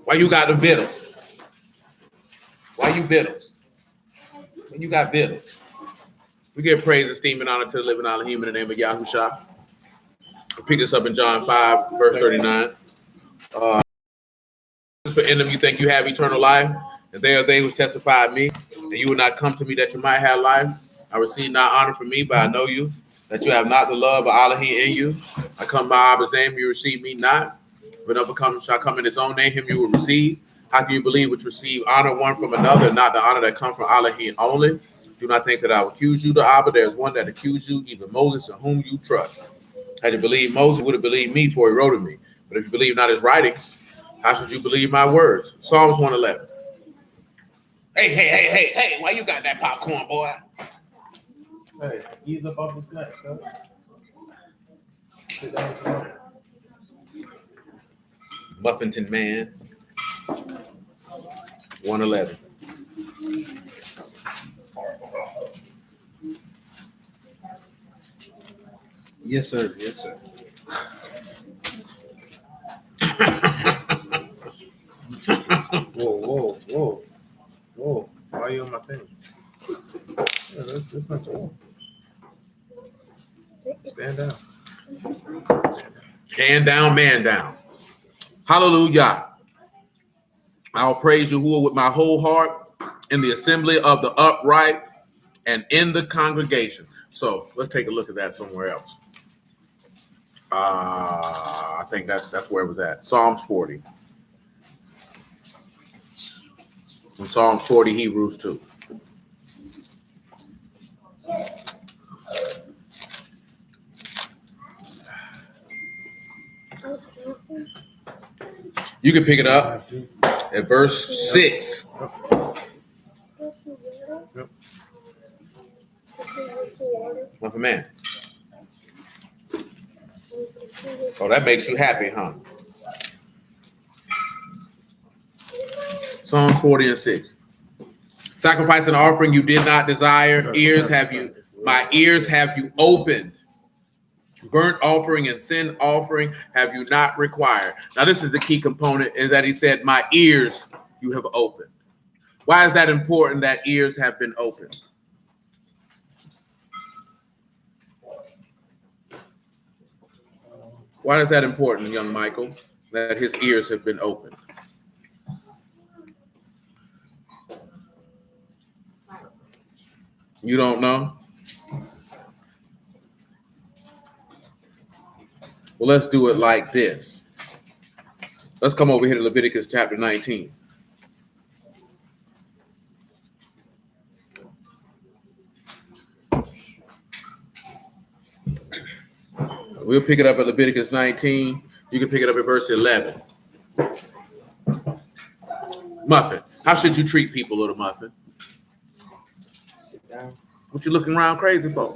Why you got the vittles? Why you vittles? When you got vittles. We give praise, esteem, and honor to the living Elohim in the name of Yahushua. We'll pick this up in John 5, verse 39. For in them you think you have eternal life, and they are they who testify of me, and you will not come to me that you might have life. I receive not honor from me, but I know you, that you have not the love of Elohim in you. I come by Abba's name, you receive me not. When overcome shall come in his own name, him you will receive. How can you believe which receive honor one from another, not the honor that comes from Elohim only? Do not think that I will accuse you to Abba. There is one that accused you, even Moses, in whom you trust. Had you believed Moses, would have believed me, for he wrote of me. But if you believe not his writings, how should you believe my words? Psalms 111. Hey, why you got that popcorn, boy? Hey, ease up off the snacks, huh? Sit down, son. Buffington man. 111. Yes, sir. Yes, sir. Whoa. Why are you on my thing? Yeah, that's not cool. Stand down. Hand down, man down. Hallelujah. I'll praise Yahuwah with my whole heart in the assembly of the upright and in the congregation. So let's take a look at that somewhere else. I think that's where it was at. Psalms 40. From Psalms 40, Hebrews 2. You can pick it up at verse 6. What a man. Oh, that makes you happy, huh? Psalm 40 and 6. Sacrifice and offering you did not desire. My ears have you opened. Burnt offering and sin offering have you not required. Now, this is the key component, is that he said, my ears you have opened. Why is that important that ears have been opened? Why is that important, young Michael, that his ears have been opened? You don't know? Well, let's do it like this. Let's come over here to Leviticus chapter 19. We'll pick it up at Leviticus 19. You can pick it up at verse 11. Muffin, how should you treat people, little Muffin? Sit down. What you looking around crazy for?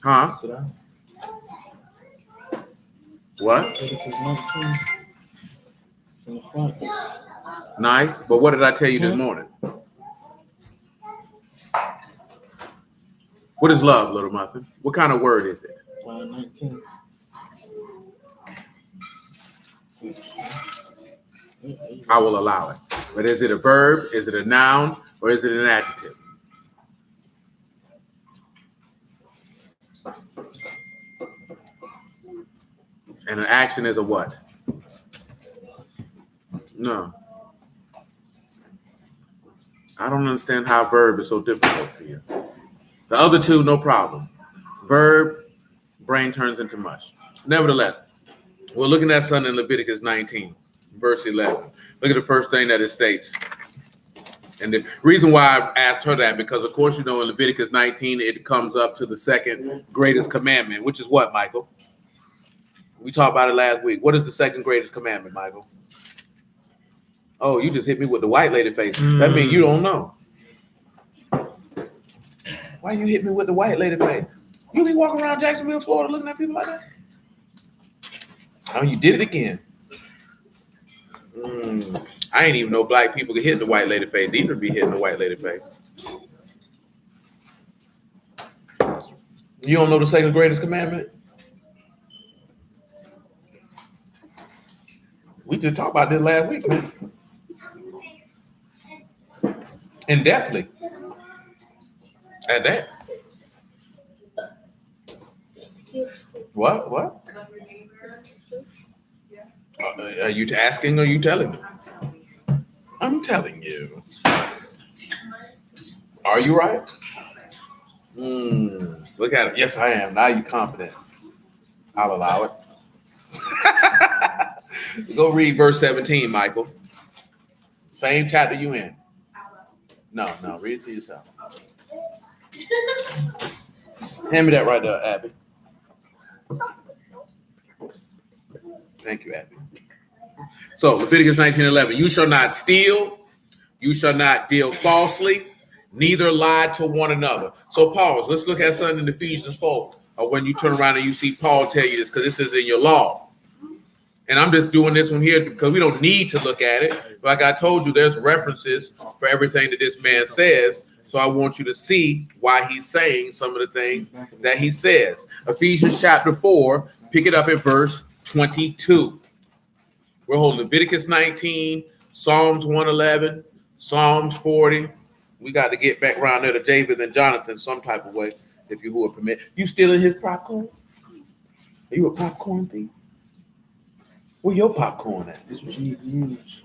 Huh? Sit down. What? It's in the front. Nice. But what did I tell you this morning? What is love, little Muffin? What kind of word is it? 19. I will allow it. But is it a verb? Is it a noun? Or is it an adjective? And an action is a what? No. I don't understand how verb is so difficult for you. The other two, no problem. Verb, brain turns into mush. Nevertheless, we're looking at something in Leviticus 19, verse 11. Look at the first thing that it states. And the reason why I asked her that, because of course, you know, in Leviticus 19, it comes up to the second greatest commandment, which is what, Michael? We talked about it last week. What is the second greatest commandment, Michael? Oh, you just hit me with the white lady face. That means you don't know. Why you hit me with the white lady face? You be walking around Jacksonville, Florida, looking at people like that? Oh, you did it again. I ain't even know black people could hit the white lady face. These would be hitting the white lady face. You don't know the second greatest commandment? We just talked about this last week, man. And definitely. At that. What? Are you asking or are you telling me? I'm telling you. Are you right? Look at it. Yes, I am. Now you're confident. I'll allow it. Go read verse 17, Michael. Same chapter you in. No, read it to yourself. Hand me that right there, Abby. Thank you, Abby. So Leviticus 19:11. You shall not steal. You shall not deal falsely. Neither lie to one another. So pause. Let's look at something in Ephesians 4. Or when you turn around and you see Paul tell you this, because this is in your law. And I'm just doing this one here because we don't need to look at it. Like I told you, there's references for everything that this man says. So I want you to see why he's saying some of the things that he says. Ephesians chapter 4, pick it up at verse 22. We're holding Leviticus 19, Psalms 111, Psalms 40. We got to get back around there to David and Jonathan some type of way, if you would permit. You stealing his popcorn? Are you a popcorn thief? Where your popcorn at? This was GVs.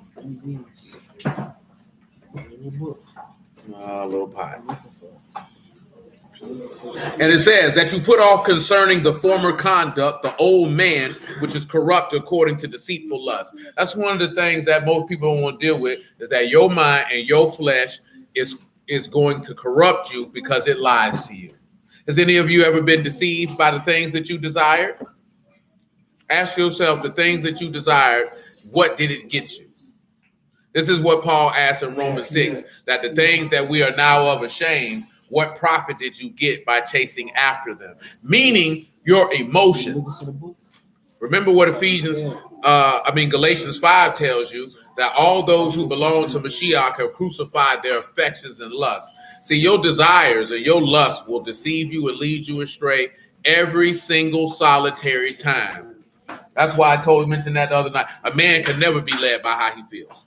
Little pie. And it says that you put off concerning the former conduct, the old man, which is corrupt according to deceitful lust. That's one of the things that most people don't want to deal with, is that your mind and your flesh is going to corrupt you because it lies to you. Has any of you ever been deceived by the things that you desired? Ask yourself the things that you desired, what did it get you? This is what Paul asks in Romans 6, that the things that we are now of ashamed, what profit did you get by chasing after them? Meaning your emotions. Remember what Galatians 5 tells you, that all those who belong to Mashiach have crucified their affections and lusts. See, your desires and your lusts will deceive you and lead you astray every single solitary time. That's why I mentioned that the other night. A man can never be led by how he feels.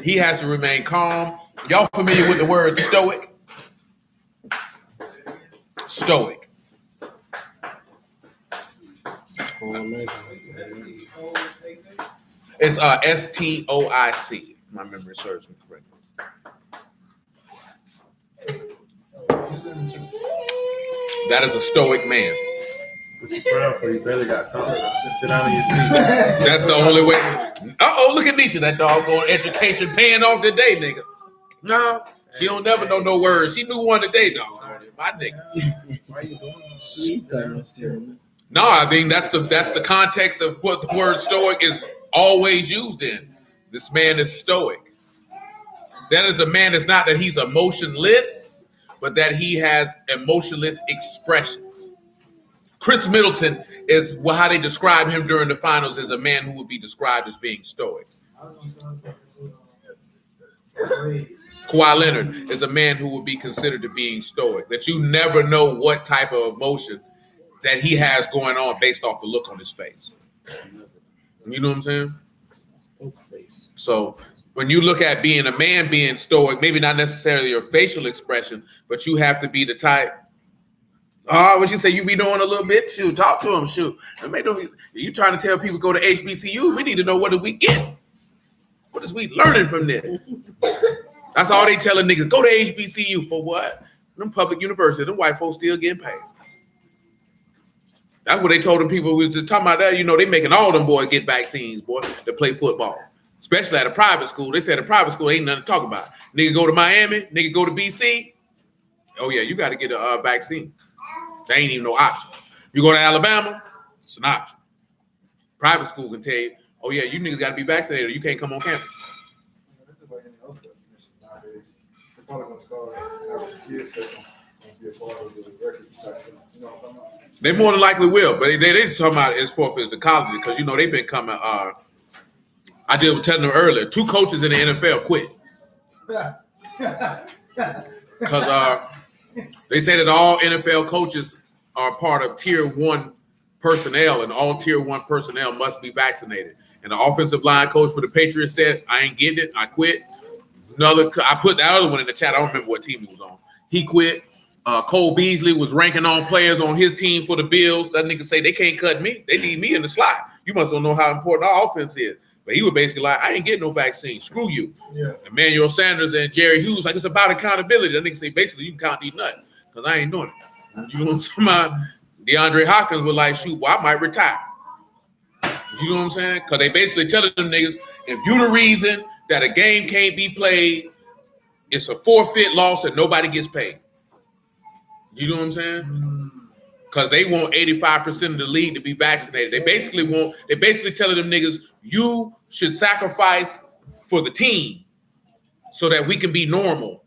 He has to remain calm. Y'all familiar with the word stoic? Stoic. It's STOIC, if my memory serves me correctly. That is a stoic man. What you proud for? You barely got covered. Sit down on your feet. That's the only way. Look at Nisha, that doggone education paying off today, nigga. No, she don't never know no words. She knew one today, dog. My nigga. Why you doing that? No, I think that's the context of what the word stoic is always used in. This man is stoic. That is a man that's not that he's emotionless, but that he has emotionless expressions. Chris Middleton is how they describe him during the finals as a man who would be described as being stoic. Kawhi Leonard is a man who would be considered to being stoic. That you never know what type of emotion that he has going on based off the look on his face. You know what I'm saying? So when you look at being a man being stoic, maybe not necessarily your facial expression, but you have to be the type. What you say you be doing a little bit? Shoot, talk to him. Shoot. You trying to tell people go to HBCU? We need to know what did we get? What is we learning from this? That's all they telling niggas. Go to HBCU for what? Them public universities, them white folks still getting paid. That's what they told them people. We was just talking about that. You know, they making all them boys get vaccines, boy, to play football. Especially at a private school. They said a private school ain't nothing to talk about. Nigga go to Miami, nigga go to BC. Oh yeah, you got to get a vaccine. There ain't even no option. You go to Alabama, it's an option. Private school can tell you, oh yeah, you niggas got to be vaccinated or you can't come on campus. They more than likely will, but they just talking about as far as the college because you know they've been coming. I did tell them earlier. 2 coaches in the NFL quit because they say that all NFL coaches are part of tier 1 personnel and all tier 1 personnel must be vaccinated. And the offensive line coach for the Patriots said, I ain't getting it. I quit. I put the other one in the chat. I don't remember what team he was on. He quit. Cole Beasley was ranking on players on his team for the Bills. That nigga say they can't cut me. They need me in the slot. You must don't know how important our offense is. But he was basically like, I ain't getting no vaccine. Screw you. Yeah. Emmanuel Sanders and Jerry Hughes, like, it's about accountability. That nigga say, basically, you can count these nuts because I ain't doing it. You know what I'm talking about? DeAndre Hopkins was like, shoot, well, I might retire. You know what I'm saying? Because they basically telling them niggas, if you the reason that a game can't be played, it's a forfeit loss and nobody gets paid. You know what I'm saying? Because they want 85% of the league to be vaccinated. They basically telling them niggas, you should sacrifice for the team so that we can be normal.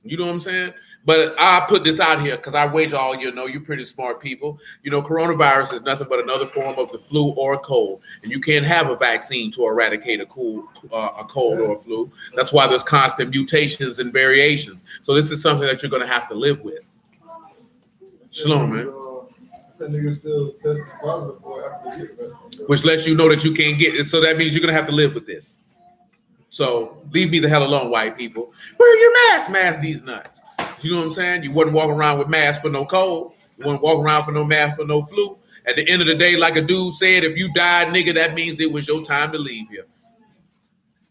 You know what I'm saying? But I put this out here because I wager all you know, you're pretty smart people. You know, coronavirus is nothing but another form of the flu or a cold. And you can't have a vaccine to eradicate a cold or a flu. That's why there's constant mutations and variations. So this is something that you're going to have to live with. Shalom, man. That nigga still tested positive for after they get the vaccine. Which lets you know that you can't get it. So that means you're going to have to live with this. So leave me the hell alone, white people. Wear your mask. Mask these nuts. You know what I'm saying? You wouldn't walk around with masks for no cold. You wouldn't walk around for no mask for no flu. At the end of the day, like a dude said, if you died, nigga, that means it was your time to leave here.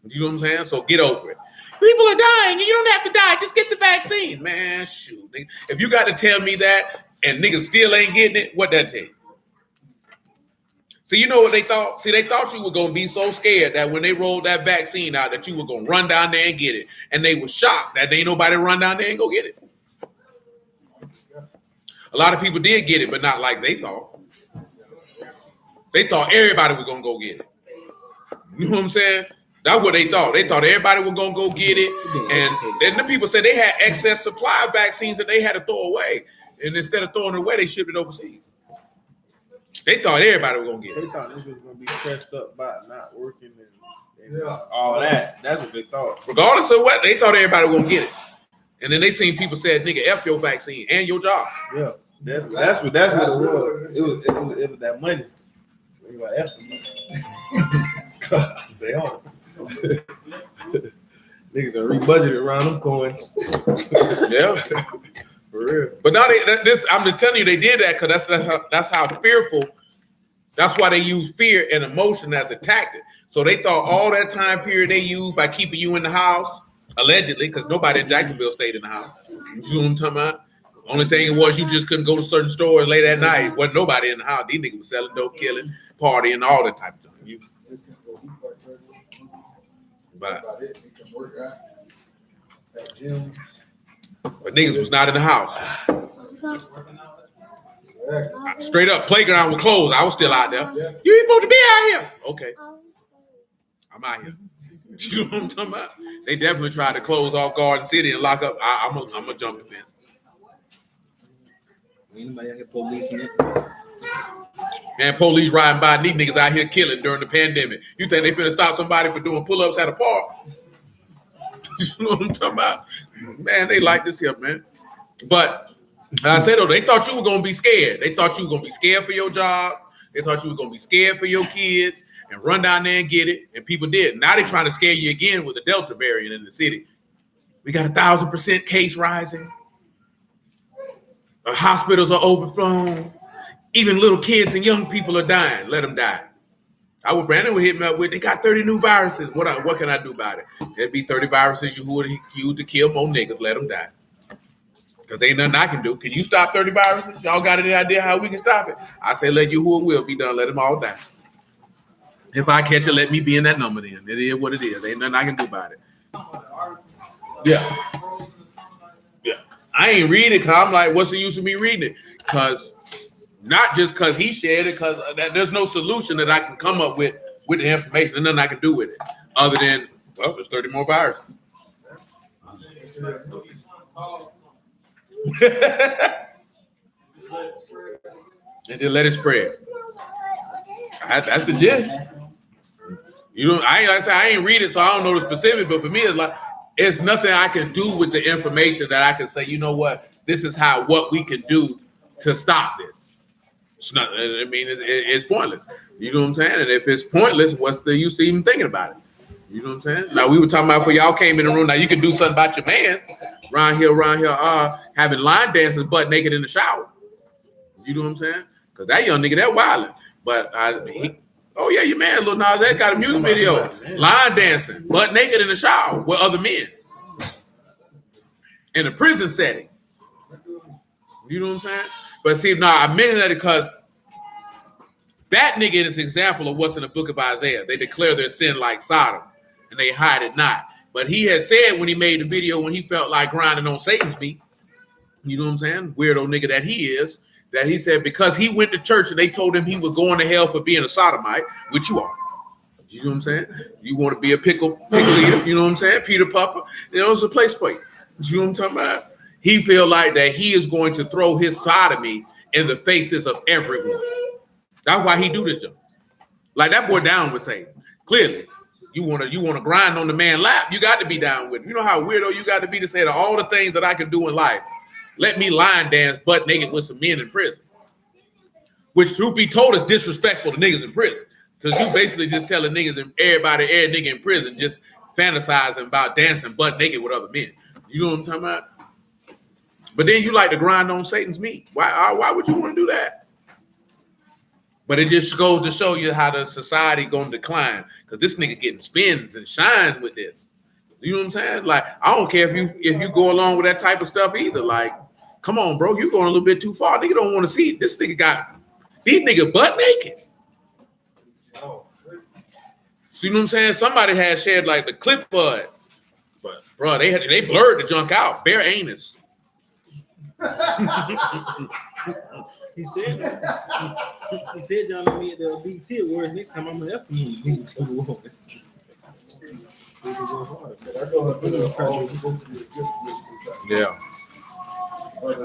You know what I'm saying? So get over it. People are dying. You don't have to die. Just get the vaccine. Man, shoot. Nigga. If you got to tell me that and niggas still ain't getting it, what that take? See, you know what they thought? See, they thought you were going to be so scared that when they rolled that vaccine out that you were going to run down there and get it. And they were shocked that ain't nobody run down there and go get it. A lot of people did get it, but not like they thought. They thought everybody was going to go get it. You know what I'm saying? That's what they thought. They thought everybody was going to go get it. And then the people said they had excess supply of vaccines that they had to throw away. And instead of throwing it away, they shipped it overseas. They thought everybody was going to get it. They thought this was going to be pressed up by not working and all that. That's what they thought. Regardless of what, they thought everybody was going to get it. And then they seen people said, nigga, F your vaccine and your job. Yeah. That's what it was. It was that money. They were like, F stay home. Niggas done rebudgeted around them coins. Yeah. For real. But now I'm just telling you, they did that because that's how fearful. That's why they use fear and emotion as a tactic. So they thought all that time period they used by keeping you in the house, allegedly, because nobody in Jacksonville stayed in the house. You know what I'm talking about? Only thing it was you just couldn't go to certain stores late at night. Wasn't nobody in the house. These niggas was selling dope, killing, partying, all that type of stuff. But niggas was not in the house. Straight up, playground was closed. I was still out there. You ain't supposed to be out here. Okay. I'm out here. You know what I'm talking about? They definitely tried to close off Garden City and lock up. I'm gonna jump the fence. Anybody out here policing it? Man, police riding by, these niggas out here killing during the pandemic. You think they finna stop somebody for doing pull-ups at a park? You know what I'm talking about? Man, they like this here, man. But I said, though, they thought you were going to be scared. They thought you were going to be scared for your job. They thought you were going to be scared for your kids and run down there and get it. And people did. Now they're trying to scare you again with the Delta variant in the city. We got 1,000% case rising. The hospitals are overflown. Even little kids and young people are dying. Let them die. Brandon would hit me up with, they got 30 new viruses. What can I do about it? There'd be 30 viruses you would use to kill more niggas. Let them die. Because ain't nothing I can do. Can you stop 30 viruses? Y'all got any idea how we can stop it? I say let you who will be done. Let them all die. If I catch it, let me be in that number then. It is what it is. Ain't nothing I can do about it. Yeah. I ain't reading it because I'm like, what's the use of me reading it? Because not just because he shared it, because there's no solution that I can come up with the information. There's nothing I can do with it other than, well, there's 30 more viruses. And then let it spread. That's the gist. I ain't read it, so I don't know the specific, but for me, it's nothing I can do with the information that I can say, you know what, this is what we can do to stop this. It's not. I mean, it's pointless. You know what I'm saying? And if it's pointless, what's the use of even thinking about it? You know what I'm saying? Now we were talking about before y'all came in the room. Now you can do something about your man's around here, having line dances butt naked in the shower. You know what I'm saying? Because that young nigga, that wilding. But oh yeah, your man, Lil Nas X got a music video, line dancing, butt naked in the shower with other men in a prison setting. You know what I'm saying? But see, now I mention that because that nigga is an example of what's in the book of Isaiah. They declare their sin like Sodom, and they hide it not. But he had said when he made the video, when he felt like grinding on Satan's meat, you know what I'm saying? Weirdo nigga that he is, that he said because he went to church and they told him he was going to hell for being a sodomite, which you are. You know what I'm saying? You want to be a pickle eater, you know what I'm saying? Peter Puffer, there's a place for you. You know what I'm talking about? He feel like that he is going to throw his sodomy in the faces of everyone. That's why he do this job. Like that boy down with Satan. Clearly, you want to grind on the man lap. You got to be down with him. You know how weirdo you got to be to say that all the things that I can do in life. Let me line dance butt naked with some men in prison. Which, truth be told, is disrespectful to niggas in prison. Because you basically just telling niggas and every nigga in prison just fantasizing about dancing butt naked with other men. You know what I'm talking about? But then you like to grind on Satan's meat. Why would you want to do that? But it just goes to show you how the society going to decline. Because this nigga getting spins and shine with this. You know what I'm saying? Like, I don't care if you go along with that type of stuff either. Like, come on, bro. You going a little bit too far. Nigga don't want to see it. This nigga got these nigga butt naked. See what I'm saying? Somebody had shared like the clip of it. But bro, they blurred the junk out. Bare anus. He said John to me at the BT Awards. Next time I'm gonna F you BT Awards. Yeah.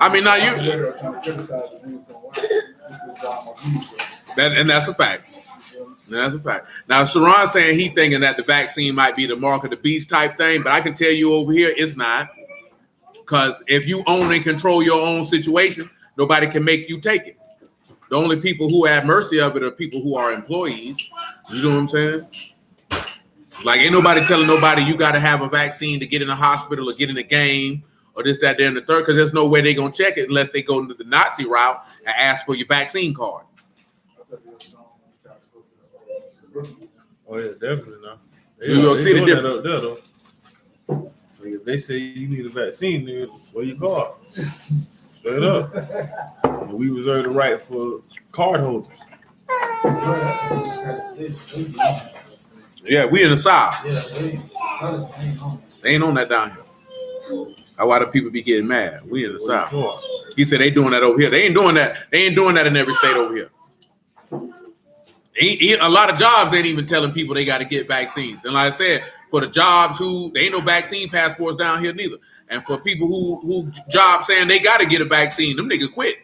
I mean, now that's a fact. That's a fact. Now, Sharon's saying he thinking that the vaccine might be the mark of the beast type thing, but I can tell you over here it's not. Because if you own and control your own situation, nobody can make you take it. The only people who have mercy of it are people who are employees. You know what I'm saying? Like, ain't nobody telling nobody you got to have a vaccine to get in a hospital or get in a game or this, that, there, and the third, because there's no way they're going to check it unless they go into the Nazi route and ask for your vaccine card. Oh, yeah, definitely not. New York City different. Up there, though. So if they say you need a vaccine, nigga, where you card? Straight up. And we reserve the right for card holders. Yeah, we in the South. They ain't on that down here. That's why the people be getting mad. We in the South. He said they doing that over here. They ain't doing that. They ain't doing that in every state over here. A lot of jobs ain't even telling people they got to get vaccines. And like I said, for the jobs there ain't no vaccine passports down here neither. And for people who jobs saying they got to get a vaccine, them niggas quit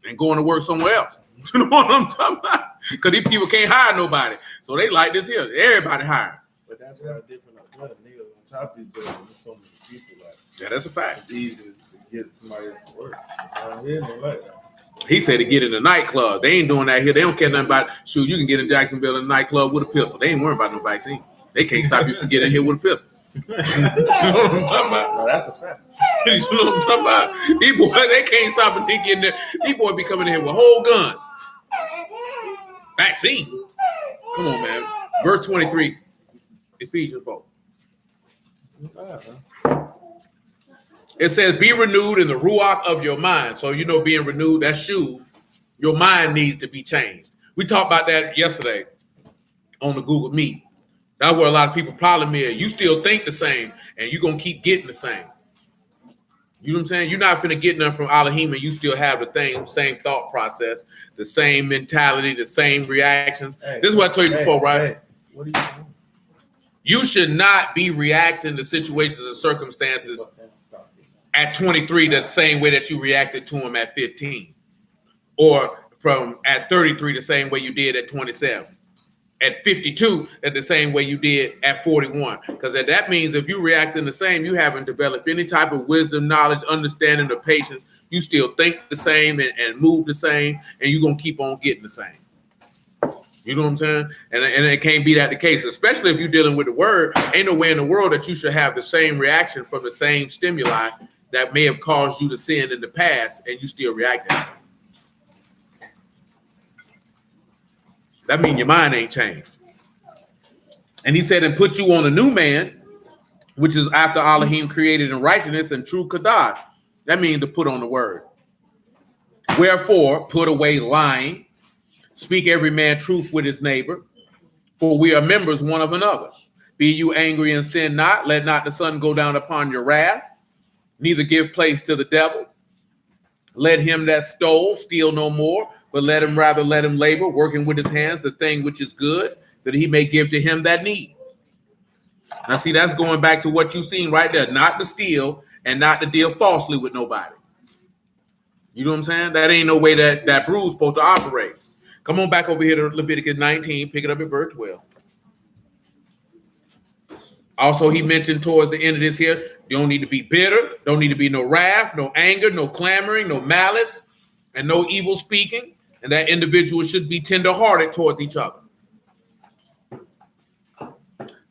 and going to work somewhere else. You know what I'm talking about? Because these people can't hire nobody. So they like this here. Everybody hiring. But that's why different niggas on top of each other. There's so many people like. Yeah, that's a fact. It's easy to get somebody to work. Here, they like that. He said to get in a nightclub. They ain't doing that here. They don't care nothing about, shoot, you can get in Jacksonville in a nightclub with a pistol. They ain't worrying about no vaccine. They can't stop you from getting in here with a pistol. You know what I'm talking about? No, that's a fact. You know what I'm talking about? These boys, they can't stop them. They getting there. These boys be coming in here with whole guns. Vaccine. Come on, man. Verse 23. Ephesians 4. It says, be renewed in the ruach of your mind. So, being renewed, that's shoe. Your mind needs to be changed. We talked about that yesterday on the Google Meet. That's where a lot of people problem is. You still think the same, and you're going to keep getting the same. You know what I'm saying? You're not finna get nothing from Elohim, and you still have the same thought process, the same mentality, the same reactions. This is what I told you before, right? What are you doing? You should not be reacting to situations and circumstances at 23 the same way that you reacted to them at 15, or from at 33 the same way you did at 27, at 52 at the same way you did at 41, because that means if you reacting the same, you haven't developed any type of wisdom, knowledge, understanding, or patience You still think the same and move the same, and you're going to keep on getting the same. You know what I'm saying? And it can't be that the case, especially if you're dealing with the word. Ain't no way in the world that you should have the same reaction from the same stimuli that may have caused you to sin in the past, and you still react that way. That means your mind ain't changed. And he said, and put you on a new man, which is after Elohim created in righteousness and true Kadash. That means to put on the word. Wherefore, put away lying. Speak every man truth with his neighbor, for we are members one of another. Be you angry and sin not. Let not the sun go down upon your wrath. Neither give place to the devil. Let him that stole steal no more, but let him labor, working with his hands the thing which is good, that he may give to him that need. Now, see, that's going back to what you've seen right there. Not to steal and not to deal falsely with nobody. You know what I'm saying? That ain't no way that brew's supposed to operate. Come on back over here to Leviticus 19, pick it up at verse 12. Also, he mentioned towards the end of this here, you don't need to be bitter, don't need to be no wrath, no anger, no clamoring, no malice, and no evil speaking. And that individual should be tender-hearted towards each other.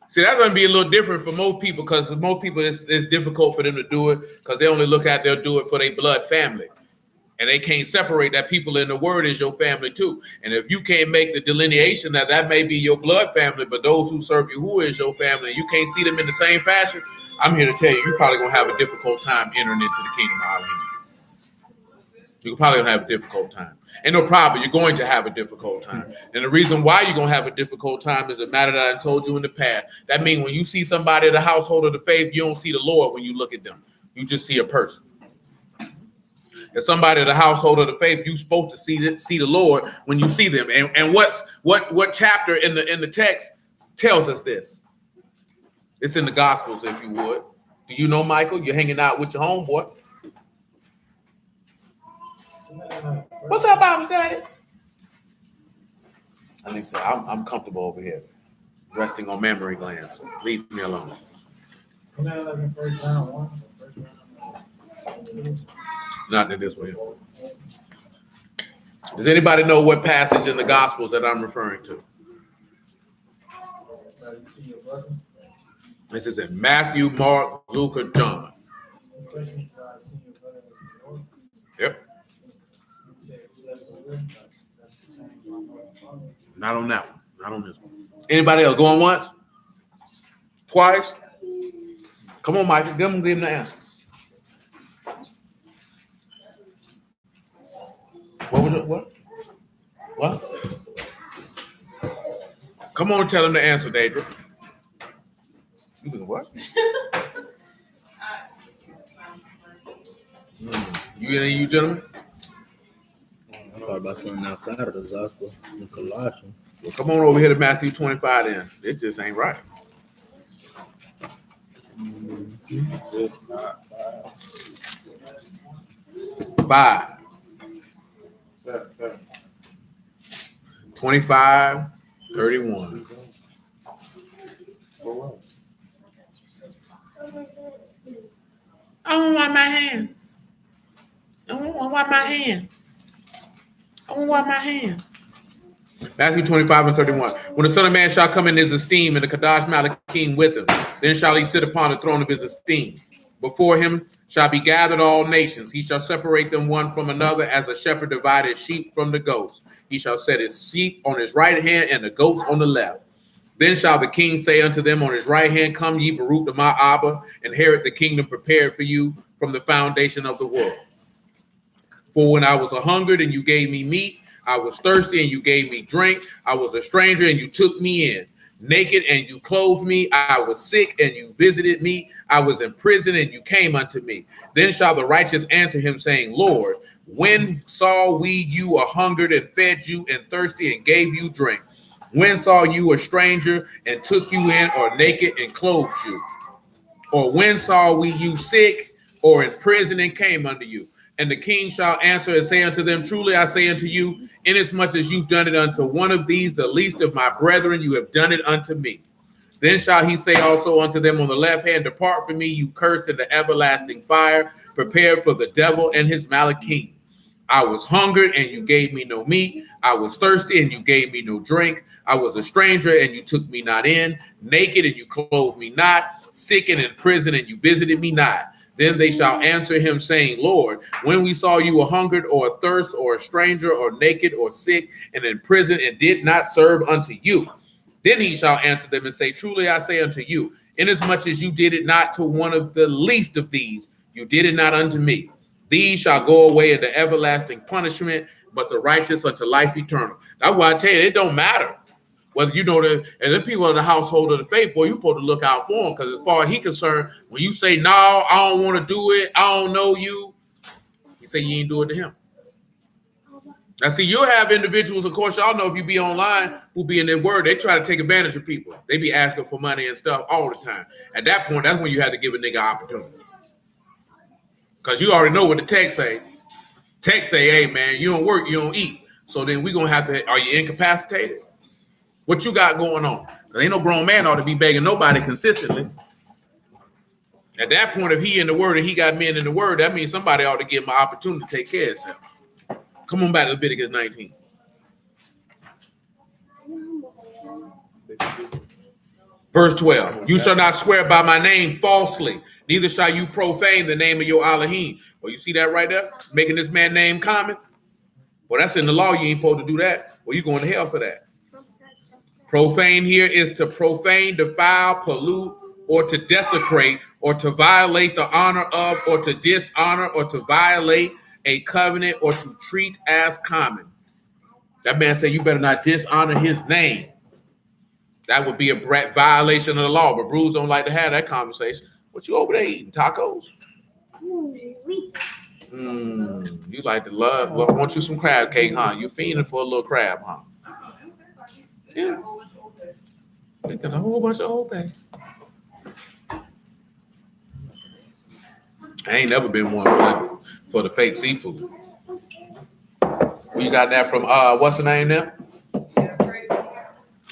See, that's going to be a little different for most people, because most people, it's difficult for them to do it because they only look at they'll do it for their blood family. And they can't separate that people in the word is your family too. And if you can't make the delineation that may be your blood family, but those who serve you, who is your family, and you can't see them in the same fashion, I'm here to tell you, you're probably going to have a difficult time entering into the kingdom of Elohim. You're probably going to have a difficult time. And no problem, you're going to have a difficult time. And the reason why you're going to have a difficult time is a matter that I told you in the past. That means when you see somebody in the household of the faith, you don't see the Lord when you look at them. You just see a person. As somebody of the household of the faith, you're supposed to see the Lord when you see them. And what chapter in the text tells us this? It's in the Gospels, if you would. Do you know, Michael? You're hanging out with your homeboy. What's up, Bible study? I think so. I'm comfortable over here, resting on memory glands. Leave me alone. Not in this way. Does anybody know what passage in the Gospels that I'm referring to? This is in Matthew, Mark, Luke, or John. Yep. Not on that one. Not on this one. Anybody else going once? Twice? Come on, Michael. Give him the answer. What was it? What? Come on, tell him the answer, Deidre. You doing what? You gentlemen? I thought about something outside of the gospel in Colossians. Well, come on over here to Matthew 25 then. It just ain't right. Five. 25, 31. I want to wipe my hand. I want to wipe my hand. I want to wipe my hand. Matthew 25 and 31. When the Son of Man shall come in his esteem, and the Kadash Malakim with him, then shall he sit upon the throne of his esteem. Before him shall be gathered all nations. He shall separate them one from another, as a shepherd divided sheep from the goats. He shall set his sheep on his right hand and the goats on the left. Then shall the king say unto them on his right hand, Come ye, Baruch to my Abba, inherit the kingdom prepared for you from the foundation of the world. For when I was a hungered and you gave me meat, I was thirsty and you gave me drink. I was a stranger and you took me in. Naked and you clothed me. I was sick and you visited me. I was in prison and you came unto me. Then shall the righteous answer him, saying, Lord, when saw we you a hungered and fed you, and thirsty and gave you drink? When saw you a stranger and took you in, or naked and clothed you? Or when saw we you sick or in prison and came unto you? And the king shall answer and say unto them, Truly I say unto you, inasmuch as you've done it unto one of these, the least of my brethren, you have done it unto me. Then shall he say also unto them on the left hand, Depart from me, you cursed, into everlasting fire, prepared for the devil and his malachim. I was hungered and you gave me no meat. I was thirsty and you gave me no drink. I was a stranger and you took me not in. Naked and you clothed me not. Sick and in prison and you visited me not. Then they shall answer him, saying, Lord, when we saw you a hungered or a thirst or a stranger or naked or sick and in prison and did not serve unto you. Then he shall answer them and say, truly I say unto you, inasmuch as you did it not to one of the least of these, you did it not unto me. These shall go away into everlasting punishment, but the righteous unto life eternal. That's why I tell you, it don't matter whether you know that, and the people of the household of the faith, boy, you're supposed to look out for them, because as far as he's concerned, when you say, no, I don't want to do it, I don't know you, he say you ain't do it to him. Now, see, you'll have individuals, of course, y'all know if you be online, who be in their word, they try to take advantage of people. They be asking for money and stuff all the time. At that point, that's when you have to give a nigga opportunity. Because you already know what the text say. Text say, hey, man, you don't work, you don't eat. So then we going to have to, are you incapacitated? What you got going on? Because ain't no grown man ought to be begging nobody consistently. At that point, if he in the word and he got men in the word, that means somebody ought to give him an opportunity to take care of himself. Come on back to Leviticus 19. Verse 12. You shall not swear by my name falsely, neither shall you profane the name of your Elohim. Well, you see that right there? Making this man name common? Well, that's in the law. You ain't supposed to do that. Well, you're going to hell for that. Profane here is to profane, defile, pollute, or to desecrate, or to violate the honor of, or to dishonor, or to violate a covenant, or to treat as common. That man said you better not dishonor his name. That would be a violation of the law, but Bruce don't like to have that conversation. What you over there eating, tacos? You like to love, want you some crab cake, huh? You fiending for a little crab, huh? Yeah. Making a whole bunch of old things. I ain't never been one for the fake seafood. You got that from what's the name there?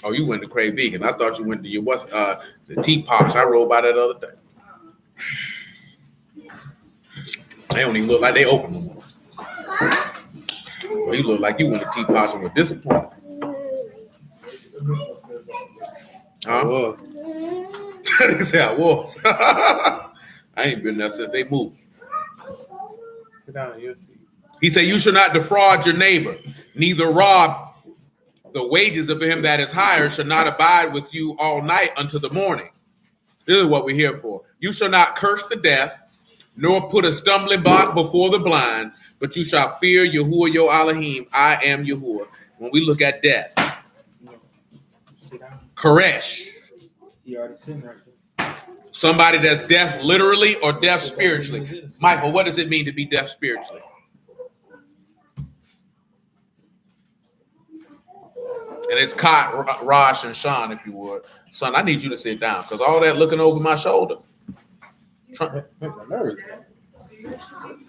Oh, you went to Crave Vegan. I thought you went to your the tea pops. I rode by that other day. They don't even look like they open no more. Well, you look like you went to tea pops and were disappointed. Huh? They say I was. I ain't been there since they moved. Sit down in your seat. He said, you should not defraud your neighbor, neither rob. The wages of him that is hired shall not abide with you all night until the morning. This is what we're here for. You shall not curse the deaf, nor put a stumbling block before the blind, but you shall fear Yahuwah your Elohim. I am Yahuwah. When we look at death, Koresh. He already sitting right there. Somebody that's deaf literally or deaf spiritually. Michael, what does it mean to be deaf spiritually? And it's Kot, Rosh, and Sean, if you would. Son, I need you to sit down because all that looking over my shoulder.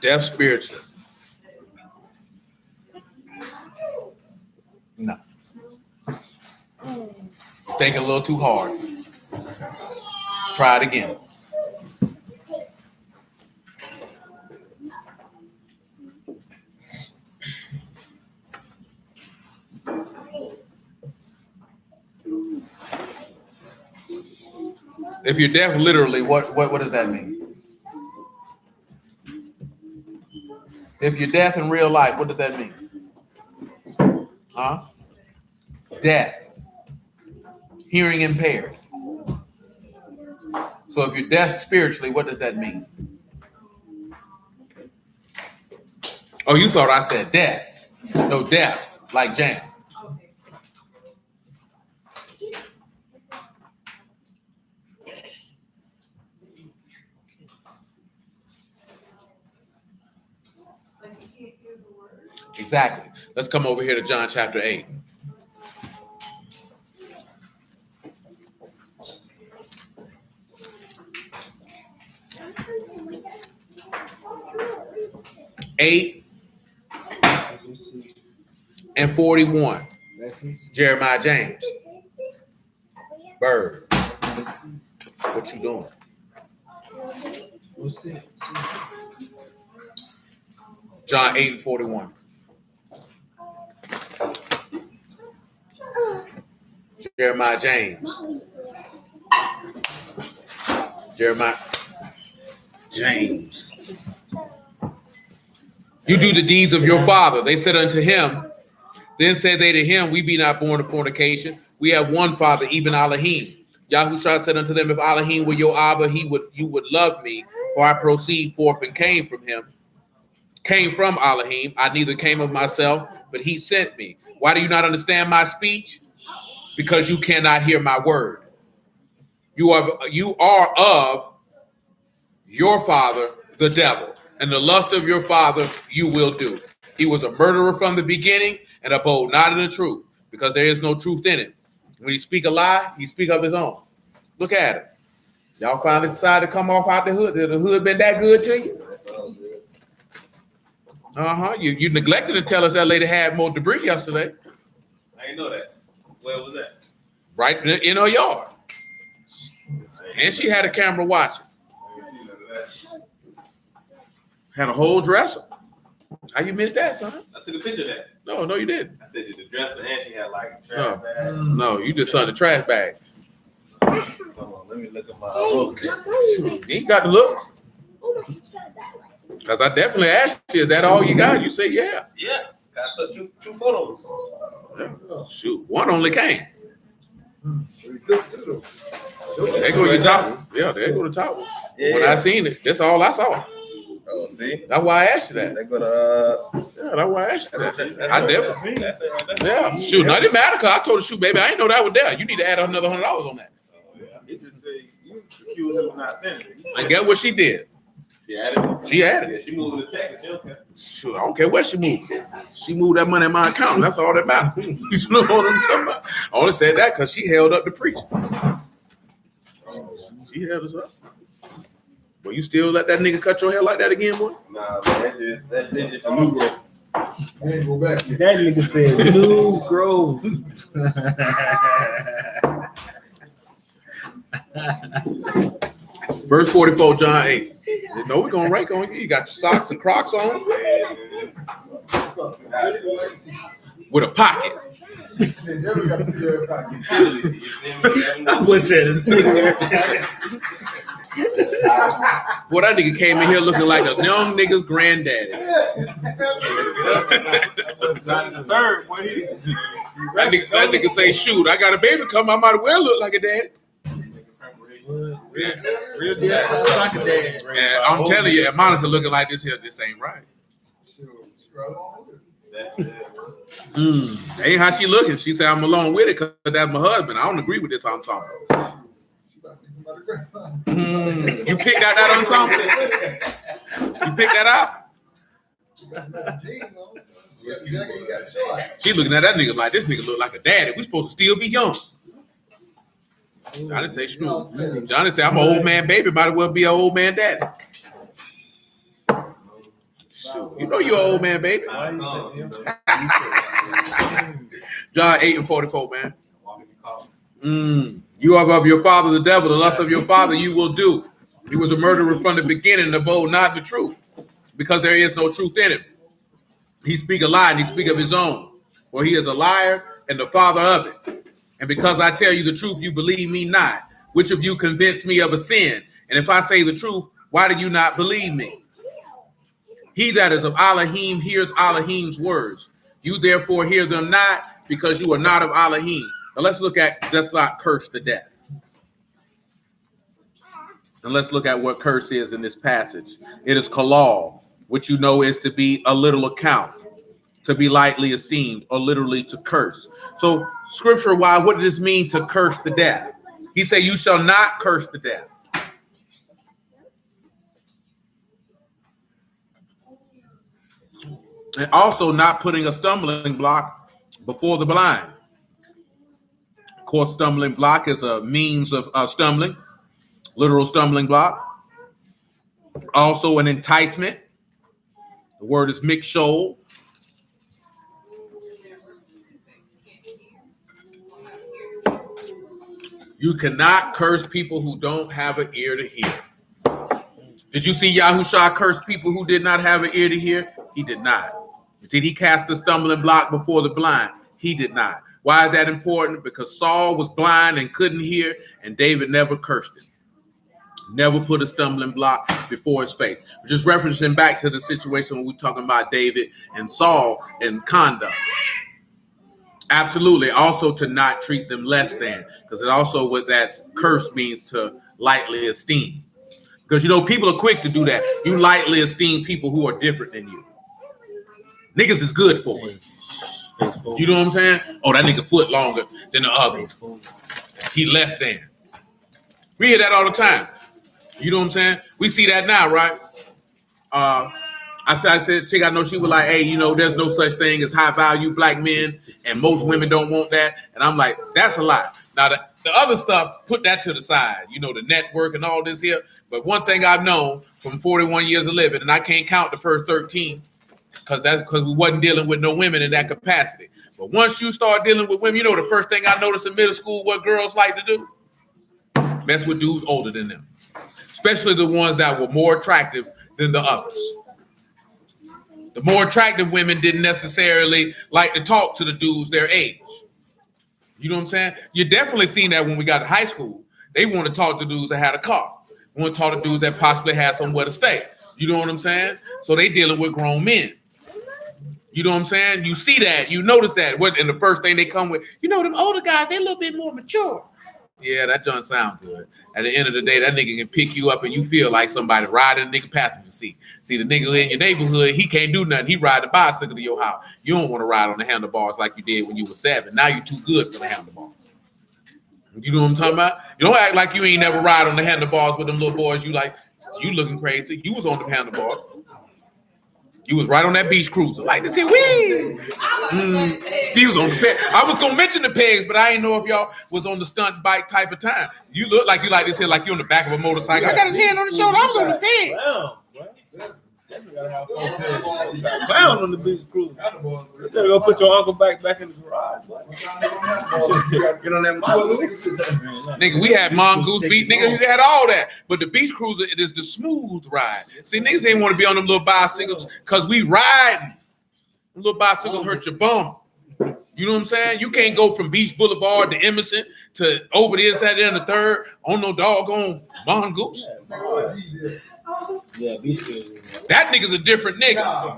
Deaf spiritually. No. Thinking a little too hard. Try it again. If you're deaf, literally, what does that mean? If you're deaf in real life, what does that mean? Huh? Deaf. Hearing impaired. So if you're deaf spiritually, what does that mean? Oh, you thought I said deaf. No, deaf, like jam. Exactly. Let's come over here to John chapter 8. and 41. Jeremiah James. Bird. What you doing? What's it? John 8 and 41. Jeremiah James. Jeremiah James. You do the deeds of your father. They said unto him, then said they to him, we be not born of fornication. We have one father, even Elohim. Yahushua said unto them, if Elohim were your Abba, you would love me, for I proceed forth and came from Elohim. I neither came of myself, but he sent me. Why do you not understand my speech? Because you cannot hear my word. You are of your father, the devil, and the lust of your father you will do. He was a murderer from the beginning and abode not in the truth, because there is no truth in it. When he speak a lie, he speak of his own. Look at it. Y'all finally decided to come off out the hood. Did the hood been that good to you? You neglected to tell us that lady had more debris yesterday. I didn't know that. Where was that? Right in her yard. And she had a camera watching. I didn't see none of that. Had a whole dresser. How you missed that, son? I took a picture of that. No, you didn't. I said, did the dresser and she had like a trash bag? No, you just saw the trash bag. Hold on, let me look at my book. You ain't got to look. Because I definitely asked you, is that all you got? You say, yeah. Yeah, I took two photos. Shoot, one only came. We took two. There go your top. Yeah, there go the top. Yeah. When I seen it, that's all I saw. Oh, see? That's why I asked you that. They go to, Yeah, that's why I asked you that. that's I definitely. That's it right there. Yeah, shoot, no, it didn't matter because I told her, shoot, baby, I didn't know that was there. You need to add another $100 on that. It just say you accused him of not sending it. And guess what she did? She added it. She added Yeah, it. she moved the text. She don't care. Shoot, I don't care where she moved. She moved that money in my account. That's all that matters. You know what I'm talking about? I only said that because she held up the preach. She held us up. Well, you still let that nigga cut your hair like that again, boy? Nah, man, that's just a new growth. I ain't go back yet. That nigga said new growth. Verse 44, John 8. You know we're going to rank on you. You got your socks and Crocs on with a pocket. They never got cigarette packet. Utility, you feel me? What's that? A cigarette? Boy, that nigga came in here looking like a young nigga's granddaddy. Third, boy. That nigga say, shoot, I got a baby come. I might well look like a daddy. Yeah. Real deal soccer dad. And I'm telling you, and Monica looking like this here, this ain't right. Ain't how she looking. She said, I'm along with it because that's my husband. I don't agree with this ensemble. You picked out that ensemble? You picked that out? She looking at that nigga like, this nigga look like a daddy. We supposed to still be young. Johnny say, screw. Johnny say, I'm an old man baby. Might as well be an old man daddy. Shoot, you know you're an old man baby. John 8 and 44, man. You are of your father the devil, the lust of your father you will do. He was a murderer from the beginning, and abode not the truth, because there is no truth in him. He speak a lie, and he speak of his own, for he is a liar and the father of it. And because I tell you the truth, you believe me not. Which of you convince me of a sin? And if I say the truth, why do you not believe me? He that is of Elohim hears Elohim's words. You therefore hear them not, because you are not of Elohim. Now let's not curse to death. And let's look at what curse is in this passage. It is kalal, which you know is to be a little account, to be lightly esteemed, or literally to curse. So scripture-wise, what does this mean to curse to death? He said, you shall not curse to death. And also not putting a stumbling block before the blind. Of course, stumbling block is a means of stumbling, literal stumbling block. Also an enticement. The word is mikshol. You cannot curse people who don't have an ear to hear. Did you see Yahushua curse people who did not have an ear to hear? He did not. Did he cast the stumbling block before the blind? He did not. Why is that important? Because Saul was blind and couldn't hear, and David never cursed him. Never put a stumbling block before his face. Just referencing back to the situation when we're talking about David and Saul and conduct. Absolutely. Also to not treat them less than, because it also what that curse means to lightly esteem. Because, you know, people are quick to do that. You lightly esteem people who are different than you. Niggas is good for it. You know what I'm saying? Oh, that nigga foot longer than the others. He less than. We hear that all the time. You know what I'm saying? We see that now, right? I said, chick, I know she was like, hey, you know, there's no such thing as high value black men, and most women don't want that. And I'm like, that's a lie. Now, the other stuff, put that to the side, you know, the network and all this here. But one thing I've known from 41 years of living, and I can't count the first 13, because we wasn't dealing with no women in that capacity. But once you start dealing with women, you know, the first thing I noticed in middle school, what girls like to do? Mess with dudes older than them. Especially the ones that were more attractive than the others. The more attractive women didn't necessarily like to talk to the dudes their age. You know what I'm saying? You definitely seen that when we got to high school. They want to talk to dudes that had a car. They want to talk to dudes that possibly had somewhere to stay. You know what I'm saying? So they dealing with grown men. You know what I'm saying? You see that. You notice that. And the first thing they come with, you know, them older guys, they a little bit more mature. Yeah, that doesn't sound good. At the end of the day, that nigga can pick you up and you feel like somebody riding the nigga passenger seat. See, the nigga in your neighborhood, he can't do nothing. He ride the bicycle to your house. You don't want to ride on the handlebars like you did when you were 7. Now you're too good for the handlebars. You know what I'm talking about? You don't act like you ain't never ride on the handlebars with them little boys. You like, you looking crazy. You was on the handlebars. You was right on that beach cruiser. Like to say, wee. She was on the peg. I was gonna mention the pegs, but I didn't know if y'all was on the stunt bike type of time. You look like you like this here, like you're on the back of a motorcycle. I got his hand on the shoulder. I was on the peg. Clown on the beach cruise. You better go put your uncle back in the garage. Get on that mongoose. Nigga, we had mongoose beat. Nigga, you had all that. But the beach cruiser, it is the smooth ride. See, niggas ain't want to be on them little bicycles because we riding. Them little bicycles hurt your bum. You know what I'm saying? You can't go from Beach Boulevard to Emerson to over this, that, and the third on no doggone mongoose. Yeah, beach. That nigga's a different nigga.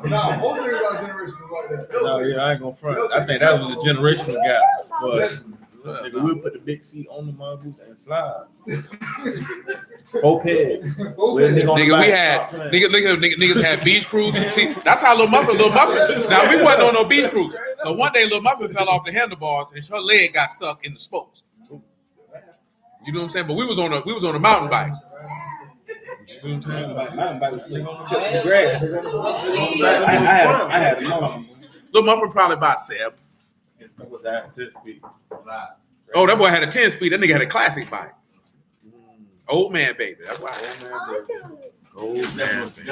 Nah, most niggas got generations like that. No, yeah, I ain't gonna front. I think that was a generational gap. But nigga, we'll put the big seat on the mongoose and slide. 4 pegs. Nigga, we had niggas had beach cruisers. See, that's how Lil Muffin. Now we wasn't on no beach cruise. So one day Lil Muffin fell off the handlebars and her leg got stuck in the spokes. You know what I'm saying? But we was on a mountain bike. You know what I'm saying? Mountain bike was slick on the grass. I had a mountain. Lil Muffin probably about 7. That was at 10 speed. Oh, that boy had a 10 speed. That nigga had a classic bike. Old man, baby. That's why. Old man, baby.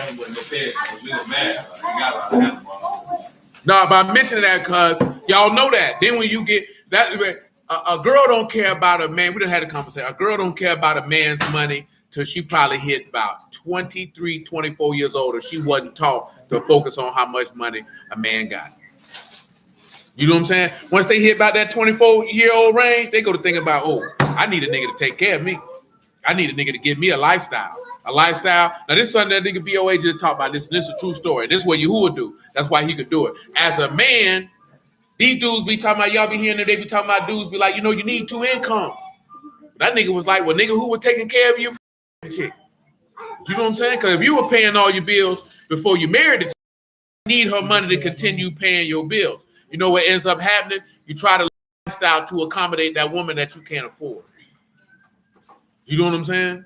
No, but I'm mentioning that because y'all know that. Then when you get that, a girl don't care about a man. We done had a conversation. A girl don't care about a man's money till she probably hit about 23, 24 years old. If she wasn't taught to focus on how much money a man got. You know what I'm saying? Once they hit about that 24-year-old range, they go to think about, oh, I need a nigga to take care of me. I need a nigga to give me a lifestyle. A lifestyle. Now, this son that nigga BOA just talked about this. This is a true story. This is what Yahuwah do. That's why he could do it. As a man, these dudes be talking about, y'all be hearing that they be talking about dudes be like, you know, you need 2 incomes. That nigga was like, well, nigga, who was taking care of you? Chick. You know what I'm saying? Because if you were paying all your bills before you married the chick, you need her money to continue paying your bills. You know what ends up happening? You try to lifestyle to accommodate that woman that you can't afford. You know what I'm saying?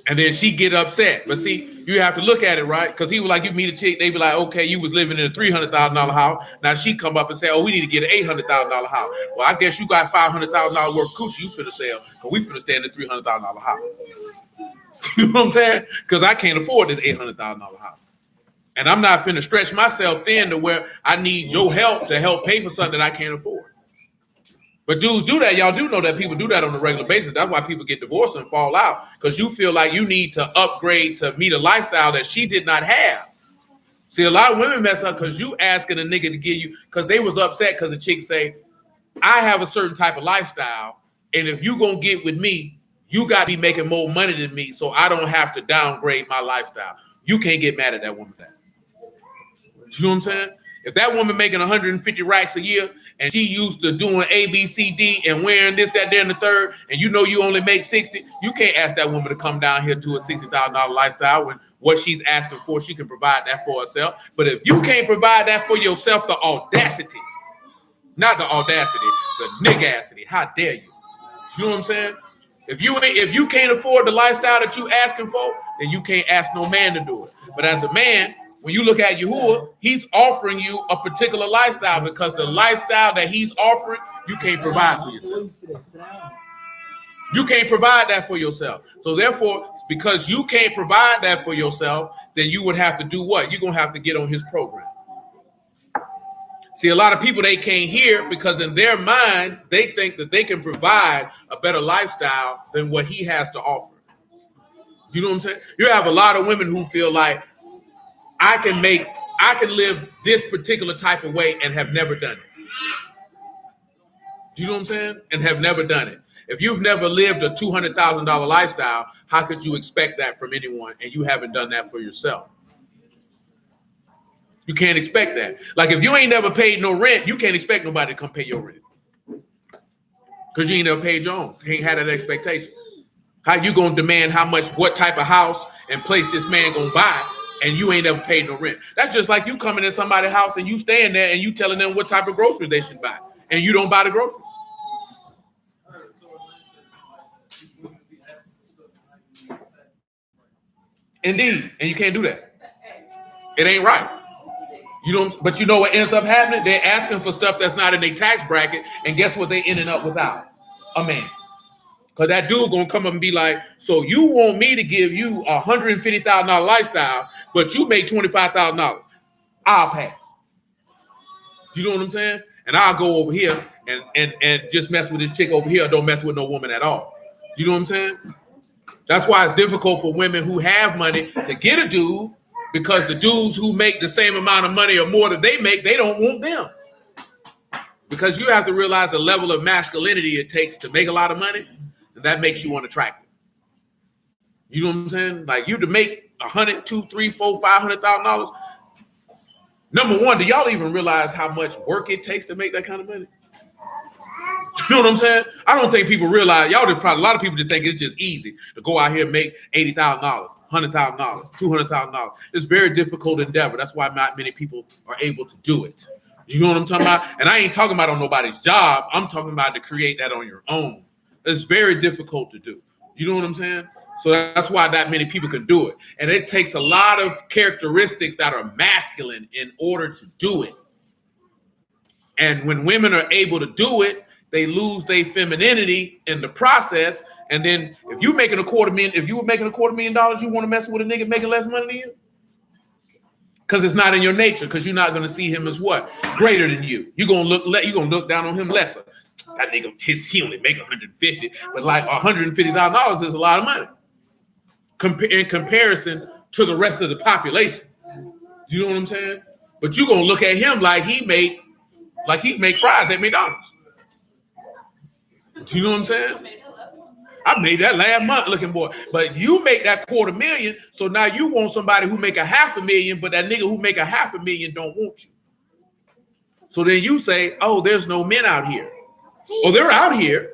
And then she get upset. But see, you have to look at it, right? Because he was like, you meet a chick, they be like, okay, you was living in a $300,000 house. Now she come up and say, oh, we need to get an $800,000 house. Well, I guess you got $500,000 worth of coochie you finna sell, because we finna stay in the $300,000 house. You know what I'm saying? Because I can't afford this $800,000 house. And I'm not finna stretch myself thin to where I need your help to help pay for something that I can't afford. But dudes do that. Y'all do know that people do that on a regular basis. That's why people get divorced and fall out. Because you feel like you need to upgrade to meet a lifestyle that she did not have. See, a lot of women mess up because you asking a nigga to give you, because they was upset because the chick say, I have a certain type of lifestyle, and if you gonna get with me, you got to be making more money than me, so I don't have to downgrade my lifestyle. You can't get mad at that woman for that. You know what I'm saying? If that woman making 150 racks a year and she used to doing A, B, C, D and wearing this, that, there, and the third, and you know you only make 60, you can't ask that woman to come down here to a $60,000 lifestyle when what she's asking for, she can provide that for herself. But if you can't provide that for yourself, the audacity, not the audacity, the nigacity, how dare you? You know what I'm saying? If you can't afford the lifestyle that you asking for, then you can't ask no man to do it. But as a man, when you look at Yahuwah, he's offering you a particular lifestyle because the lifestyle that he's offering, you can't provide for yourself. You can't provide that for yourself. So therefore, because you can't provide that for yourself, then you would have to do what? You're going to have to get on his program. See, a lot of people, they can't hear because in their mind, they think that they can provide a better lifestyle than what he has to offer. You know what I'm saying? You have a lot of women who feel like, I can live this particular type of way and have never done it. Do you know what I'm saying? And have never done it. If you've never lived a $200,000 lifestyle, how could you expect that from anyone and you haven't done that for yourself? You can't expect that. Like if you ain't never paid no rent, you can't expect nobody to come pay your rent. Because you ain't never paid your own. You ain't had that expectation. How you gonna demand how much, what type of house and place this man gonna buy, and you ain't ever paid no rent? That's just like you coming in somebody's house and you staying there and you telling them what type of groceries they should buy, and you don't buy the groceries. Indeed, and you can't do that. It ain't right. You know, but you know what ends up happening? They're asking for stuff that's not in their tax bracket, and guess what they ending up without? A man. Because that dude gonna come up and be like, so you want me to give you a $150,000 lifestyle, but you make $25,000. I'll pass. Do you know what I'm saying? And I'll go over here and just mess with this chick over here. Don't mess with no woman at all. Do you know what I'm saying? That's why it's difficult for women who have money to get a dude, because the dudes who make the same amount of money or more that they make, they don't want them. Because you have to realize the level of masculinity it takes to make a lot of money, and that makes you unattractive. You know what I'm saying? Like you to make $100,000, $200,000, $300,000, $400,000, $500,000. Number one, do y'all even realize how much work it takes to make that kind of money? You know what I'm saying? I don't think people realize. Y'all just probably, a lot of people just think it's just easy to go out here and make $80,000, $100,000, $200,000. It's a very difficult endeavor. That's why not many people are able to do it. You know what I'm talking about? And I ain't talking about on nobody's job. I'm talking about to create that on your own. It's very difficult to do. You know what I'm saying? So that's why not many people can do it. And it takes a lot of characteristics that are masculine in order to do it. And when women are able to do it, they lose their femininity in the process. And then if you were making $250,000, you want to mess with a nigga making less money than you? Because it's not in your nature, because you're not going to see him as what? Greater than you. You're gonna look down on him lesser. That nigga, he only make $150, but like $150,000 is a lot of money in comparison to the rest of the population. Do you know what I'm saying? But you're gonna look at him like he make fries at McDonald's. Do you know what I'm saying? I made that last month, looking boy. But you make that $250,000, so now you want somebody who make $500,000, but that nigga who make $500,000 don't want you. So then you say, oh, there's no men out here. Oh, they're out here,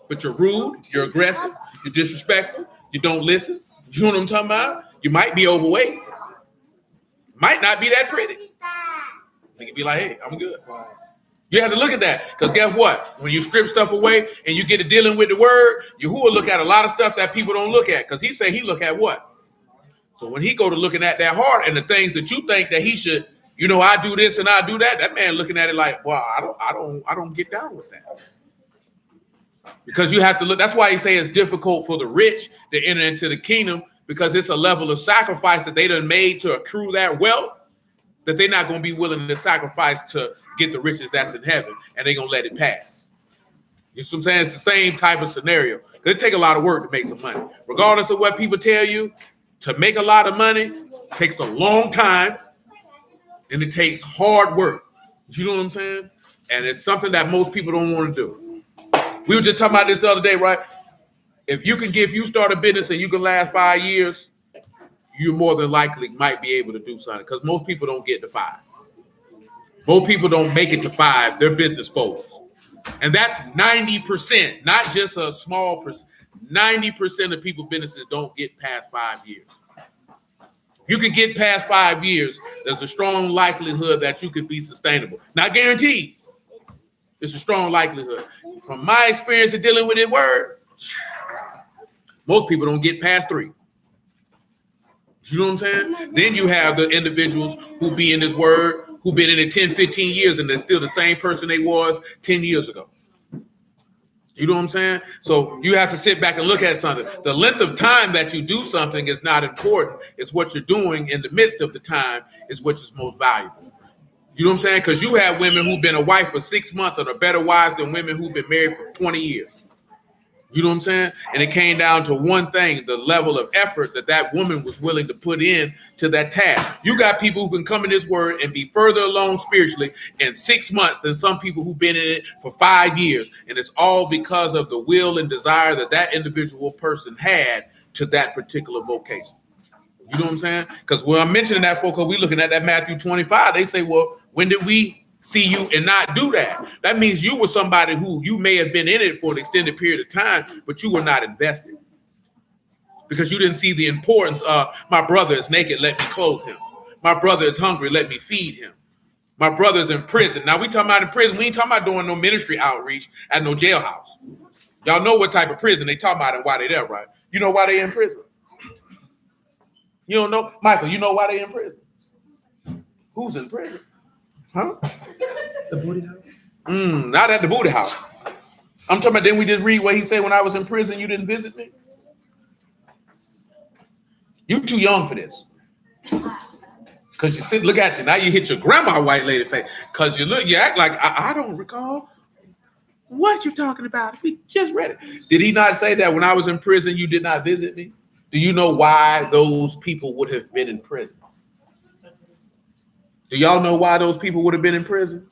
but you're rude, you're aggressive, you're disrespectful, you don't listen. You know what I'm talking about? You might be overweight. Might not be that pretty. You can be like, hey, I'm good. You have to look at that, because guess what? When you strip stuff away and you get to dealing with the word, Yahuwah look at a lot of stuff that people don't look at, because he say he look at what? So when he go to looking at that heart and the things that you think that he should, you know, I do this and I do that, that man looking at it like, well, I don't get down with that. Because you have to look, that's why he say it's difficult for the rich to enter into the kingdom, because it's a level of sacrifice that they done made to accrue that wealth that they're not going to be willing to sacrifice to get the riches that's in heaven, and they're going to let it pass. You see what I'm saying? It's the same type of scenario. It takes a lot of work to make some money. Regardless of what people tell you, to make a lot of money, it takes a long time. And it takes hard work. You know what I'm saying? And it's something that most people don't want to do. We were just talking about this the other day, right? If you start a business and you can last 5 years, you more than likely might be able to do something, because most people don't get to 5. Most people don't make it to 5. Their business folds. And that's 90%, not just a small percent. 90% of people businesses don't get past 5 years. You can get past 5 years, there's a strong likelihood that you could be sustainable. Not guaranteed. It's a strong likelihood. From my experience of dealing with it word, most people don't get past 3. You know what I'm saying? Then you have the individuals who be in this word, who been in it 10, 15 years, and they're still the same person they was 10 years ago. You know what I'm saying? So you have to sit back and look at something. The length of time that you do something is not important. It's what you're doing in the midst of the time is what is most valuable. You know what I'm saying? Because you have women who've been a wife for 6 months and are better wives than women who've been married for 20 years. You know what I'm saying? And it came down to one thing, the level of effort that woman was willing to put in to that task. You got people who can come in this word and be further along spiritually in 6 months than some people who've been in it for 5 years. And it's all because of the will and desire that individual person had to that particular vocation. You know what I'm saying? Because when I'm mentioning that, folks, we're looking at that Matthew 25, they say, well, when did we see you and not do that? That means you were somebody who you may have been in it for an extended period of time, but you were not invested because you didn't see the importance of my brother is naked, let me clothe him. My brother is hungry, let me feed him. My brother's in prison. Now we talking about in prison. We ain't talking about doing no ministry outreach at no jailhouse. Y'all know what type of prison they talking about and why they there, right? You know why they in prison? You don't know? Michael, you know why they in prison? Who's in prison? Huh? The booty house? Not at the booty house. I'm talking about, didn't we just read what he said when I was in prison, you didn't visit me? You too young for this. Because you sit, look at you. Now you hit your grandma white lady face. Because you act like, I don't recall. What you talking about? We just read it. Did he not say that when I was in prison, you did not visit me? Do you know why those people would have been in prison? Do y'all know why those people would have been in prison?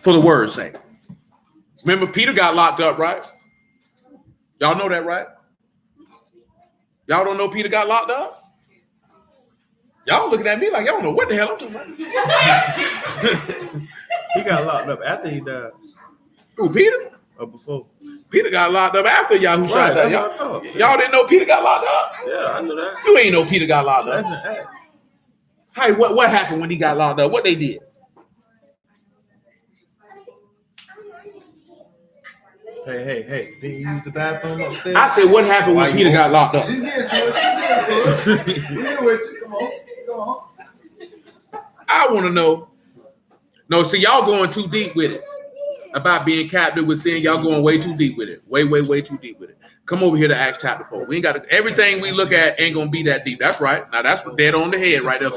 For the word's sake. Remember, Peter got locked up, right? Y'all know that, right? Y'all don't know Peter got locked up? Y'all looking at me like y'all don't know what the hell I'm talking about. He got locked up after he died. Who, Peter? Or before? Peter got locked up after y'all shot that. Y'all didn't know Peter got locked up? Yeah, I knew that. You ain't know Peter got locked up. That's an act. Hey, what happened when he got locked up? What they did? Hey. Did he use the bathroom upstairs? I said, what happened when Peter got locked up? She's getting to it. She's getting with you. Come on. I want to know. No, see, y'all going too deep with it. About being captive with sin, y'all going way too deep with it. Way too deep with it. Come over here to Acts chapter 4. We ain't got to, everything we look at ain't gonna be that deep. That's right. Now that's dead on the head right there.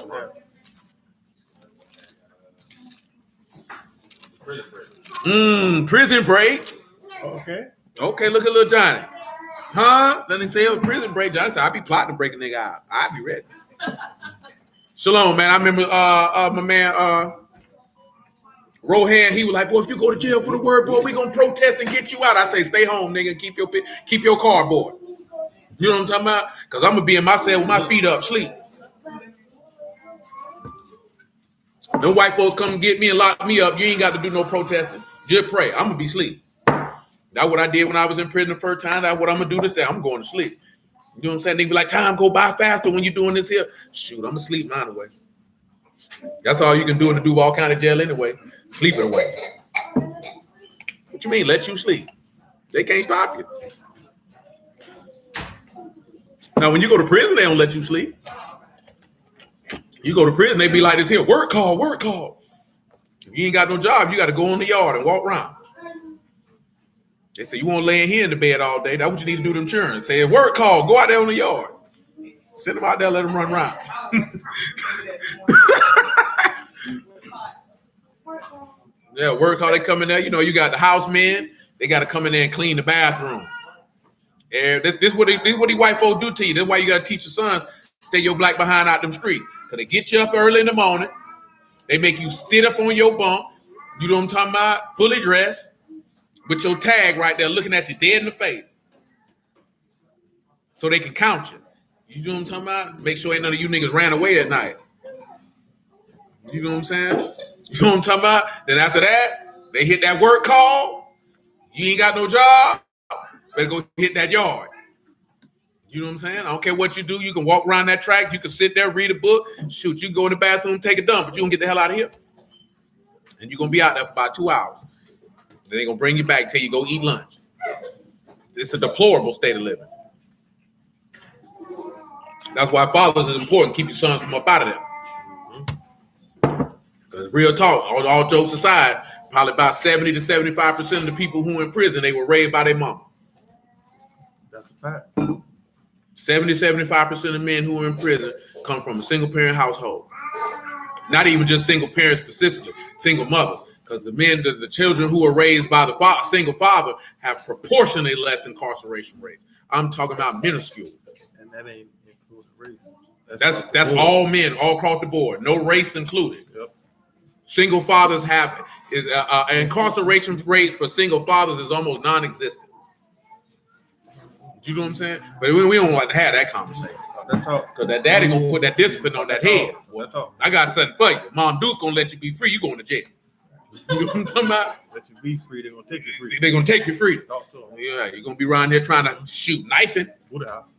Prison break. Okay, look at little Johnny. Huh? Then they say it was prison break. Johnny said, I be plotting to break a nigga out. I be ready. Shalom, man. I remember my man Rohan, he was like, boy, if you go to jail for the word, boy, we gonna protest and get you out. I say, stay home, nigga, keep your cardboard. You know what I'm talking about? Because I'm gonna be in my cell with my feet up, sleep. No white folks come get me and lock me up. You ain't got to do no protesting. Just pray. I'm gonna be asleep. That's what I did when I was in prison the first time. That's what I'm gonna do this day. I'm going to sleep. You know what I'm saying? They be like, time go by faster when you're doing this here. Shoot, I'm gonna sleep mine away. That's all you can do in the Duval County Jail anyway. Sleep it away. What you mean? Let you sleep? They can't stop you. Now, when you go to prison, they don't let you sleep. You go to prison, they be like this here, work call. If you ain't got no job, you got to go in the yard and walk around. They say, you won't lay in here in the bed all day. That's what you need to do to them children. Say, work call, go out there on the yard. Send them out there, let them run around. Yeah, work call, they come in there. You know, you got the housemen. They got to come in there and clean the bathroom. Yeah, this what these white folks do to you. That's why you got to teach your sons, stay your black behind out them streets. Because they get you up early in the morning. They make you sit up on your bunk. You know what I'm talking about? Fully dressed with your tag right there looking at you dead in the face. So they can count you. You know what I'm talking about? Make sure ain't none of you niggas ran away at night. You know what I'm saying? You know what I'm talking about? Then after that, they hit that work call. You ain't got no job. Better go hit that yard. You know what I'm saying? I don't care what you do. You can walk around that track. You can sit there, read a book. Shoot, you can go in the bathroom, take a dump, but you can get the hell out of here. And you're going to be out there for about 2 hours. Then they're going to bring you back till you go eat lunch. It's a deplorable state of living. That's why fathers is important. Keep your sons from up out of there. Because real talk, all jokes aside, probably about 70 to 75% of the people who are in prison, they were raised by their mama. That's a fact. 70-75% of men who are in prison come from a single parent household. Not even just single parents specifically, single mothers. Because the children who are raised by the single father have proportionally less incarceration rates. I'm talking about minuscule. And that ain't include race. That's all men, all across the board, no race included. Yep. Single fathers have an incarceration rate for single fathers is almost non-existent. You know what I'm saying? But we don't like to have that conversation. Because that daddy gonna put that discipline on that head. I got something for you. Mom Duke gonna let you be free. You going to jail. You know what I'm talking about? Let you be free. They're gonna take you free. They're gonna take you free. Yeah, you're gonna be around there trying to shoot, knifing.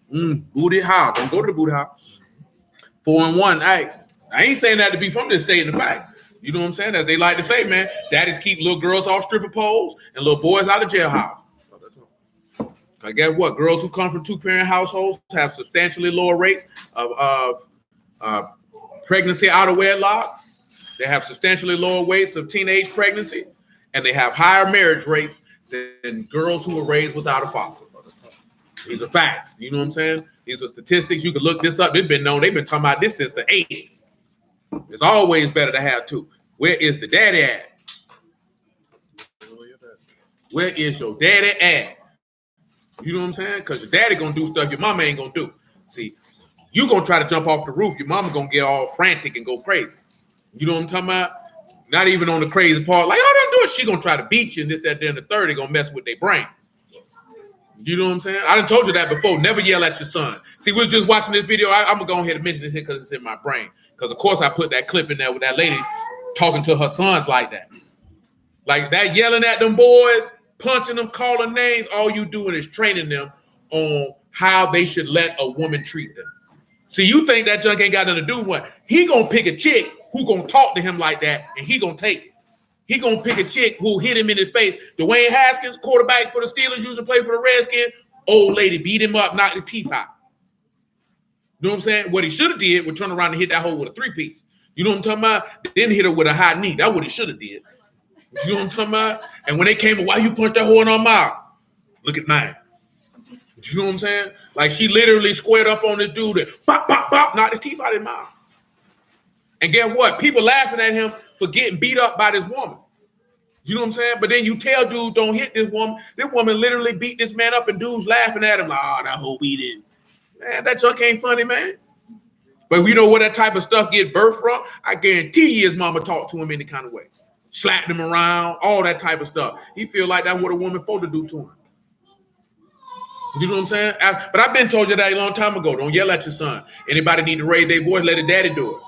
Booty house. Don't go to the booty house. 4-1. I ain't saying that to be from this state in the facts. You know what I'm saying? As they like to say, man, daddies keep little girls off stripper poles and little boys out of jailhouse. I guess what? Girls who come from two-parent households have substantially lower rates of pregnancy out of wedlock. They have substantially lower rates of teenage pregnancy, and they have higher marriage rates than girls who were raised without a father. These are facts. You know what I'm saying? These are statistics. You can look this up. They've been talking about this since the 80s. It's always better to have two. Where is the daddy at? Where is your daddy at? You know what I'm saying? Because your daddy gonna do stuff your mama ain't gonna do. See, you gonna try to jump off the roof. Your mama gonna get all frantic and go crazy. You know what I'm talking about? Not even on the crazy part. Like, oh, don't do it. She gonna try to beat you and this, that, then the third. They gonna mess with their brain. You know what I'm saying? I done told you that before. Never yell at your son. See, we was just watching this video. I'm gonna go ahead and mention this here because it's in my brain. Because of course I put that clip in there with that lady talking to her sons like that. Like that, yelling at them boys, punching them, calling names. All you doing is training them on how they should let a woman treat them. See, you think that junk ain't got nothing to do with what? He gonna pick a chick who gonna talk to him like that, and he gonna take it. He gonna pick a chick who hit him in his face. Dwayne Haskins, quarterback for the Steelers, used to play for the Redskins. Old lady beat him up, knocked his teeth out. You know what I'm saying? What he should have did was turn around and hit that hole with a 3-piece. You know what I'm talking about? Then hit her with a high knee. That's what he should have did. You know what I'm talking about? And when they came, why you punched that hole in her mouth? Look at mine. You know what I'm saying? Like she literally squared up on this dude and bop, bop, bop, knocked his teeth out of his mouth. And guess what? People laughing at him for getting beat up by this woman. You know what I'm saying? But then you tell dude don't hit this woman. This woman literally beat this man up and dude's laughing at him like, oh, that whole beat in. Man, that junk ain't funny, man. But we know where that type of stuff get birthed from. I guarantee you his mama talked to him any kind of way. Slapped him around, all that type of stuff. He feel like that's what a woman supposed to do to him. You know what I'm saying? But I've been told you that a long time ago. Don't yell at your son. Anybody need to raise their voice, let his daddy do it.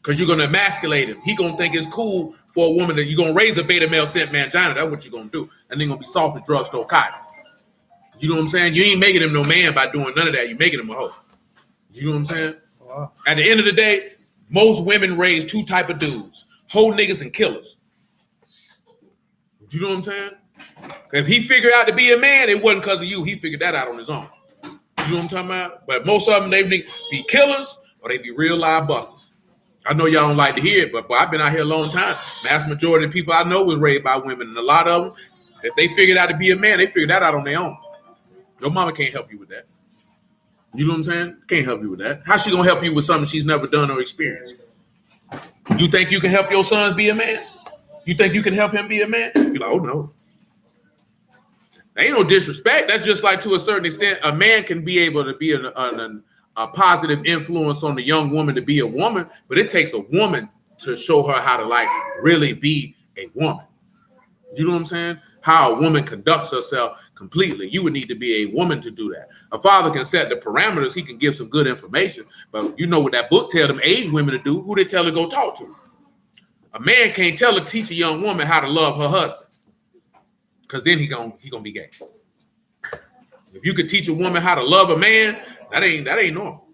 Because you're going to emasculate him. He going to think it's cool for a woman that you're going to raise a beta male scent mangina. That's what you're going to do. And then going to be soft as drugstore cotton. You know what I'm saying? You ain't making him no man by doing none of that. You're making him a hoe. You know what I'm saying? Wow. At the end of the day, most women raise two type of dudes. Hoe niggas and killers. You know what I'm saying? If he figured out to be a man, it wasn't because of you. He figured that out on his own. You know what I'm talking about? But most of them, they be killers or they be real live busters. I know y'all don't like to hear it, but I've been out here a long time. Mass majority of people I know was raised by women. And a lot of them, if they figured out to be a man, they figured that out on their own. Your mama can't help you with that. You know what I'm saying? Can't help you with that. How's she going to help you with something she's never done or experienced? You think you can help your son be a man? You think you can help him be a man? You're like, oh, no. There ain't no disrespect. That's just like to a certain extent, a man can be able to be an a positive influence on the young woman to be a woman, but it takes a woman to show her how to like really be a woman. You know what I'm saying? How a woman conducts herself completely. You would need to be a woman to do that. A father can set the parameters. He can give some good information, but you know what that book tell them age women to do? Who they tell to go talk to? A man can't teach a young woman how to love her husband, because then he gonna be gay. If you could teach a woman how to love a man, that ain't normal.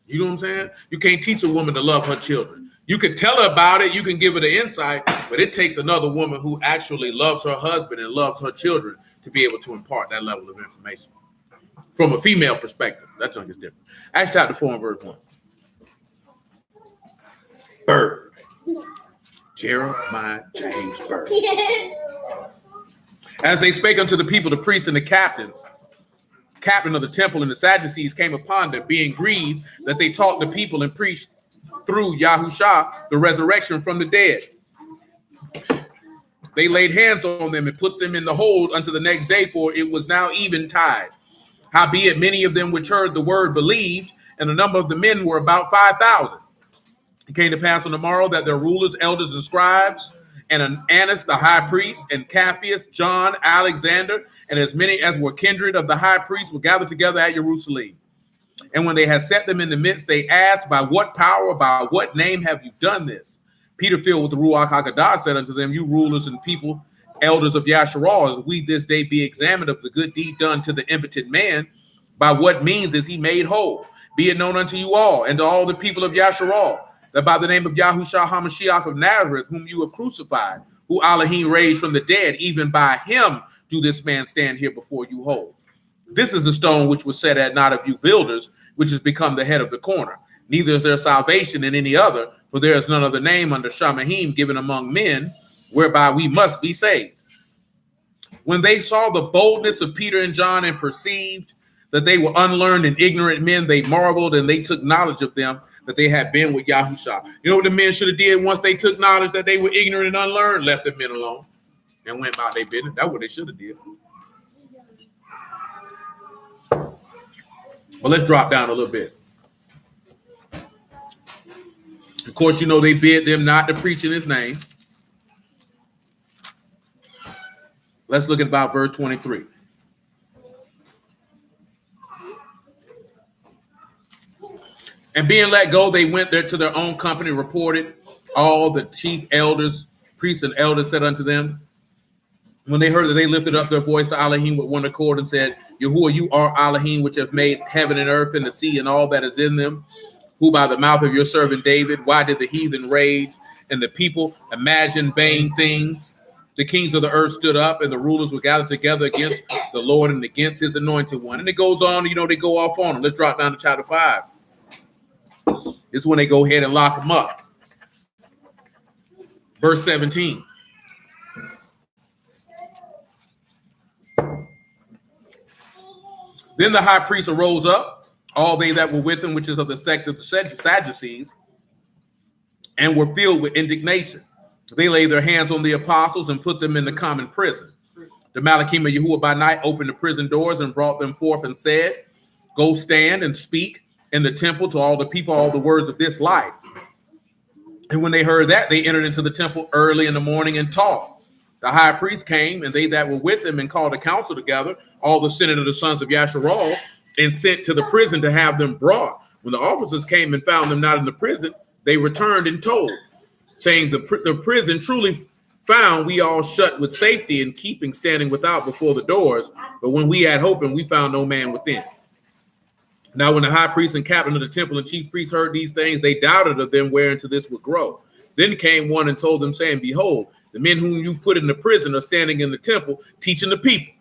You know what I'm saying? You can't teach a woman to love her children. You can tell her about it, you can give her the insight, but it takes another woman who actually loves her husband and loves her children to be able to impart that level of information. From a female perspective, that junk is different. Acts chapter 4 and verse 1. Bird. Jeremiah James Bird. As they spake unto the people, the priests and the captain of the temple and the Sadducees came upon them, being grieved that they taught the people and preached through Yahusha the resurrection from the dead. They laid hands on them and put them in the hold until the next day, for it was now eventide. Howbeit many of them which heard the word believed, and the number of the men were about 5,000. It came to pass on the morrow that their rulers, elders, and scribes, and Annas the high priest, and Capheus, John, Alexander, and as many as were kindred of the high priest were gathered together at Jerusalem. And when they had set them in the midst, they asked, by what power, by what name have you done this? Peter, filled with the Ruach HaKodesh, said unto them, you rulers and people, elders of Yasharal, we this day be examined of the good deed done to the impotent man, by what means is he made whole? Be it known unto you all, and to all the people of Yasharal, that by the name of Yahushua HaMashiach of Nazareth, whom you have crucified, who Elohim raised from the dead, even by him do this man stand here before you whole. This is the stone which was set at not of you builders, which has become the head of the corner. Neither is there salvation in any other, for there is none other name under Shamahim given among men, whereby we must be saved. When they saw the boldness of Peter and John and perceived that they were unlearned and ignorant men, they marveled, and they took knowledge of them that they had been with Yahusha. You know what the men should have did once they took knowledge that they were ignorant and unlearned? Left the men alone and went about their business. That's what they should have did. But let's drop down a little bit. Of course, you know they bid them not to preach in his name. Let's look at about verse 23. And being let go, they went there to their own company, reported. All the chief elders, priests and elders said unto them, when they heard that, they lifted up their voice to Elohim with one accord and said, Yahuwah, you are Elohim, which have made heaven and earth and the sea and all that is in them, who by the mouth of your servant David, why did the heathen rage and the people imagine vain things? The kings of the earth stood up and the rulers were gathered together against the Lord and against his anointed one. And it goes on, you know, they go off on him. Let's drop down to chapter 5. This is when they go ahead and lock him up. Verse 17. Then the high priest arose up, all they that were with him, which is of the sect of the Sadducees, and were filled with indignation. They laid their hands on the apostles and put them in the common prison. The Malachim of Yahuwah by night opened the prison doors and brought them forth and said, go stand and speak in the temple to all the people, all the words of this life. And when they heard that, they entered into the temple early in the morning and taught. The high priest came, and they that were with him, and called a council together, all the senate of the sons of Yasharal, and sent to the prison to have them brought. When the officers came and found them not in the prison, they returned and told, saying, the prison truly found we all shut with safety and keeping standing without before the doors. But when we had opened, we found no man within. Now, when the high priest and captain of the temple and chief priests heard these things, they doubted of them whereunto this would grow. Then came one and told them, saying, behold, the men whom you put in the prison are standing in the temple teaching the people.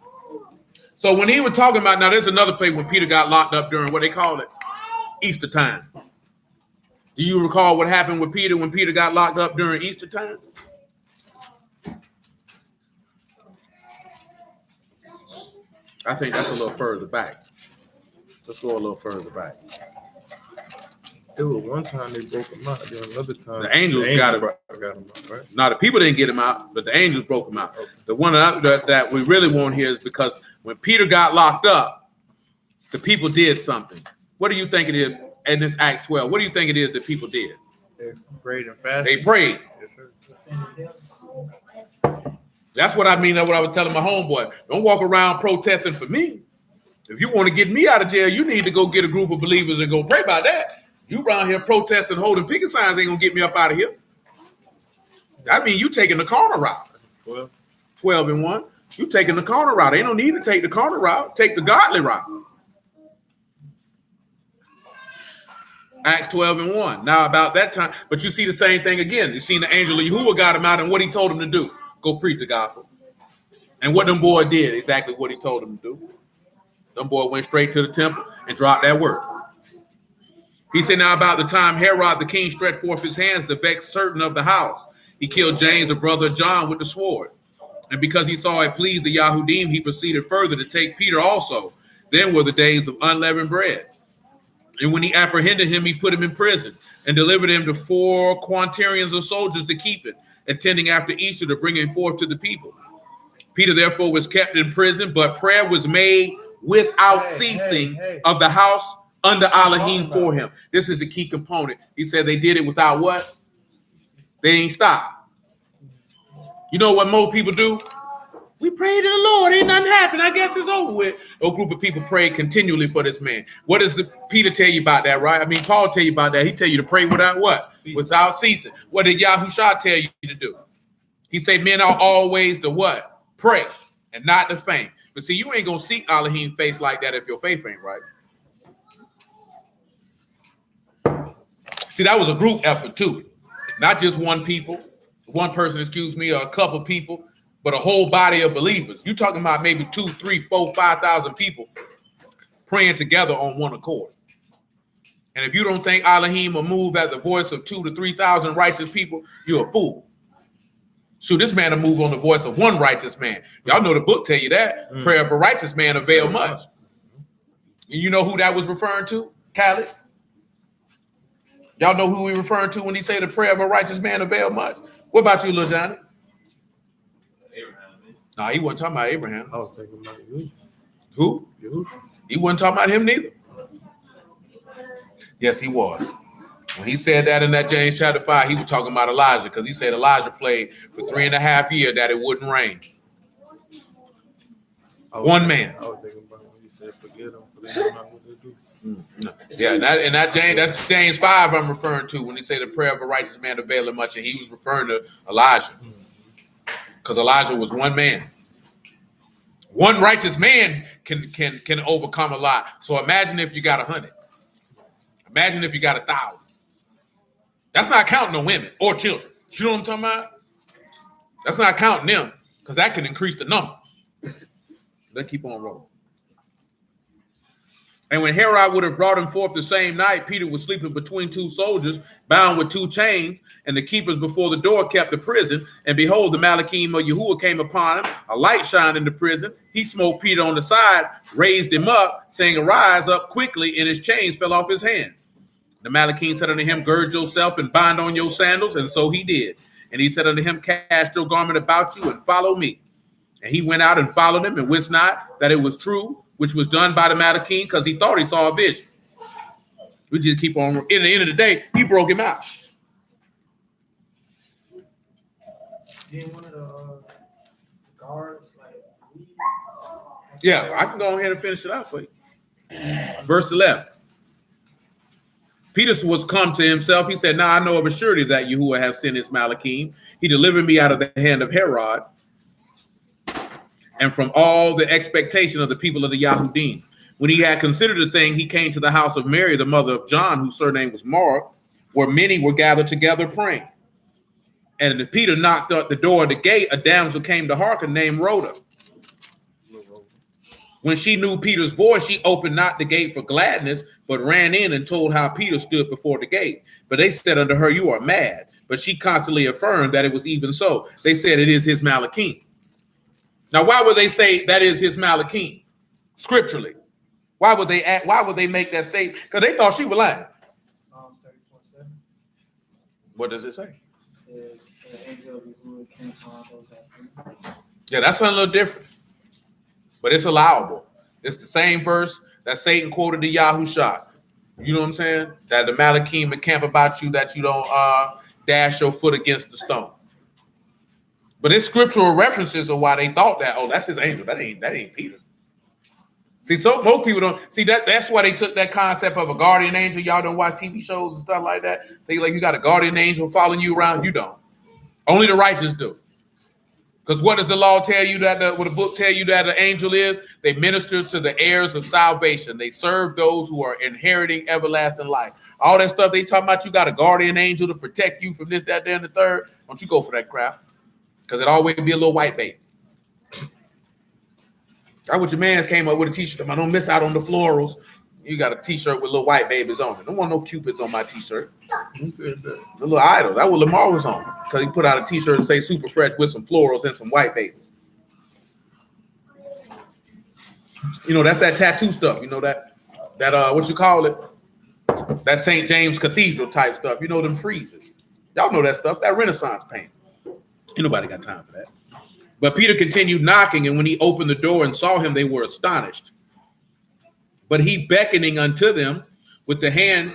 So when he was talking about, now there's another place when Peter got locked up during what they call it, Easter time. Do you recall what happened with Peter when Peter got locked up during Easter time? I think that's a little further back. Let's go a little further back. It was one time they broke him out, then another time the angels got him out, right? Now the people didn't get him out, but the angels broke him out. Okay. The one that we really want here is because when Peter got locked up, the people did something. What do you think it is in this Acts 12? What do you think it is that people did? They prayed and fasted. They prayed. Yes, sir. That's what I mean. That's what I was telling my homeboy. Don't walk around protesting for me. If you want to get me out of jail, you need to go get a group of believers and go pray about that. You around here protesting, holding picket signs ain't gonna get me up out of here. I mean, you taking the corner route. 12 and 1. You taking the corner route. Ain't no need to take the corner route. Take the godly route. Acts 12 and 1. Now about that time, but you see the same thing again. You seen the angel of Yahuwah got him out and what he told him to do. Go preach the gospel. And what them boy did, exactly what he told him to do. Them boy went straight to the temple and dropped that word. He said, now about the time Herod the king stretched forth his hands to vex certain of the house, he killed James, the brother of John, with the sword. And because he saw it pleased the Yahudim, he proceeded further to take Peter also. Then were the days of unleavened bread. And when he apprehended him, he put him in prison and delivered him to 4 quaternions of soldiers to keep it, attending after Easter to bring him forth to the people. Peter therefore was kept in prison, but prayer was made without ceasing of the house under Elohim for him. This is the key component. He said they did it without what? They ain't stopped. You know what more people do? We prayed to the Lord. Ain't nothing happened. I guess it's over with. A group of people prayed continually for this man. What does Peter tell you about that, right? I mean, Paul tell you about that. He tell you to pray without what? Without ceasing. What did Yahushua tell you to do? He said, men are always to what? Pray and not to faint. But see, you ain't going to seek Elohim's face like that if your faith ain't right. See, that was a group effort too. Not just one person, or a couple people, but a whole body of believers. You're talking about maybe 2, 3, 4, 5,000 people praying together on one accord. And if you don't think Elohim will move at the voice of 2,000 to 3,000 righteous people, you're a fool. So this man will move on the voice of one righteous man. Y'all know the book tell you that. Prayer of a righteous man avail much. And you know who that was referring to? Khaled? Y'all know who he referring to when he say the prayer of a righteous man avail much? What about you, Lil Johnny? Nah, he wasn't talking about Abraham. I was thinking about you. Who? He wasn't talking about him neither. Yes, he was. When he said that in that James chapter 5, he was talking about Elijah because he said Elijah prayed for 3.5 years that it wouldn't rain. One man. I was thinking about when he said forget them for they don't know what they do. Yeah, that's James 5 I'm referring to when he say the prayer of a righteous man availeth much, and he was referring to Elijah. Because Elijah was one man. One righteous man can overcome a lot. So imagine if you got 100. Imagine if you got 1,000. That's not counting the women or children. You know what I'm talking about? That's not counting them, because that can increase the number. Let's keep on rolling. And when Herod would have brought him forth the same night, Peter was sleeping between 2 soldiers, bound with 2 chains, and the keepers before the door kept the prison. And behold, the Malachim of Yahuwah came upon him. A light shined in the prison. He smote Peter on the side, raised him up, saying, arise up quickly, and his chains fell off his hand. The Malachim said unto him, gird yourself and bind on your sandals. And so he did. And he said unto him, cast your garment about you and follow me. And he went out and followed him and wist not that it was true, which was done by the Malachim, because he thought he saw a vision. We just keep on. In the end of the day, he broke him out. Then one of the guards, Yeah, I can go ahead and finish it out for you. Verse 11. Peter was come to himself. He said, now I know of a surety that Yahuwah have sent his Malachim. He delivered me out of the hand of Herod and from all the expectation of the people of the Yahudim. When he had considered the thing, he came to the house of Mary, the mother of John, whose surname was Mark, where many were gathered together praying. And as Peter knocked at the door of the gate, a damsel came to hearken named Rhoda. When she knew Peter's voice, she opened not the gate for gladness, but ran in and told how Peter stood before the gate. But they said unto her, you are mad. But she constantly affirmed that it was even so. They said it is his Malachim. Now, why would they say that is his Malachim? Scripturally. Why would they make that statement? Because they thought she was lying. Psalms 34:7. What does it say? The angel of Yahuwah came upon those that fear. Yeah, that's something a little different. But it's allowable. It's the same verse that Satan quoted to Yahushua. You know what I'm saying? That the Malachim encamp about you, that you don't dash your foot against the stone. But it's scriptural references of why they thought that. Oh, that's his angel. That ain't Peter. See, so most people don't see that. That's why they took that concept of a guardian angel. Y'all don't watch TV shows and stuff like that. They like you got a guardian angel following you around. You don't. Only the righteous do. Because what does the law tell you what the book tell you that the angel is? They ministers to the heirs of salvation. They serve those who are inheriting everlasting life. All that stuff they talking about, you got a guardian angel to protect you from this, that, and the third. Don't you go for that crap. Because it always be a little white baby. That's what your man came up with a t-shirt. I don't miss out on the florals. You got a t-shirt with little white babies on it. Don't want no cupids on my t-shirt. Who said that? The little idol. That's what Lamar was on. Because he put out a t-shirt and say super fresh with some florals and some white babies. You know, that's that tattoo stuff. You know, that what you call it? That St. James Cathedral type stuff. You know, them friezes. Y'all know that stuff. That Renaissance paint. Ain't nobody got time for that. But Peter continued knocking, and when he opened the door and saw him, they were astonished. But he, beckoning unto them with the hand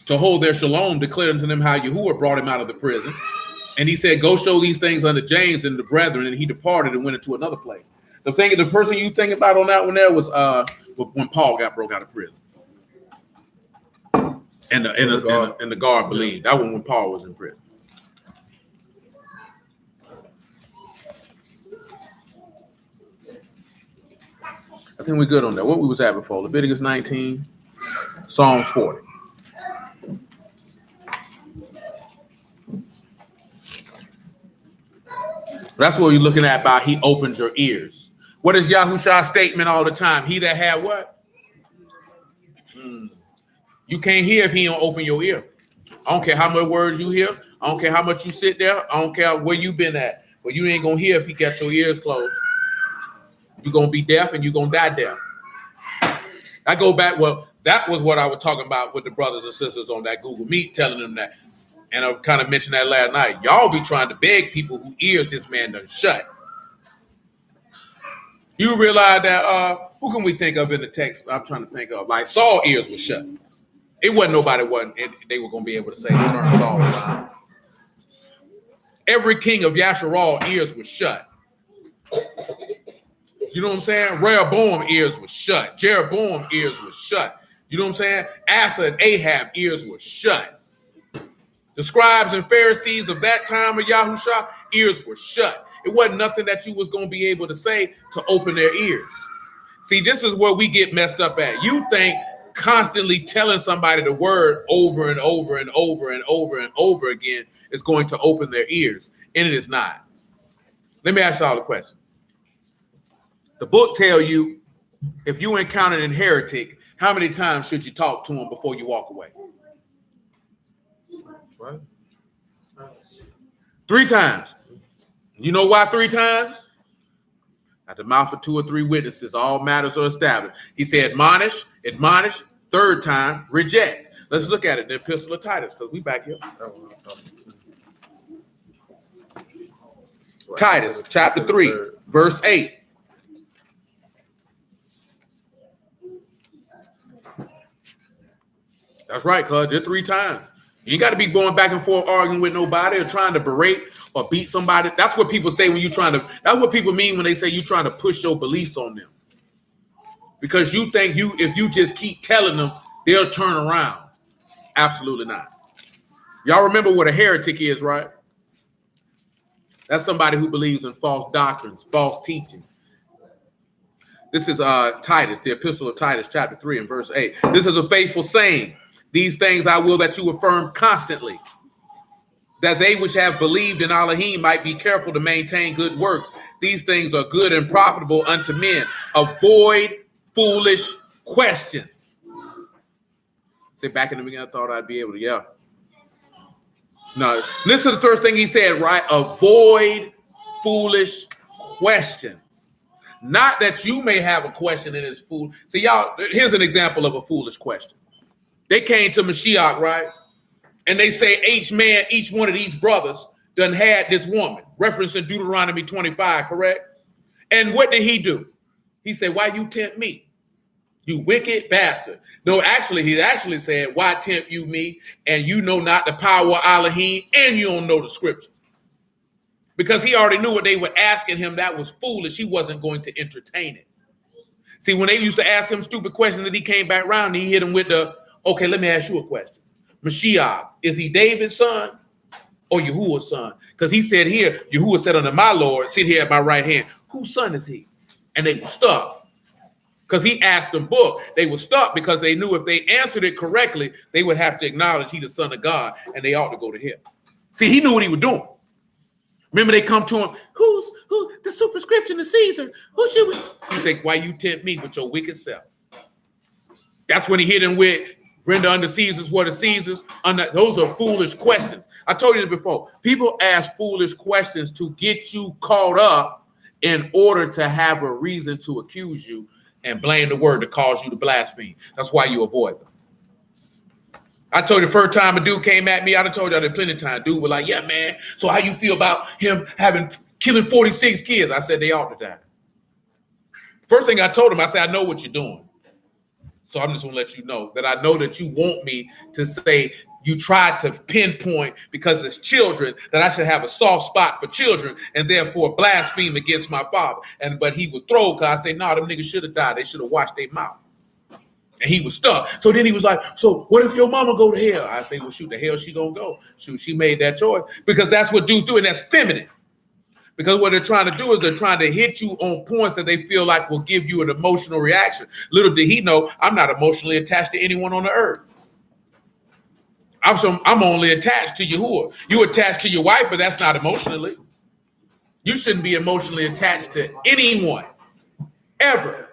to hold their shalom, declared unto them how Yahuwah brought him out of the prison. And he said, go show these things unto James and the brethren. And he departed and went into another place. The person you think about on that one there was when Paul broke out of prison. And the guard believed. That one when Paul was in prison. I think we're good on that. What we was at before? Leviticus 19, Psalm 40. That's what you're looking at by he opened your ears. What is Yahushua's statement all the time? He that had what? You can't hear if he don't open your ear. I don't care how much words you hear. I don't care how much you sit there. I don't care where you been at. But you ain't going to hear if he got your ears closed. You're going to be deaf and you're going to die deaf. I go back, well, that was what I was talking about with the brothers and sisters on that Google Meet, telling them that. And I kind of mentioned that last night. Y'all be trying to beg people whose ears this man done shut. You realize that, who can we think of in the text I'm trying to think of? Like Saul's ears were shut. It wasn't nobody they were going to be able to say, turn Saul around. Every king of Yasharal ears were shut. You know what I'm saying? Rehoboam ears were shut. Jeroboam ears were shut. You know what I'm saying? Asa and Ahab ears were shut. The scribes and Pharisees of that time of Yahushua ears were shut. It wasn't nothing that you was going to be able to say to open their ears. See, this is where we get messed up at. You think constantly telling somebody the word over and over and over and over and over again is going to open their ears, and it is not. Let me ask y'all a question. The book tell you if you encounter a heretic, how many times should you talk to him before you walk away? Right. 3 times. You know why 3 times? At the mouth of 2 or 3 witnesses, all matters are established. He said, admonish, 3rd time, reject. Let's look at it in the Epistle of Titus, because we back here. Titus, chapter 3, verse 8. That's right, cuz just 3 times. You ain't got to be going back and forth arguing with nobody or trying to berate or beat somebody. That's what people say when you're trying to, that's what people mean when they say you're trying to push your beliefs on them. Because you think if you just keep telling them, they'll turn around. Absolutely not. Y'all remember what a heretic is, right? That's somebody who believes in false doctrines, false teachings. This is Titus, the Epistle of Titus, chapter 3 and verse 8. This is a faithful saying. These things I will that you affirm constantly, that they which have believed in Elohim might be careful to maintain good works. These things are good and profitable unto men. Avoid foolish questions. Say back in the beginning, I thought I'd be able to, yeah. No, listen to the first thing he said, right? Avoid foolish questions. Not that you may have a question that is fool. See, y'all, here's an example of a foolish question. They came to Mashiach, right? And they say each one of these brothers done had this woman, referencing Deuteronomy 25, correct? And what did he do? He said, why you tempt me? You wicked bastard. No, actually, he actually said, why tempt you me? And you know not the power of Elohim, and you don't know the scriptures. Because he already knew what they were asking him. That was foolish. He wasn't going to entertain it. See, when they used to ask him stupid questions and he came back around, he hit him with the, okay, let me ask you a question. Mashiach, is he David's son or Yahuwah's son? Because he said here, Yahuwah said unto my Lord, sit here at my right hand. Whose son is he? And they were stuck. Because he asked them book. They were stuck because they knew if they answered it correctly, they would have to acknowledge he the son of God and they ought to go to him. See, he knew what he was doing. Remember, they come to him, who the superscription to Caesar? Who should we? He said, why you tempt me with your wicked self? That's when he hit him with, render unto Caesar's what is Caesar's. Those are foolish questions. I told you this before. People ask foolish questions to get you caught up in order to have a reason to accuse you and blame the word to cause you to blaspheme. That's why you avoid them. I told you the first time a dude came at me, I done told you that plenty of times. Dude was like, yeah, man, so how you feel about him killing 46 kids? I said, they ought to die. First thing I told him, I said, I know what you're doing. So I'm just going to let you know that I know that you want me to say you tried to pinpoint because it's children that I should have a soft spot for children and therefore blaspheme against my father. But he was thrown because I said, no, them niggas should have died. They should have washed their mouth. And he was stuck. So then he was like, so what if your mama go to hell? I say, well, shoot, the hell she gonna go. Shoot, she made that choice. Because that's what dudes do, and that's feminine. Because what they're trying to do is they're trying to hit you on points that they feel like will give you an emotional reaction. Little did he know, I'm not emotionally attached to anyone on the earth. I'm only attached to Yahuwah. You attached to your wife, but that's not emotionally. You shouldn't be emotionally attached to anyone, ever,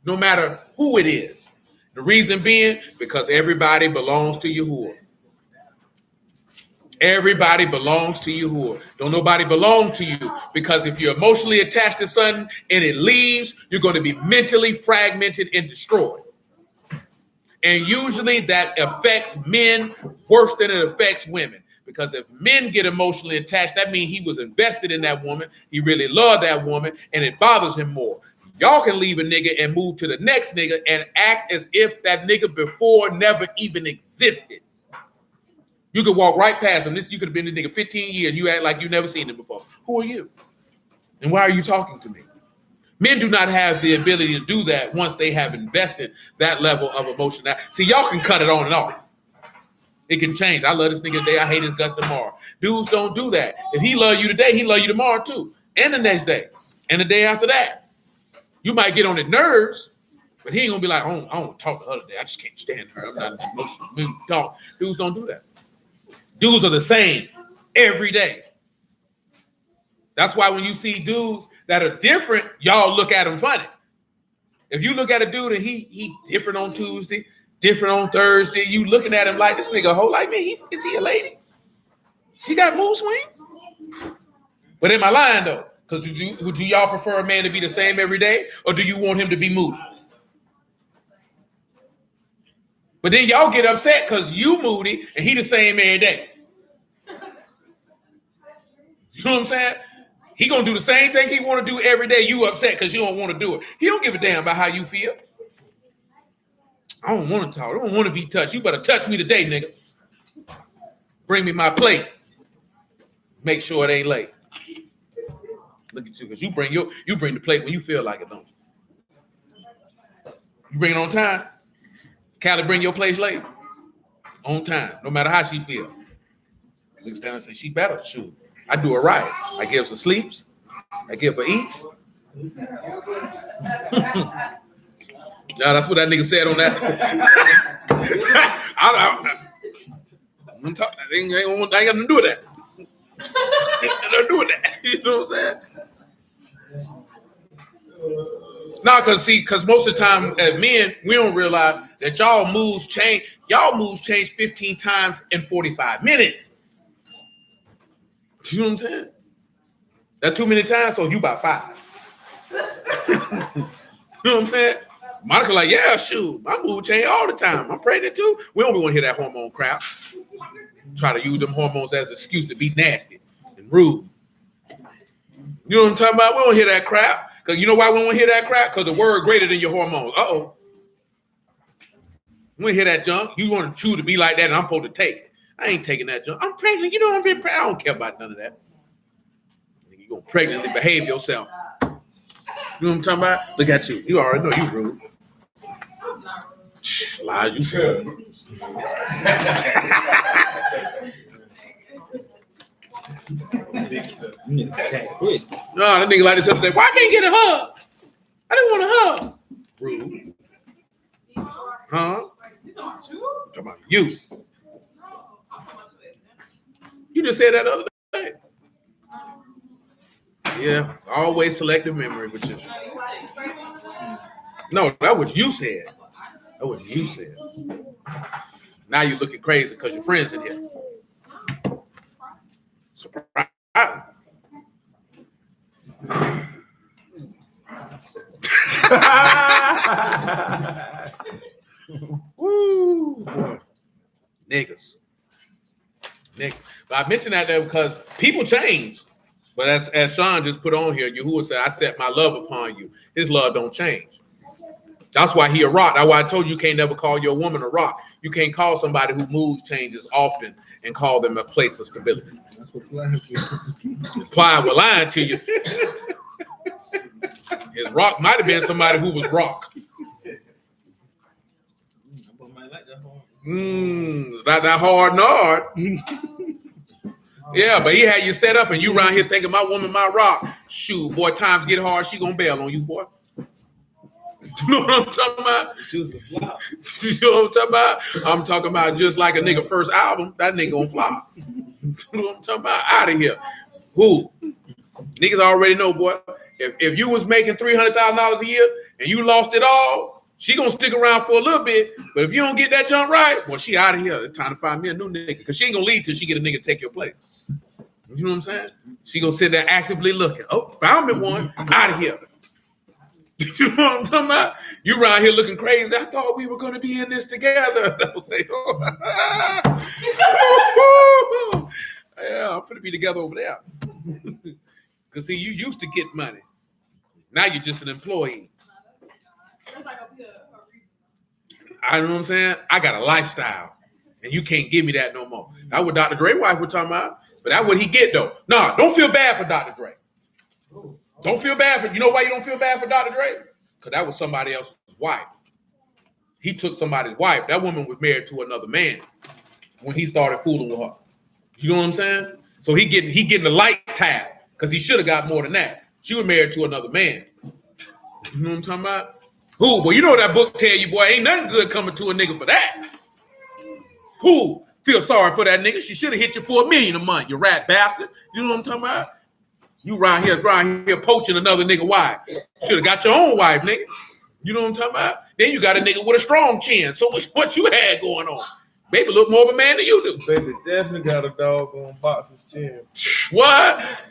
no matter who it is. The reason being, because everybody belongs to Yahuwah. Everybody belongs to Yahuwah. Don't nobody belong to you, because if you're emotionally attached to something and it leaves, you're going to be mentally fragmented and destroyed. And usually that affects men worse than it affects women. Because if men get emotionally attached, that means he was invested in that woman. He really loved that woman, and it bothers him more. Y'all can leave a nigga and move to the next nigga and act as if that nigga before never even existed. You could walk right past him. You could have been the nigga 15 years. You act like you never seen him before. Who are you? And why are you talking to me? Men do not have the ability to do that once they have invested that level of emotion. See, y'all can cut it on and off. It can change. I love this nigga today. I hate his guts tomorrow. Dudes don't do that. If he love you today, he love you tomorrow too. And the next day. And the day after that. You might get on his nerves, but he ain't gonna be like, I don't talk the other day. I just can't stand her. I'm not emotional. Talk. Dudes don't do that. Dudes are the same every day. That's why when you see dudes that are different, y'all look at them funny. If you look at a dude and he different on Tuesday, different on Thursday, you looking at him like this nigga whole like me. Is he a lady? He got mood swings? But am I lying though? Because do y'all prefer a man to be the same every day, or do you want him to be moody? But then y'all get upset because you moody and he the same every day. You know what I'm saying? He gonna do the same thing he want to do every day. You upset because you don't want to do it. He don't give a damn about how you feel. I don't want to talk. I don't want to be touched. You better touch me today, nigga. Bring me my plate. Make sure it ain't late. Look at you, because you bring the plate when you feel like it, don't you? You bring it on time. Callie bring your place late. On time, no matter how she feel. Looks down and say, she better shoot. I do her right. I give her sleeps. I give her eats. Yeah, that's what that nigga said on that. I'm talking. I ain't got nothing to do with that. Don't do that. You know what I'm saying? No, because most of the time as men, we don't realize that y'all moves change. Y'all moves change 15 times in 45 minutes. You know what I'm saying? That's too many times, so you about 5. You know what I'm saying? Monica like, yeah, shoot, my mood change all the time. I'm pregnant too. We don't want to hear that hormone crap. Try to use them hormones as an excuse to be nasty and rude. You know what I'm talking about? We don't hear that crap. Because you know why we don't hear that crap? Because the word greater than your hormones. Uh-oh. We hear that junk. You want you to be like that, and I'm supposed to take it. I ain't taking that junk. I'm pregnant. You know I'm being pregnant. I don't care about none of that. You gonna pregnantly behave yourself. You know what I'm talking about? Look at you. You already know you rude. Lies you tell. Quick. No, that nigga like this other day. Why can't you get a hug? I didn't want a hug. Rude. Huh? Talking about you. You just said that the other day. Yeah, always selective memory with you. No, that was you said. That was you said. Now you're looking crazy because your friends in here. Surprise. Woo, boy. Niggas. But I mentioned that there because people change. But as Sean just put on here, Yahuwah said, I set my love upon you. His love don't change. That's why he a rock. That's why I told you can't never call your woman a rock. You can't call somebody who moves changes often and call them a place of stability. That's what Plies Plies was lying to you. His rock might have been somebody who was rock. That hard nard. Yeah, but he had you set up and you around here thinking my woman, my rock. Shoot, boy, times get hard, she gonna bail on you, boy. You know what I'm talking about? She was the flop. You know what I'm talking about? I'm talking about just like a nigga first album, that nigga gonna flop. You know what I'm talking about? Out of here. Who? Niggas already know, boy. If you was making $300,000 a year and you lost it all, she gonna stick around for a little bit. But if you don't get that jump right, well, she out of here. It's time to find me a new nigga. Because she ain't gonna leave till she get a nigga to take your place. You know what I'm saying? She gonna sit there actively looking. Oh, found me one. Out of here. You know what I'm talking about? You around here looking crazy. I thought we were gonna be in this together. They'll say, oh. Yeah, I'm gonna be together over there. Because see, you used to get money. Now you're just an employee. I know what I'm saying? I got a lifestyle. And you can't give me that no more. That's what Dr. Dre wife was talking about. But that's what he get though. Nah, don't feel bad for Dr. Dre. Don't feel bad for, you know why you don't feel bad for Dr. Dre? Because that was somebody else's wife. He took somebody's wife. That woman was married to another man when he started fooling with her. You know what I'm saying? So he getting a light tab because he should have got more than that. She was married to another man. You know what I'm talking about? Who? Well, you know what that book tell you, boy, ain't nothing good coming to a nigga for that. Who? Feel sorry for that nigga. She should have hit you for $1 million a month, you rat bastard. You know what I'm talking about? You around here poaching another nigga wife. Should have got your own wife, nigga. You know what I'm talking about? Then you got a nigga with a strong chin. So what you had going on? Baby look more of a man than you do. Baby definitely got a dog on boxer's chin. What?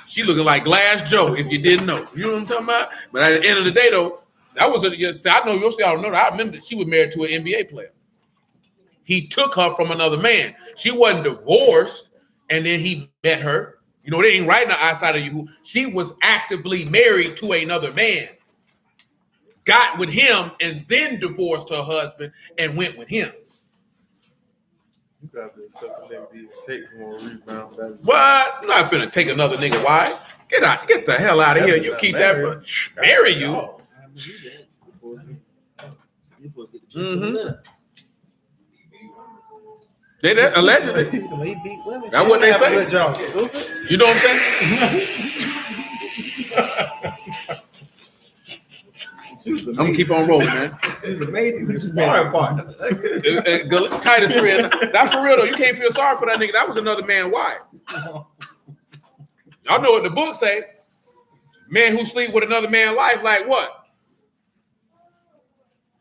She looking like Glass Joe, if you didn't know. You know what I'm talking about? But at the end of the day, though, that was I know you'll see, I don't know. I remember that she was married to an NBA player. He took her from another man. She wasn't divorced, and then he met her. You know, they ain't right outside of you. She was actively married to another man, got with him, and then divorced her husband and went with him. You got this something that takes more rebound. What? I'm not finna take another nigga wife. Get the hell out of here. You keep that for marry you. Mm-hmm. They allegedly. That's what they say. You know what I'm saying? I'm gonna keep on rolling, man. Titus 3. That's for real though. You can't feel sorry for that nigga. That was another man's wife. Y'all know what the book say. Man who sleep with another man's wife, like what?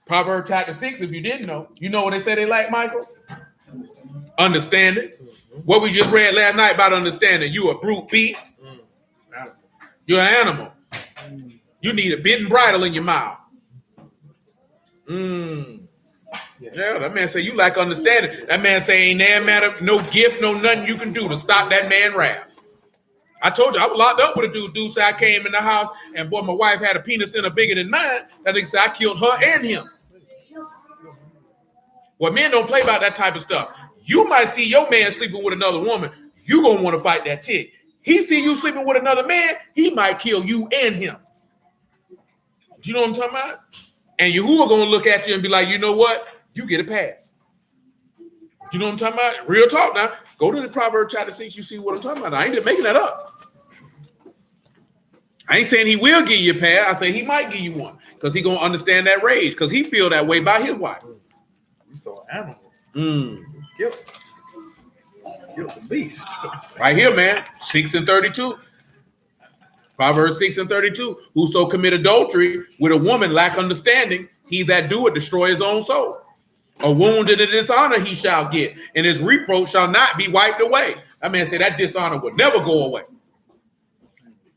Proverbs chapter 6, if you didn't know. You know what they say they like, Michael? Understanding. What we just read last night about understanding. You a brute beast. You're an animal. You need a bit and bridle in your mouth. Yeah, that man say you lack understanding. That man say ain't there matter, no gift, no nothing you can do to stop that man wrath. I told you I was locked up with a dude. Dude said I came in the house and boy, my wife had a penis in her bigger than mine. That nigga said I killed her and him. Well, men don't play about that type of stuff. You might see your man sleeping with another woman. You gonna want to fight that chick. He see you sleeping with another man. He might kill you and him. You know what I'm talking about? And Yahuwah gonna look at you and be like, you know what? You get a pass. You know what I'm talking about? Real talk now. Go to the Proverbs chapter 6. You see what I'm talking about. I ain't just making that up. I ain't saying he will give you a pass. I say he might give you one because he gonna understand that rage because he feel that way by his wife. You saw an animal. Kill the beast. Right here, man. 6 and 32. Proverbs 6 and 32. Whoso commit adultery with a woman lack understanding. He that do it destroy his own soul. A wound and a dishonor he shall get, and his reproach shall not be wiped away. That man said that dishonor will never go away.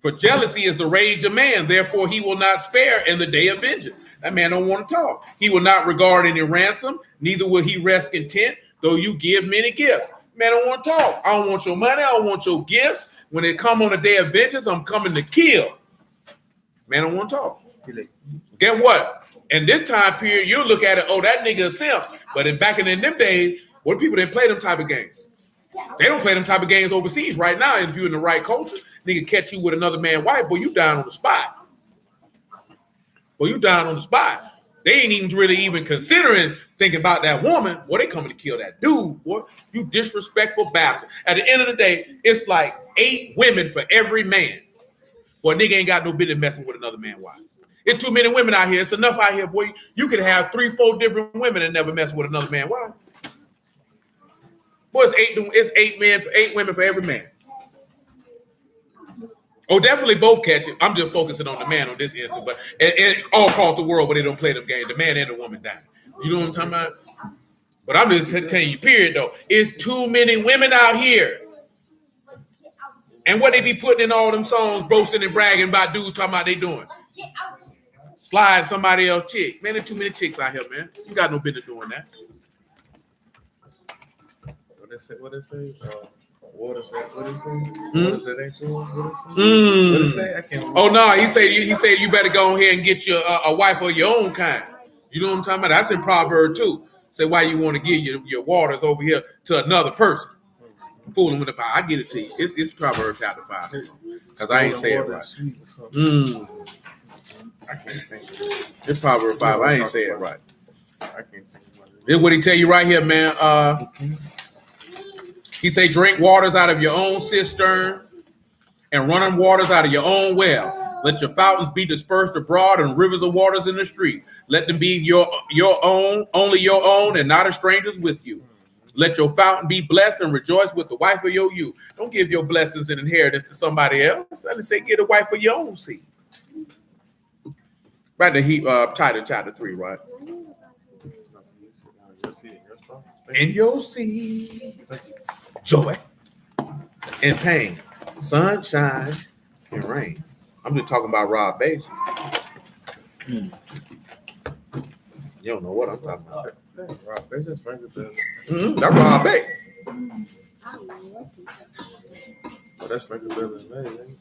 For jealousy is the rage of man, therefore he will not spare in the day of vengeance. That man don't want to talk. He will not regard any ransom, neither will he rest content, though you give many gifts. Man, I don't want to talk. I don't want your money. I don't want your gifts. When it come on the day of vengeance, I'm coming to kill. Man, I don't want to talk. Get what? In this time period, you'll look at it, oh, that nigga is simp. But back in them days, what people didn't play them type of games. They don't play them type of games overseas right now. If you're in the right culture, nigga catch you with another man's wife, boy, you down on the spot. Boy, you down on the spot. They ain't even considering thinking about that woman. Boy, they coming to kill that dude, boy. You disrespectful bastard. At the end of the day, it's like 8 women for every man. Boy, nigga ain't got no business messing with another man's wife. It's too many women out here. It's enough out here, boy. You could have 3, 4 different women and never mess with another man's wife. Boy, it's 8 women for every man. Oh, definitely both catch it. I'm just focusing on the man on this instant, but all across the world, where they don't play them games, the man and the woman die. You know what I'm talking about? But I'm just telling you, period, though. It's too many women out here. And what they be putting in all them songs, boasting and bragging about dudes talking about they doing. Slide somebody else chick. Man, there's too many chicks out here, man. You got no business doing that. What they say? Water say? What they say? Hmm? Water that ain't true? What they say? I can't remember. Oh no, he said you better go ahead and get your a wife of your own kind. You know what I'm talking about? That's in Proverbs 2. Say why you want to give your waters over here to another person. Fooling with the power. I get it to you. It's Proverbs chapter 5. Because I ain't saying it right. I can't think of it. It's Proverbs 5. I ain't saying it right. I can't think of it. This is what he tell you right here, man. He say drink waters out of your own cistern and running waters out of your own well. Let your fountains be dispersed abroad and rivers of waters in the street. Let them be your own, only your own, and not a stranger's with you. Let your fountain be blessed and rejoice with the wife of your youth. Don't give your blessings and inheritance to somebody else. Let me say, get a wife for your own seed. Right there, Title chapter 3, right? In your seed, joy and pain, sunshine and rain. I'm just talking about Rob Bass. You don't know what I'm talking about. Rob Bass is Frankie Beverly. That's Rob Bass. Oh, that's Frankie Beverly, man.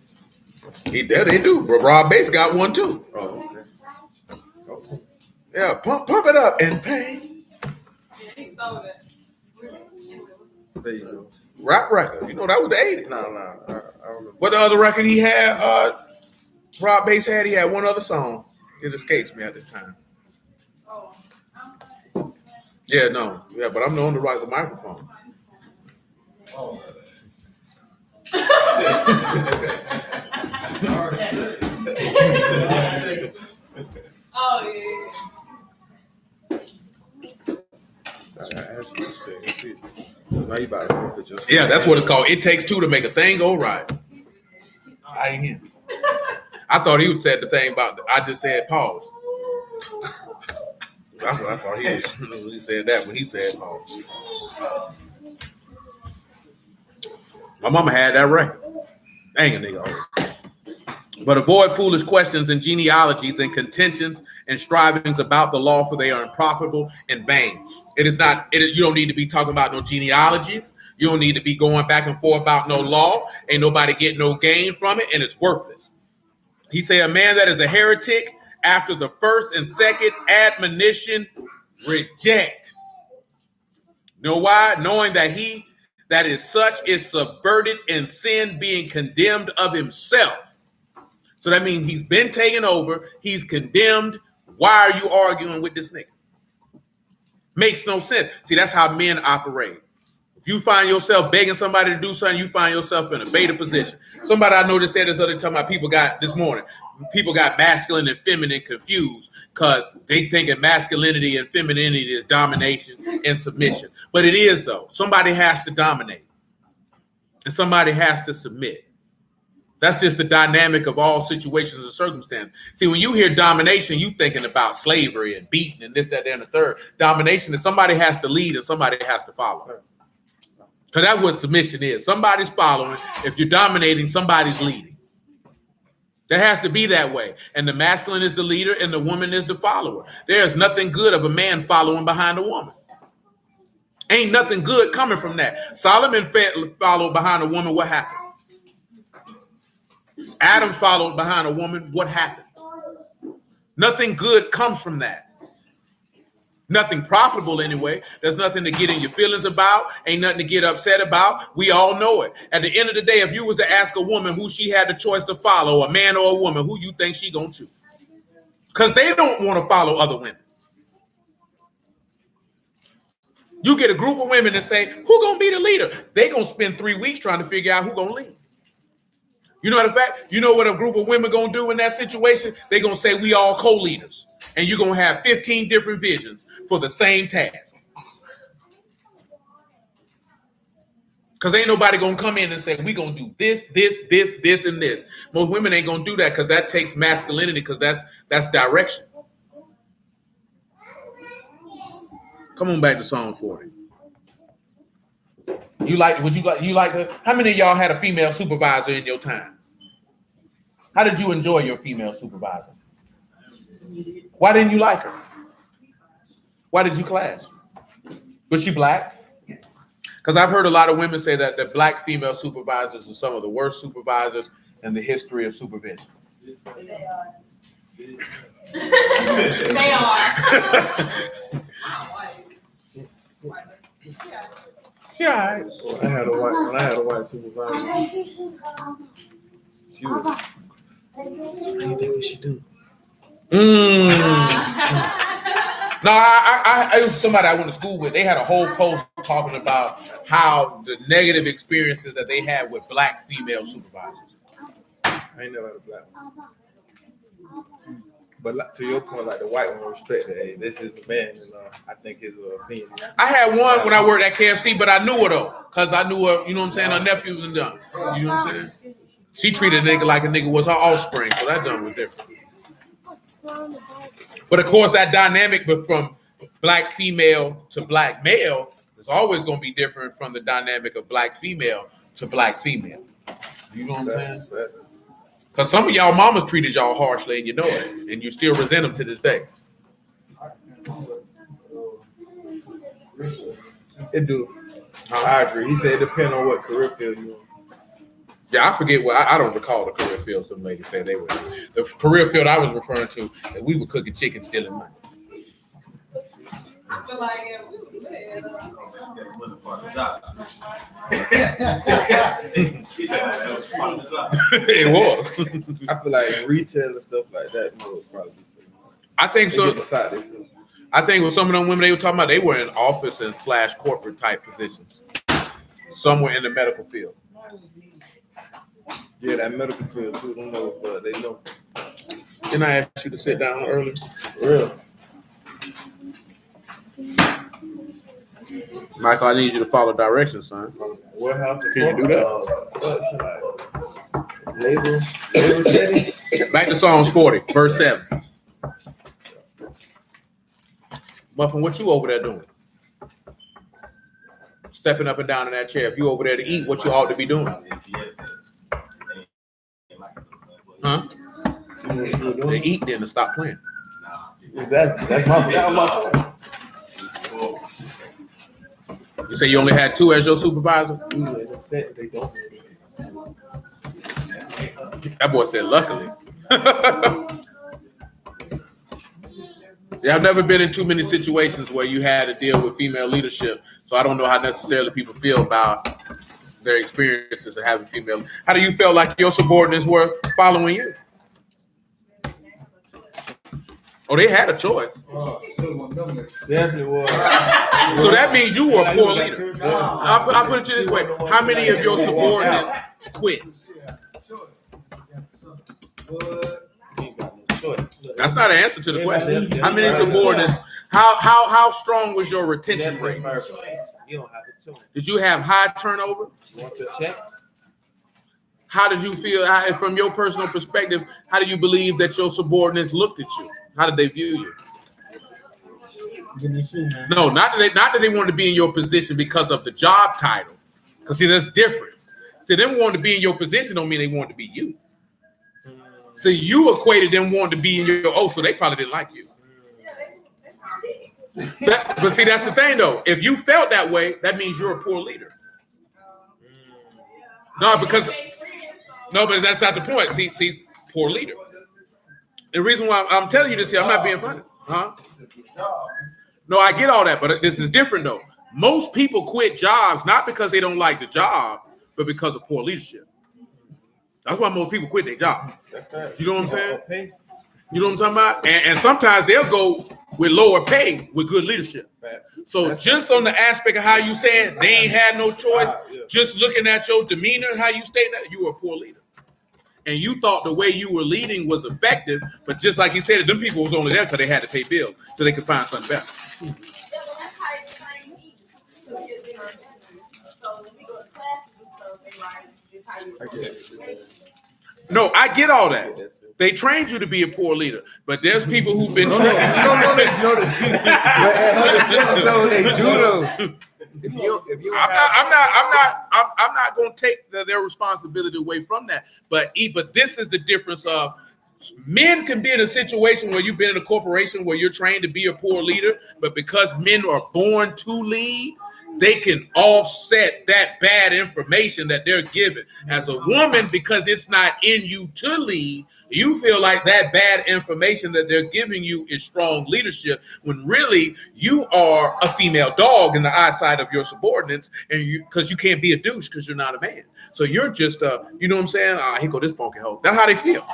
They do, but Rob Bass got one too. Oh, okay. Yeah, pump it up and pain. He stole it. There you go. Rap record. You know that was the 80s. No. I don't know. What the other record he had? Rob Bass had. He had one other song. It escapes me at this time. Oh. Yeah, no. Yeah, but I'm the one to rock the microphone. Oh. Oh, yeah. I asked you to say it. Now you about to forfeit yourself. Yeah, that's what it's called. It takes two to make a thing go right. I ain't hear. I thought he would said the thing about. I just said pause. That's what I thought he was. He said that when he said pause. My mama had that right. Dang a nigga. But avoid foolish questions and genealogies and contentions and strivings about the law, for they are unprofitable and vain. It is not. You don't need to be talking about no genealogies. You don't need to be going back and forth about no law. Ain't nobody getting no gain from it, and it's worthless. He say a man that is a heretic after the first and second admonition reject. You know why? Knowing that he that is such is subverted in sin, being condemned of himself. So that means he's been taken over. He's condemned. Why are you arguing with this nigga? Makes no sense. See, that's how men operate. If you find yourself begging somebody to do something, you find yourself in a beta position. Somebody I know that said this other time about people got masculine and feminine confused because they thinking masculinity and femininity is domination and submission. But it is though. Somebody has to dominate and somebody has to submit. That's just the dynamic of all situations and circumstances. See, when you hear domination, you thinking about slavery and beating and this, that, and the third. Domination is somebody has to lead and somebody has to follow. Because that's what submission is. Somebody's following. If you're dominating, somebody's leading. There has to be that way. And the masculine is the leader and the woman is the follower. There's nothing good of a man following behind a woman. Ain't nothing good coming from that. Solomon followed behind a woman. What happened? Adam followed behind a woman. What happened? Nothing good comes from that. Nothing profitable anyway. There's nothing to get in your feelings about. Ain't nothing to get upset about. We all know it. At the end of the day, if you was to ask a woman who she had the choice to follow, a man or a woman, who you think she gonna choose? Because they don't want to follow other women. You get a group of women and say, who gonna be the leader? They gonna spend 3 weeks trying to figure out who gonna lead. You know the fact? You know what a group of women gonna do in that situation? They gonna say we all co-leaders. And you're going to have 15 different visions for the same task. Because ain't nobody going to come in and say, we're going to do this, and this. Most women ain't going to do that because that takes masculinity because that's direction. Come on back to Psalm 40. You like how many of y'all had a female supervisor in your time? How did you enjoy your female supervisor? Why didn't you like her? Why did you clash? Was she black? Because I've heard a lot of women say that the black female supervisors are some of the worst supervisors in the history of supervision. They are. They are. Yeah. When I had a white supervisor, she was. What do you think we should do? No, I was somebody I went to school with. They had a whole post talking about how the negative experiences that they had with black female supervisors. I ain't never had a black one. But like, to your point, like the white one respect it. Hey, this is a man, and I think his opinion. I had one when I worked at KFC, but I knew her though, because I knew her. You know what I'm saying? Her nephew was done. You know what I'm saying? She treated a nigga like a nigga was her offspring, so that jump was different. But of course, that dynamic, but from black female to black male, is always going to be different from the dynamic of black female to black female. You know what I'm saying? Because some of y'all mamas treated y'all harshly, and you know it, and you still resent them to this day. It do. I agree. He said it depends on what career field you in. Yeah, I forget what I don't recall the career field some ladies said they were in. The career field I was referring to, that we were cooking chicken, stealing money. I feel like we were there. It was. I feel like in retail and stuff like that, would probably be. I think so. Beside themselves. I think with some of them women they were talking about, they were in office and / corporate type positions, somewhere in the medical field. Yeah, that medical field too. Don't know if they know. Didn't I ask you to sit down early? Real. Michael, I need you to follow directions, son. Warehouse. Can you do that? Label setting. Back to Psalms 40, verse 7. Muffin, what you over there doing? Stepping up and down in that chair. If you over there to eat, what you ought to be doing? Huh? They eat then to stop playing. Exactly. That's my You say you only had 2 as your supervisor? They don't. That boy said luckily. Yeah, I've never been in too many situations where you had to deal with female leadership, so I don't know how necessarily people feel about their experiences of having female. How do you feel like your subordinates were following you? Oh, they had a choice. Definitely was. So that means you were a poor leader. I'll put it to you this way. How many of your subordinates quit? That's not an answer to the question. How many subordinates? How strong was your retention rate? You don't have a choice. Did you have high turnover? You want to check? How did you feel from your personal perspective? How do you believe that your subordinates looked at you? How did they view you? No, not that they wanted to be in your position because of the job title. Because see, there's difference. See, them wanting to be in your position don't mean they want to be you. So you equated them wanting to be in your so they probably didn't like you. But see, that's the thing though. If you felt that way, that means you're a poor leader. No, but that's not the point. See, poor leader. The reason why I'm telling you this here, I'm not being funny. Huh? No, I get all that, but this is different though. Most people quit jobs not because they don't like the job, but because of poor leadership. That's why most people quit their job. You know what I'm saying? You know what I'm talking about? And sometimes they'll go with lower pay with good leadership. So just on the aspect of how you saying they ain't had no choice, just looking at your demeanor, how you stating that, you were a poor leader. And you thought the way you were leading was effective, but just like you said, them people was only there because they had to pay bills so they could find something better. No, I get all that. They trained you to be a poor leader, but there's people who've been trained. I'm not going to take their responsibility away from that. But this is the difference of men can be in a situation where you've been in a corporation where you're trained to be a poor leader, but because men are born to lead, they can offset that bad information that they're given. As a woman, because it's not in you to lead, you feel like that bad information that they're giving you is strong leadership, when really you are a female dog in the eyesight of your subordinates, and because you can't be a douche because you're not a man. So you're just you know what I'm saying? Here go this funky hoe. That's how they feel.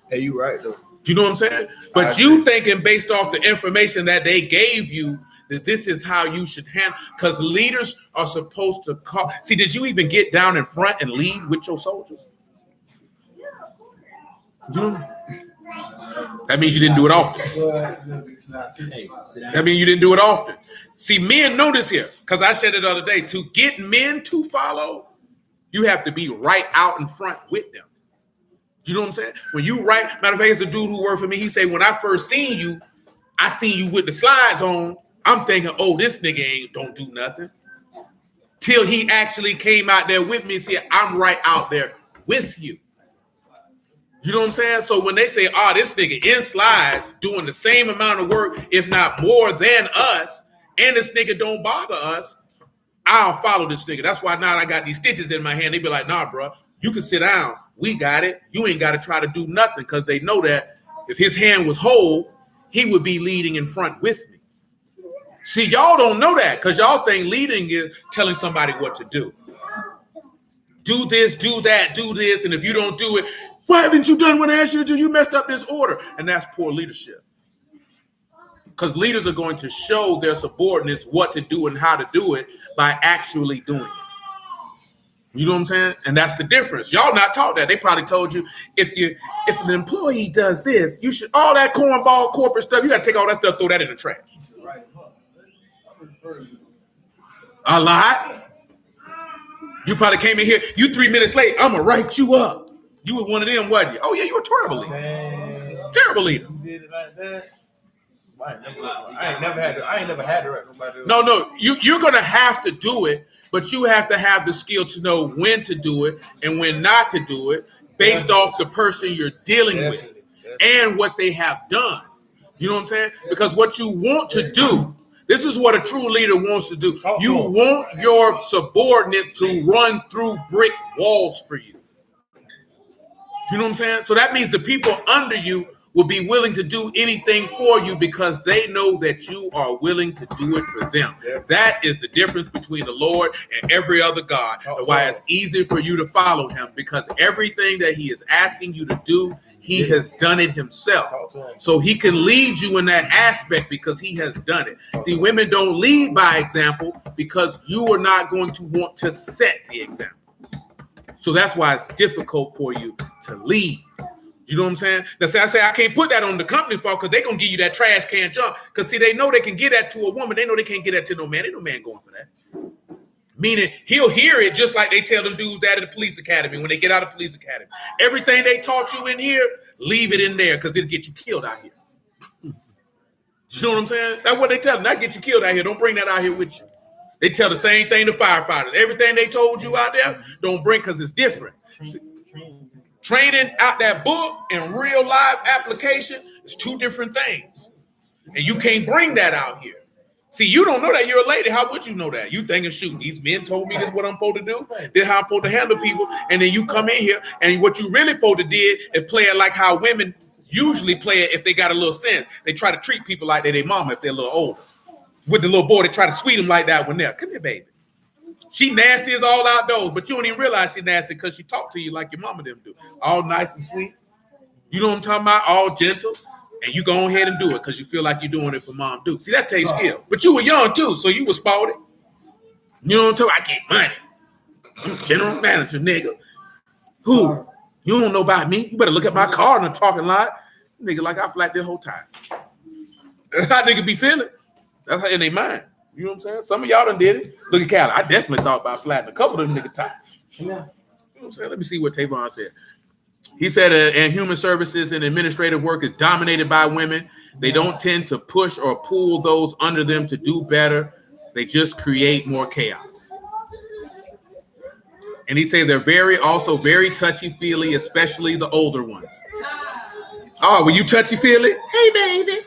Hey, you right though. You know what I'm saying? But you thinking based off the information that they gave you that this is how you should handle, because leaders are supposed to call. See, did you even get down in front and lead with your soldiers? That means you didn't do it often. That means you didn't do it often. See, men know this here, because I said it the other day. To get men to follow, you have to be right out in front with them. You know what I'm saying? When you matter of fact, it's a dude who worked for me. He said, when I first seen you, I seen you with the slides on. I'm thinking, oh, this nigga don't do nothing. Till he actually came out there with me and said, I'm right out there with you. You know what I'm saying? So when they say, this nigga in slides doing the same amount of work, if not more than us, and this nigga don't bother us, I'll follow this nigga. That's why now I got these stitches in my hand. They be like, nah, bro, you can sit down. We got it. You ain't got to try to do nothing, because they know that if his hand was whole, he would be leading in front with me. See, y'all don't know that, because y'all think leading is telling somebody what to do. Do this, do that, do this, and if you don't do it, why haven't you done what I asked you to do? You messed up this order. And that's poor leadership. Because leaders are going to show their subordinates what to do and how to do it by actually doing it. You know what I'm saying? And that's the difference. Y'all not taught that. They probably told you if an employee does this, you should, all that cornball corporate stuff, you got to take all that stuff, throw that in the trash. A lot. You probably came in here, you 3 minutes late, I'm going to write you up. You were one of them, wasn't you? Oh, yeah, you were a terrible leader. Man. Terrible leader. You did it like that? I ain't never had to write nobody else. No, you're going to have to do it, but you have to have the skill to know when to do it and when not to do it based off the person you're dealing with and what they have done. You know what I'm saying? Because what you want to do, this is what a true leader wants to do. You want your subordinates to run through brick walls for you. You know what I'm saying? So that means the people under you will be willing to do anything for you because they know that you are willing to do it for them. Yeah. That is the difference between the Lord and every other God. And why it's easy for you to follow him, because everything that he is asking you to do, he has done it himself. So he can lead you in that aspect because he has done it. See, women don't lead by example because you are not going to want to set the example. So that's why it's difficult for you to lead. You know what I'm saying? Now, see, I say I can't put that on the company fault because they're going to give you that trash can jump. Because, see, they know they can get that to a woman. They know they can't get that to no man. Ain't no man going for that. Meaning he'll hear it just like they tell them dudes that at the police academy when they get out of police academy. Everything they taught you in here, leave it in there because it'll get you killed out here. You know what I'm saying? That's what they tell them. Not get you killed out here. Don't bring that out here with you. They tell the same thing to firefighters. Everything they told you out there, don't bring because it's different. Training out that book and real live application is two different things. And you can't bring that out here. See, you don't know that you're a lady. How would you know that? You thinking, shoot, these men told me this is what I'm supposed to do. This is how I'm supposed to handle people. And then you come in here and what you really supposed to did is play it like how women usually play it if they got a little sense. They try to treat people like they're their mama if they're a little older. With the little boy, they try to sweet him like that when they're, come here, baby. She nasty as all outdoors, but you don't even realize she nasty because she talk to you like your mama them do. All nice and sweet. You know what I'm talking about? All gentle. And you go ahead and do it because you feel like you're doing it for mom do. See, that takes skill. But you were young too, so you was sporty. You know what I'm talking about? I get money. I'm a general manager, nigga. Who? You don't know about me? You better look at my car in the parking lot. Nigga, like I flat this whole time. That's how nigga be feeling. That's how in their mind. You know what I'm saying? Some of y'all done did it. Look at Cali. I definitely thought about flattening a couple of them nigga tires. You know what I'm saying? Let me see what Tavon said. He said, and human services and administrative work is dominated by women. They don't tend to push or pull those under them to do better. They just create more chaos. And he said they're also very touchy-feely, especially the older ones. Oh, were you touchy-feely? Hey, baby.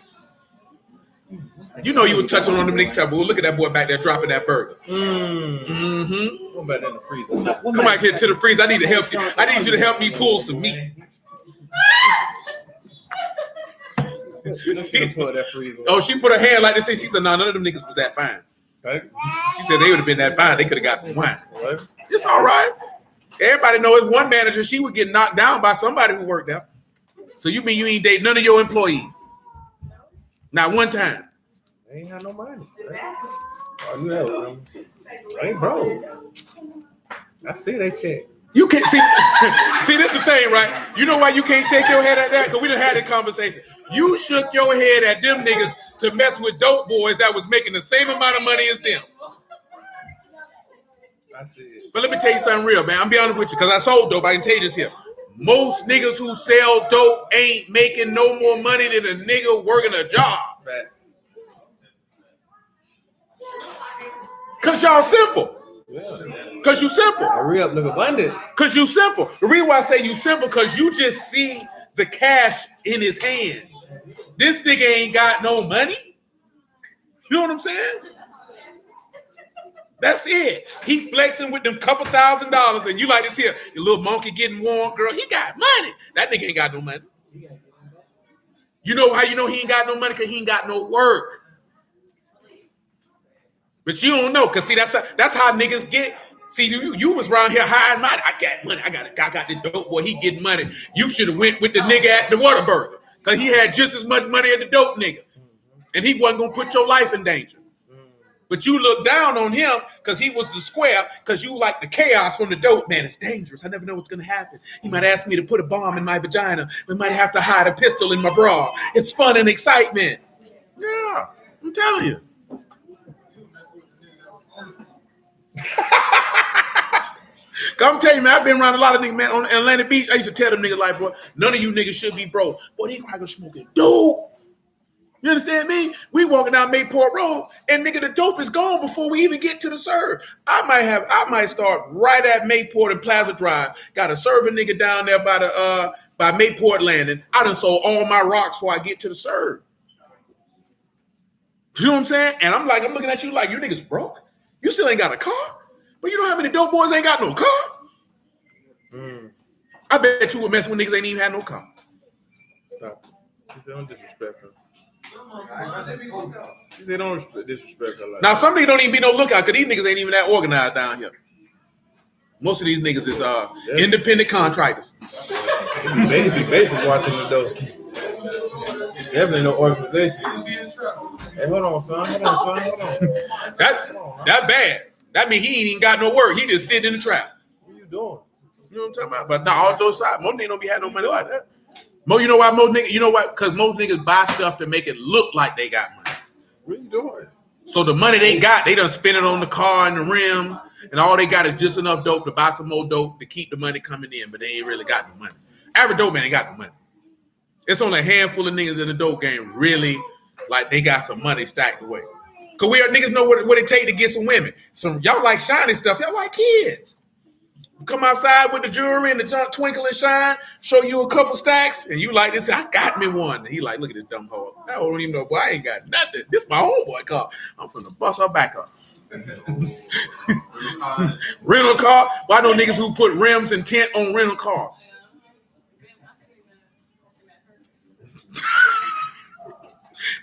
You know you were touching on them niggas. Well, look at that boy back there dropping that burger. Mm-hmm. What about in the freezer? Come out here to the freezer. I need to help you. I need you to help me pull some meat. She put that freezer. Oh, she put her hand like this. She said, no, none of them niggas was that fine. Right? She said they would have been that fine. They could have got some wine. What? It's all right. Everybody knows one manager, she would get knocked down by somebody who worked there. So you mean you ain't date none of your employees? Not one time. They ain't have no money. Right? Oh, you know, I ain't broke. I see they check. You can't see. See, this is the thing, right? You know why you can't shake your head at that? Because we done had that conversation. You shook your head at them niggas to mess with dope boys that was making the same amount of money as them. I see it. But let me tell you something real, man. I'm be honest with you, because I sold dope. I can tell you this here. Most niggas who sell dope ain't making no more money than a nigga working a job. Right. Because y'all simple. Because you simple. Hurry up, look abundant. Because you simple. The reason why I say you simple, because you just see the cash in his hand. This nigga ain't got no money. You know what I'm saying? That's it. He flexing with them couple $1,000s, and you like this here, your little monkey getting warm, girl. He got money. That nigga ain't got no money. You know how you know he ain't got no money? Because he ain't got no work. But you don't know, because see, that's how niggas get. See, you was around here high and mighty. I got money. I got the dope boy. He getting money. You should have went with the nigga at the Whataburger, because he had just as much money as the dope nigga, and he wasn't gonna put your life in danger. But you look down on him because he was the square, because you like the chaos from the dope. Man, it's dangerous. I never know what's going to happen. He might ask me to put a bomb in my vagina. We might have to hide a pistol in my bra. It's fun and excitement. Yeah, I'm telling you. I'm telling you, man, I've been around a lot of niggas, man, on Atlantic Beach. I used to tell them niggas like, bro, none of you niggas should be broke. Boy, they probably smoking dope. You understand me? We walking down Mayport Road, and nigga, the dope is gone before we even get to the serve. I might start right at Mayport and Plaza Drive. Got a serving nigga down there by Mayport Landing. I done sold all my rocks before I get to the serve. You know what I'm saying? And I'm looking at you like, you niggas broke? You still ain't got a car? But you know how many dope boys ain't got no car? I bet you would mess with niggas ain't even had no car. Stop. She said, don't disrespect her. She said, don't disrespect her. Like Now, some niggas don't even be no lookout because these niggas ain't even that organized down here. Most of these niggas is independent contractors. They be basic watching the door. Definitely no organization. Hey, hold on, son. Hold on. That bad. That mean he ain't even got no work. He just sitting in the trap. What you doing? You know what I'm talking about? But now all jokes aside, most niggas don't be having no money like that. You know why most niggas? You know what? Because most niggas buy stuff to make it look like they got money. What you doing? So the money they got, they done spend it on the car and the rims, and all they got is just enough dope to buy some more dope to keep the money coming in, but they ain't really got no money. Average dope man ain't got no money. It's only a handful of niggas in the dope game really like they got some money stacked away. Cause we are niggas know what it take to get some women. Some y'all like shiny stuff. Y'all like kids. You come outside with the jewelry and the junk twinkle and shine, show you a couple stacks, and you like this. I got me one. And he like, look at this dumb hoe. I don't even know, boy. I ain't got nothing. This my homeboy car. I'm finna bust her back up. Rental car. Why no niggas who put rims and tint on rental cars?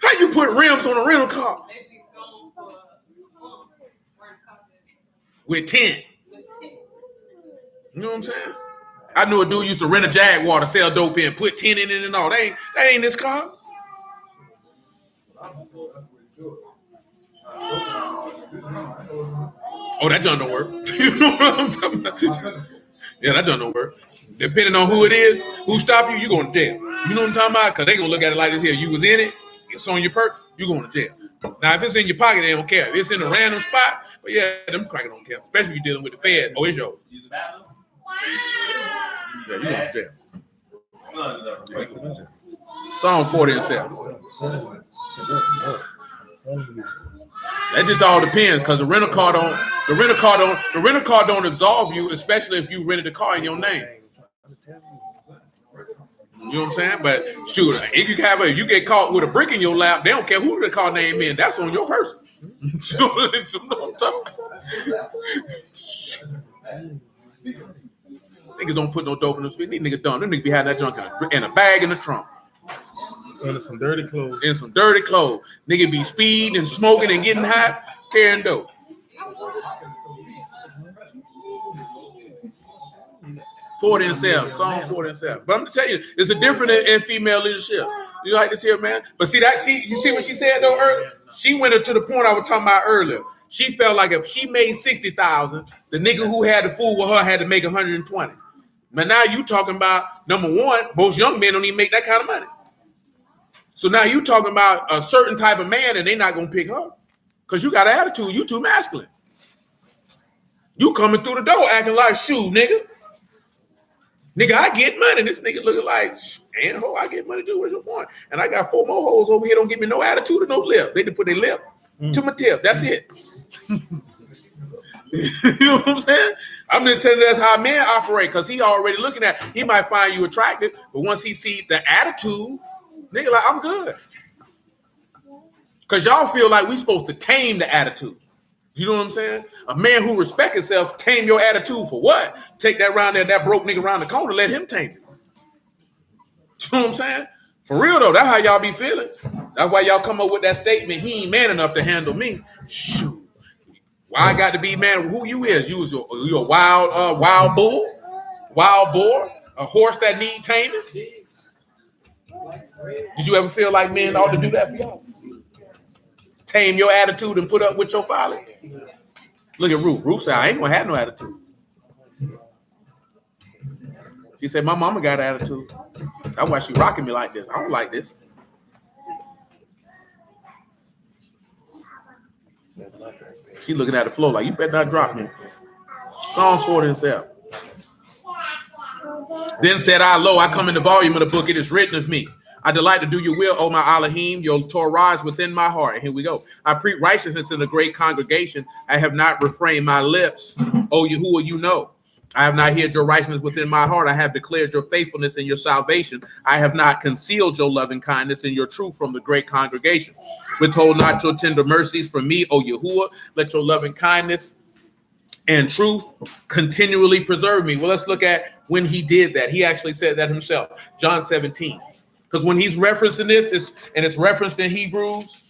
How you put rims on a rental car? With tint. You know what I'm saying? I knew a dude used to rent a Jaguar to sell dope in, put tint in it and all. That ain't this car. Oh, that junk don't work. You know what I'm talking about? Yeah, that junk don't work. Depending on who it is, who stopped you, you going to jail. You know what I'm talking about? Because they going to look at it like this here. You was in it, it's on your perk, you going to jail. Now, if it's in your pocket, they don't care. If it's in a random spot, but yeah, them crackers don't care. Especially if you're dealing with the Fed. Oh, it's yours. Yeah, you going to jail. Psalm 40 and 7. That just all depends because the rental car don't absolve you, especially if you rented the car in your name. You know what I'm saying? But shoot, if you get caught with a brick in your lap, they don't care who the car name in. That's on your person. You know what I'm talking about? Niggas don't put no dope in them speed. These niggas don't. Them niggas be having that junk in a bag in the trunk. And some dirty clothes. Nigga be speeding and smoking and getting high, carrying dope. Psalm 40 and 7. But I'm gonna tell you, it's a different in female leadership. You like this here, man? But see that you see what she said though earlier? She went up to the point I was talking about earlier. She felt like if she made 60,000, the nigga who had to fool with her had to make 120. But now you talking about number one, most young men don't even make that kind of money. So now you talking about a certain type of man and they not gonna pick her. Cause you got an attitude, you too masculine. You coming through the door acting like shoe, nigga. Nigga, I get money. This nigga looking like, and ho, I get money too. What's your point? And I got 4 more hoes over here. Don't give me no attitude or no lip. They just put their lip to my tip. That's it. You know what I'm saying? I'm just telling you that's how men operate because he already looking at, he might find you attractive, but once he see the attitude, nigga like, I'm good. Because y'all feel like we supposed to tame the attitude. You know what I'm saying? A man who respects himself, tame your attitude for what? Take that round there, that broke nigga around the corner, let him tame it. You know what I'm saying? For real though, that's how y'all be feeling. That's why y'all come up with that statement, he ain't man enough to handle me. Shoot. Why I got to be man? Who you is? You a wild bull? Wild boar? A horse that need taming? Did you ever feel like men ought to do that for y'all? Tame your attitude and put up with your folly? Look at Ruth. Ruth said, I ain't gonna have no attitude. She said, my mama got attitude. That's why she rocking me like this. I don't like this. She looking at the floor like, you better not drop me. Psalm 40 and 7. Then said I, lo, I come in the volume of the book. It is written of me. I delight to do your will, O my Elohim. Your Torah is within my heart. And here we go. I preach righteousness in a great congregation. I have not refrained my lips. O Yahuwah, you know. I have not hid your righteousness within my heart. I have declared your faithfulness and your salvation. I have not concealed your loving kindness and your truth from the great congregation. Withhold not your tender mercies from me, O Yahuwah. Let your loving kindness and truth continually preserve me. Well, let's look at when he did that. He actually said that himself. John 17. Because when he's referencing this, it's referenced in Hebrews,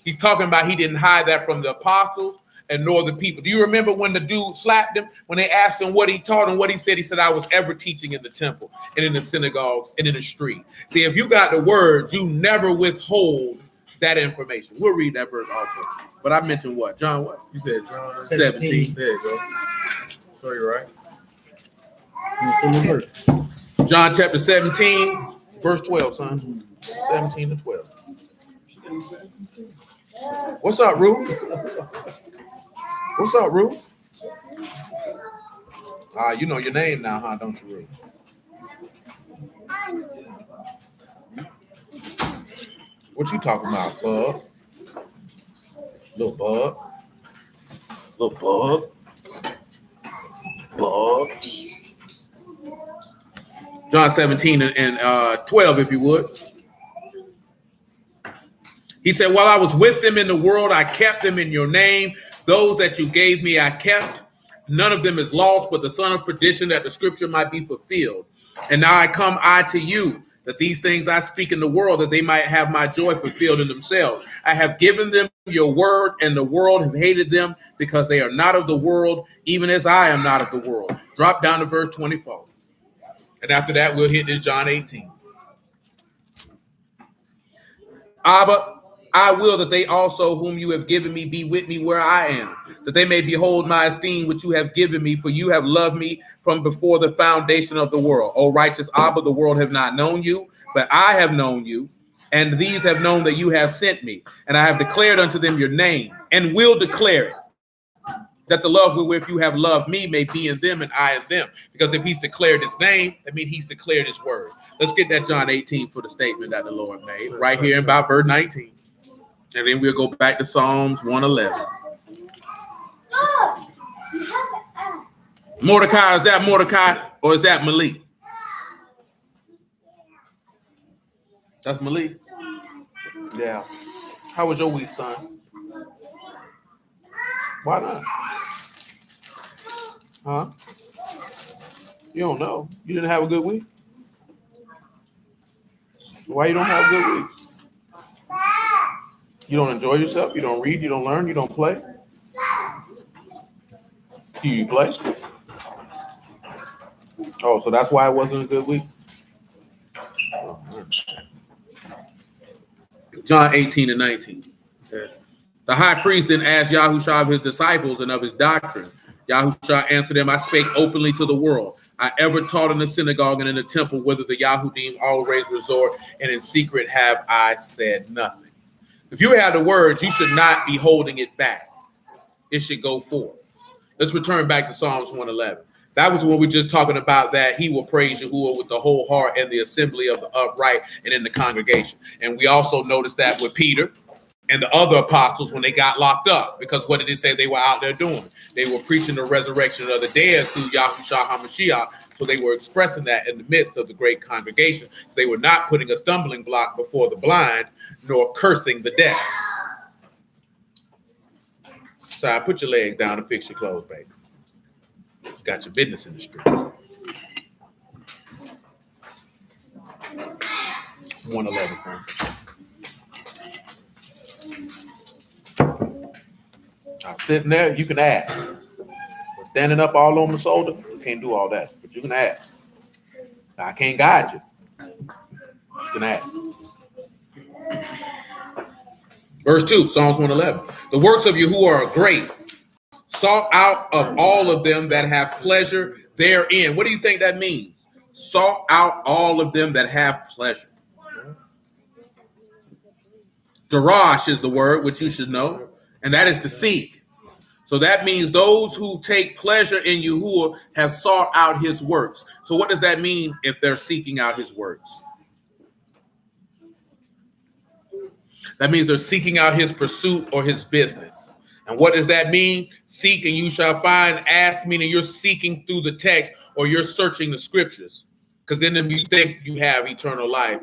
he's talking about he didn't hide that from the apostles and nor the people. Do you remember when the dude slapped him? When they asked him what he taught and what he said, I was ever teaching in the temple and in the synagogues and in the street. See, if you got the word, you never withhold that information. We'll read that verse also. But I mentioned what? John what? You said John 17. There you go. So you're right. John chapter 17, verse 12, son. 17 to 12. What's up, Ruth? What's up, Ruth? You know your name now, huh? Don't you, Ruth? What you talking about, bub? Little bug. Little bug. Bug. John 17 and 12, if you would. He said, while I was with them in the world, I kept them in your name. Those that you gave me, I kept. None of them is lost, but the son of perdition, that the scripture might be fulfilled. And now I come to you, that these things I speak in the world, that they might have my joy fulfilled in themselves. I have given them your word, and the world have hated them, because they are not of the world, even as I am not of the world. Drop down to verse 24. And after that, we'll hit this John 18. Abba, I will that they also whom you have given me be with me where I am, that they may behold my esteem which you have given me, for you have loved me from before the foundation of the world. O righteous Abba, the world have not known you, but I have known you, and these have known that you have sent me. And I have declared unto them your name, and will declare it, that the love wherewith you have loved me may be in them and I in them. Because if he's declared his name, that means he's declared his word. Let's get that John 18 for the statement that the Lord made, right here in about verse 19. And then we'll go back to Psalms 111. Mordecai, is that Mordecai or is that Malik? That's Malik? Yeah. How was your week, son? Why not? Huh? You don't know. You didn't have a good week? Why you don't have good weeks? You don't enjoy yourself? You don't read? You don't learn? You don't play? Do you play? Oh, so that's why it wasn't a good week? John 18 and 19. The high priest then asked Yahushua of his disciples and of his doctrine. Yahushua answered them, I spake openly to the world. I ever taught in the synagogue and in the temple, whither the Yahudim always resort, and in secret have I said nothing. If you have the words, you should not be holding it back. It should go forth. Let's return back to Psalms 111. That was when we just talking about that he will praise Yahuwah with the whole heart and the assembly of the upright and in the congregation. And we also noticed that with Peter and the other apostles when they got locked up, because what did it say they were out there doing? They were preaching the resurrection of the dead through Yahushua HaMashiach. So they were expressing that in the midst of the great congregation. They were not putting a stumbling block before the blind, nor cursing the deaf. So I put your leg down and fix your clothes, baby. You got your business in the street. 111, son. I'm sitting there, you can ask. But standing up all on my shoulder, you can't do all that. But you can ask. I can't guide you. You can ask. Verse 2, Psalms 111. The works of Yahuwah are great, sought out of all of them that have pleasure therein. What do you think that means? Sought out all of them that have pleasure. Darash is the word, which you should know, and that is to seek. So that means those who take pleasure in Yahuwah have sought out his works. So what does that mean if they're seeking out his works? That means they're seeking out his pursuit or his business. And what does that mean? Seek and you shall find. Ask, meaning you're seeking through the text or you're searching the scriptures. Because in them you think you have eternal life.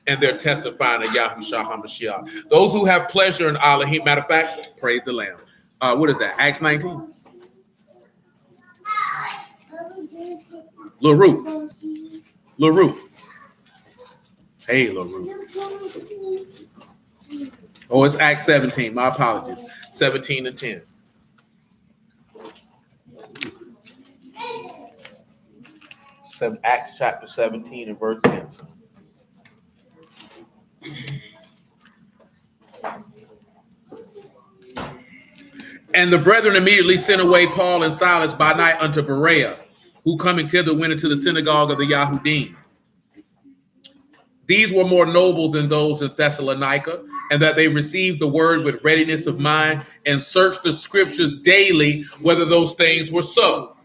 And they're testifying of Yahushua HaMashiach. Those who have pleasure in Allah, matter of fact, praise the Lamb. What is that? Acts 19. Lil Ruth. Hey, LaRue. Oh, it's Acts 17. My apologies. 17 and 10. Acts chapter 17 and verse 10. And the brethren immediately sent away Paul and Silas by night unto Berea, who coming thither went into the synagogue of the Yahudim. These were more noble than those in Thessalonica, and that they received the word with readiness of mind and searched the scriptures daily whether those things were so.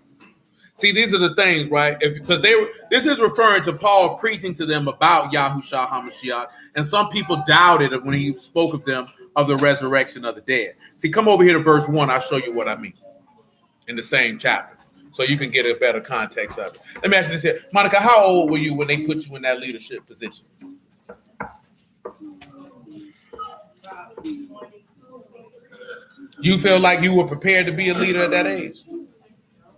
See, these are the things, right? Because this is referring to Paul preaching to them about Yahushua HaMashiach, and some people doubted it when he spoke of them of the resurrection of the dead. See, come over here to verse 1. I'll show you what I mean in the same chapter, so you can get a better context of it. Let me ask you this here. Monica, how old were you when they put you in that leadership position? You feel like you were prepared to be a leader at that age?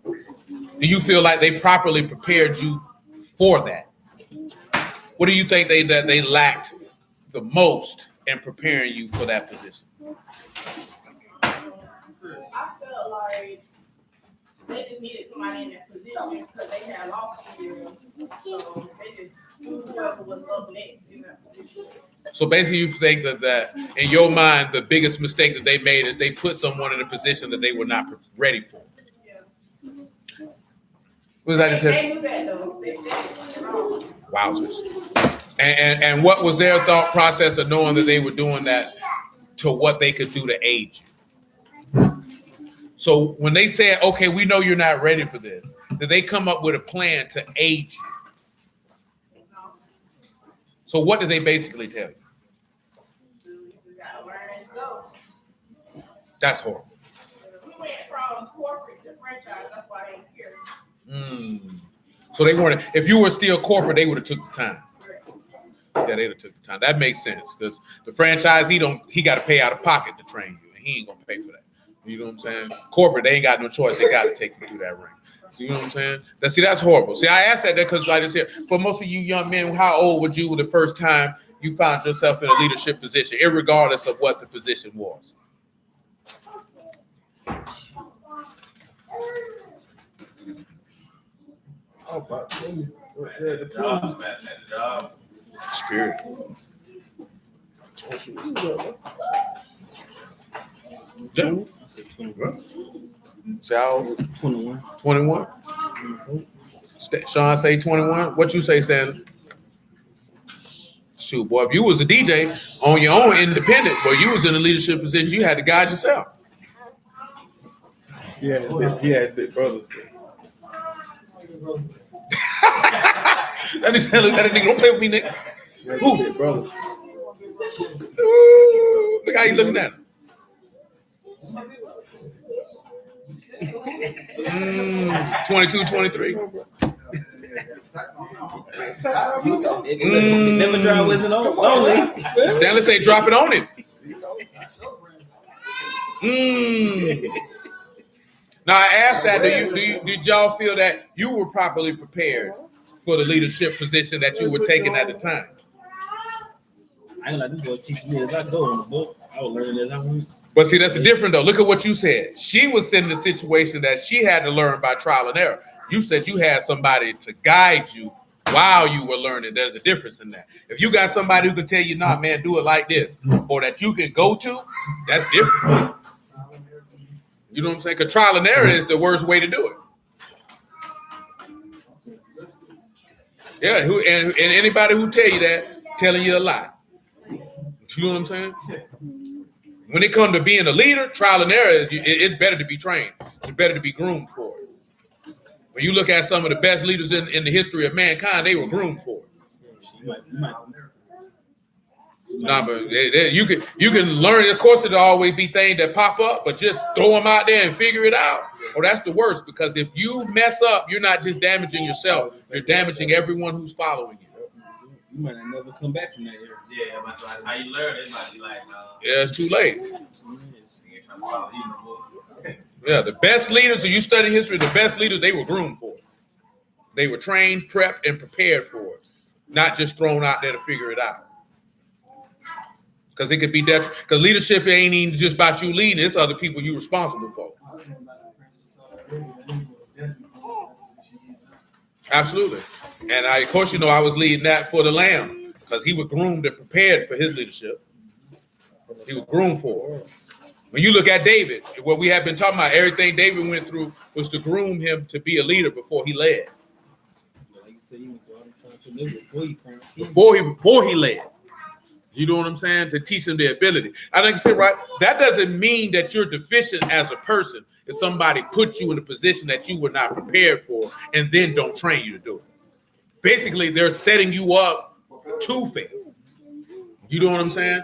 Do you feel like they properly prepared you for that? What do you think that they lacked the most in preparing you for that position? I felt like they just needed somebody in that position because they had lost years. So they just whoever was up next in that position. So basically, you think that in your mind, the biggest mistake that they made is they put someone in a position that they were not ready for. Yeah. What was that just They knew that though. Wowzers. And what was their thought process of knowing that they were doing that to what they could do to aid you? So when they said, okay, we know you're not ready for this, did they come up with a plan to aid you? So what did they basically tell you? That's horrible. We went from corporate to franchise. That's why they didn't care. So they weren't. If you were still corporate, they would have took the time. Yeah, they'd have took the time. That makes sense because the franchise, he got to pay out of pocket to train you, and he ain't gonna pay for that. You know what I'm saying? Corporate, they ain't got no choice. They got to take you through that ring. So you know what I'm saying? That's horrible. See, I asked that because like I said, for most of you young men, how old were you the first time you found yourself in a leadership position, irregardless of what the position was? Oh, but Spirit. Yeah. So 21. 21. Sean say 21. What you say, Stan? Shoot, boy, if you was a DJ on your own, independent, boy, you was in a leadership position. You had to guide yourself. yeah, he had big brothers. That nigga don't play with me, nigga. Who? Big brothers. Ooh, look how you looking at him. 22, 23. Never drive wasn't only. Stanley say drop it on him. Now I asked that, did y'all feel that you were properly prepared for the leadership position that you were taking at the time? I ain't like this boy teaching me as I go in the book. I was learning as I went. But see, that's different though. Look at what you said. She was in a situation that she had to learn by trial and error. You said you had somebody to guide you while you were learning. There's a difference in that. If you got somebody who can tell you, nah, man, do it like this, or that you can go to, that's different. You know what I'm saying? Because trial and error is the worst way to do it. Yeah, and anybody who tell you that, telling you a lie. You know what I'm saying? When it comes to being a leader, trial and error it's better to be trained. It's better to be groomed for it. When you look at some of the best leaders in the history of mankind, they were groomed for it. Nah, but you can learn. Of course, it'll always be things that pop up, but just throw them out there and figure it out. Oh, that's the worst, because if you mess up, you're not just damaging yourself, you're damaging everyone who's following you. You might not never come back from that area. Yeah, but how you learn, it might be like, Yeah, it's too late. Yeah, the best leaders, if you study history, the best leaders, they were groomed for it. They were trained, prepped, and prepared for it. not just thrown out there to figure it out. Because it could be detrimental. Because leadership ain't even just about you leading; it's other people you're responsible for. Absolutely. And of course, I was leading that for the Lamb because he was groomed and prepared for his leadership. He was groomed for it. When you look at David, what we have been talking about, everything David went through was to groom him to be a leader before he led. Like you said, you were trying to live Before he led. You know what I'm saying? To teach him the ability. I think I said, right, that doesn't mean that you're deficient as a person if somebody put you in a position that you were not prepared for and then don't train you to do it. Basically, they're setting you up to fail. You know what I'm saying?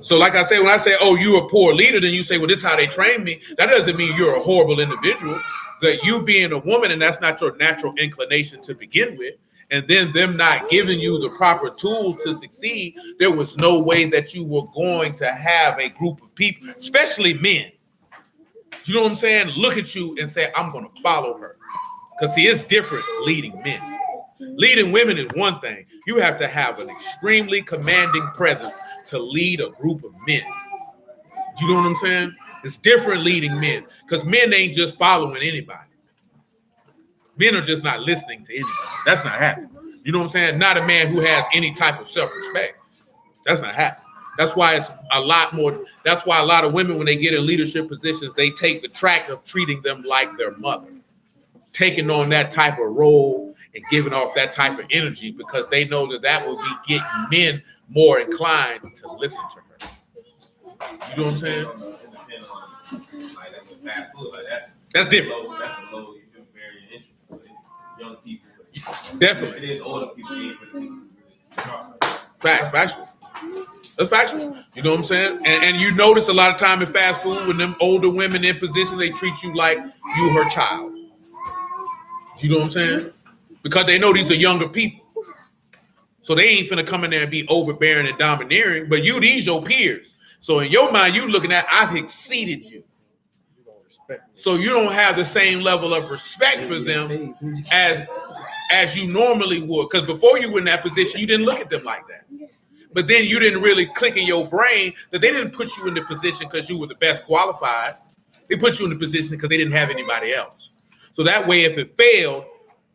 So like I say, when I say, oh, you're a poor leader, then you say, well, this is how they train me. That doesn't mean you're a horrible individual. That you being a woman, and that's not your natural inclination to begin with, and then them not giving you the proper tools to succeed, there was no way that you were going to have a group of people, especially men. You know what I'm saying? Look at you and say, I'm going to follow her. Because see, it's different leading men. Leading women is one thing. You have to have an extremely commanding presence to lead a group of men. You know what I'm saying? It's different leading men because men ain't just following anybody. Men are just not listening to anybody. That's not happening. You know what I'm saying? Not a man who has any type of self-respect. That's not happening. That's why it's a lot more. That's why a lot of women, when they get in leadership positions, they take the track of treating them like their mother, taking on that type of role and giving off that type of energy because they know that that will be getting men more inclined to listen to her. You know what I'm saying? That's different. That's a low, very interesting. Young people. Definitely. It is older people. Factual. That's factual. You know what I'm saying? And you notice a lot of time in fast food when them older women in positions, they treat you like you her child. You know what I'm saying? Because they know these are younger people. So they ain't finna come in there and be overbearing and domineering, but these your peers. So in your mind, you looking at, I've exceeded you. So you don't have the same level of respect for them as you normally would. Because before you were in that position, you didn't look at them like that. But then you didn't really click in your brain that they didn't put you in the position because you were the best qualified. They put you in the position because they didn't have anybody else. So that way, if it failed,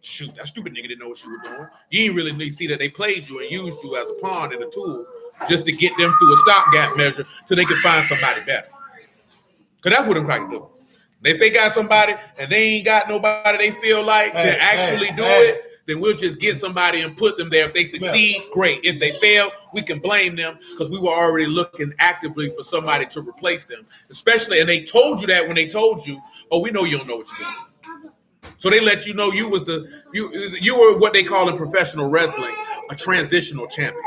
shoot, that stupid nigga didn't know what you were doing. You didn't really see that they played you and used you as a pawn and a tool just to get them through a stopgap measure till they could find somebody better. Because that's what them crackers do. If they got somebody and they ain't got nobody they feel like can actually do it, then we'll just get somebody and put them there. If they succeed, great. If they fail, we can blame them because we were already looking actively for somebody to replace them. Especially, and they told you that when they told you, oh, we know you don't know what you're doing. So they let you know you were what they call in professional wrestling a transitional champion.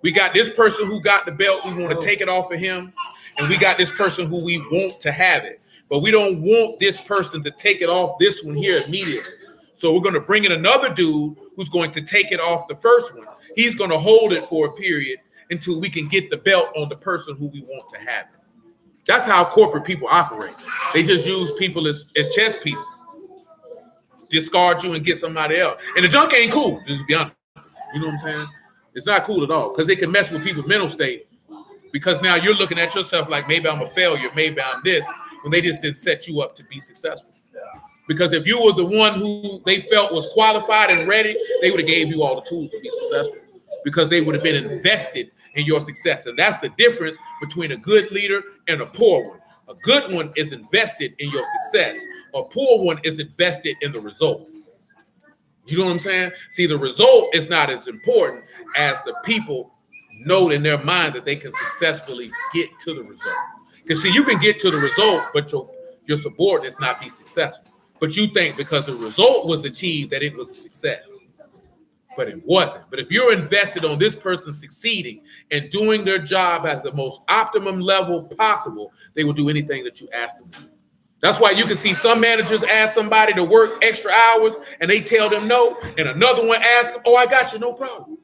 We got this person who got the belt. We want to take it off of him. And we got this person who we want to have it. But we don't want this person to take it off this one here immediately. So we're going to bring in another dude who's going to take it off the first one. He's going to hold it for a period until we can get the belt on the person who we want to have it. That's how corporate people operate. They just use people as chess pieces. Discard you and get somebody else. And the junk ain't cool, just to be honest. You know what I'm saying? It's not cool at all because it can mess with people's mental state because now you're looking at yourself like maybe I'm a failure, maybe I'm this, when they just didn't set you up to be successful. Because if you were the one who they felt was qualified and ready, they would have gave you all the tools to be successful because they would have been invested in your success. And that's the difference between a good leader and a poor one. A good one is invested in your success. A poor one is invested in the result. You know what I'm saying? See, the result is not as important as the people know in their mind that they can successfully get to the result. Because see, you can get to the result, but your subordinates not be successful. But you think because the result was achieved that it was a success. But it wasn't. But if you're invested on this person succeeding and doing their job at the most optimum level possible, they will do anything that you ask them to do. That's why you can see some managers ask somebody to work extra hours and they tell them no, and another one asks them, oh, I got you, no problem.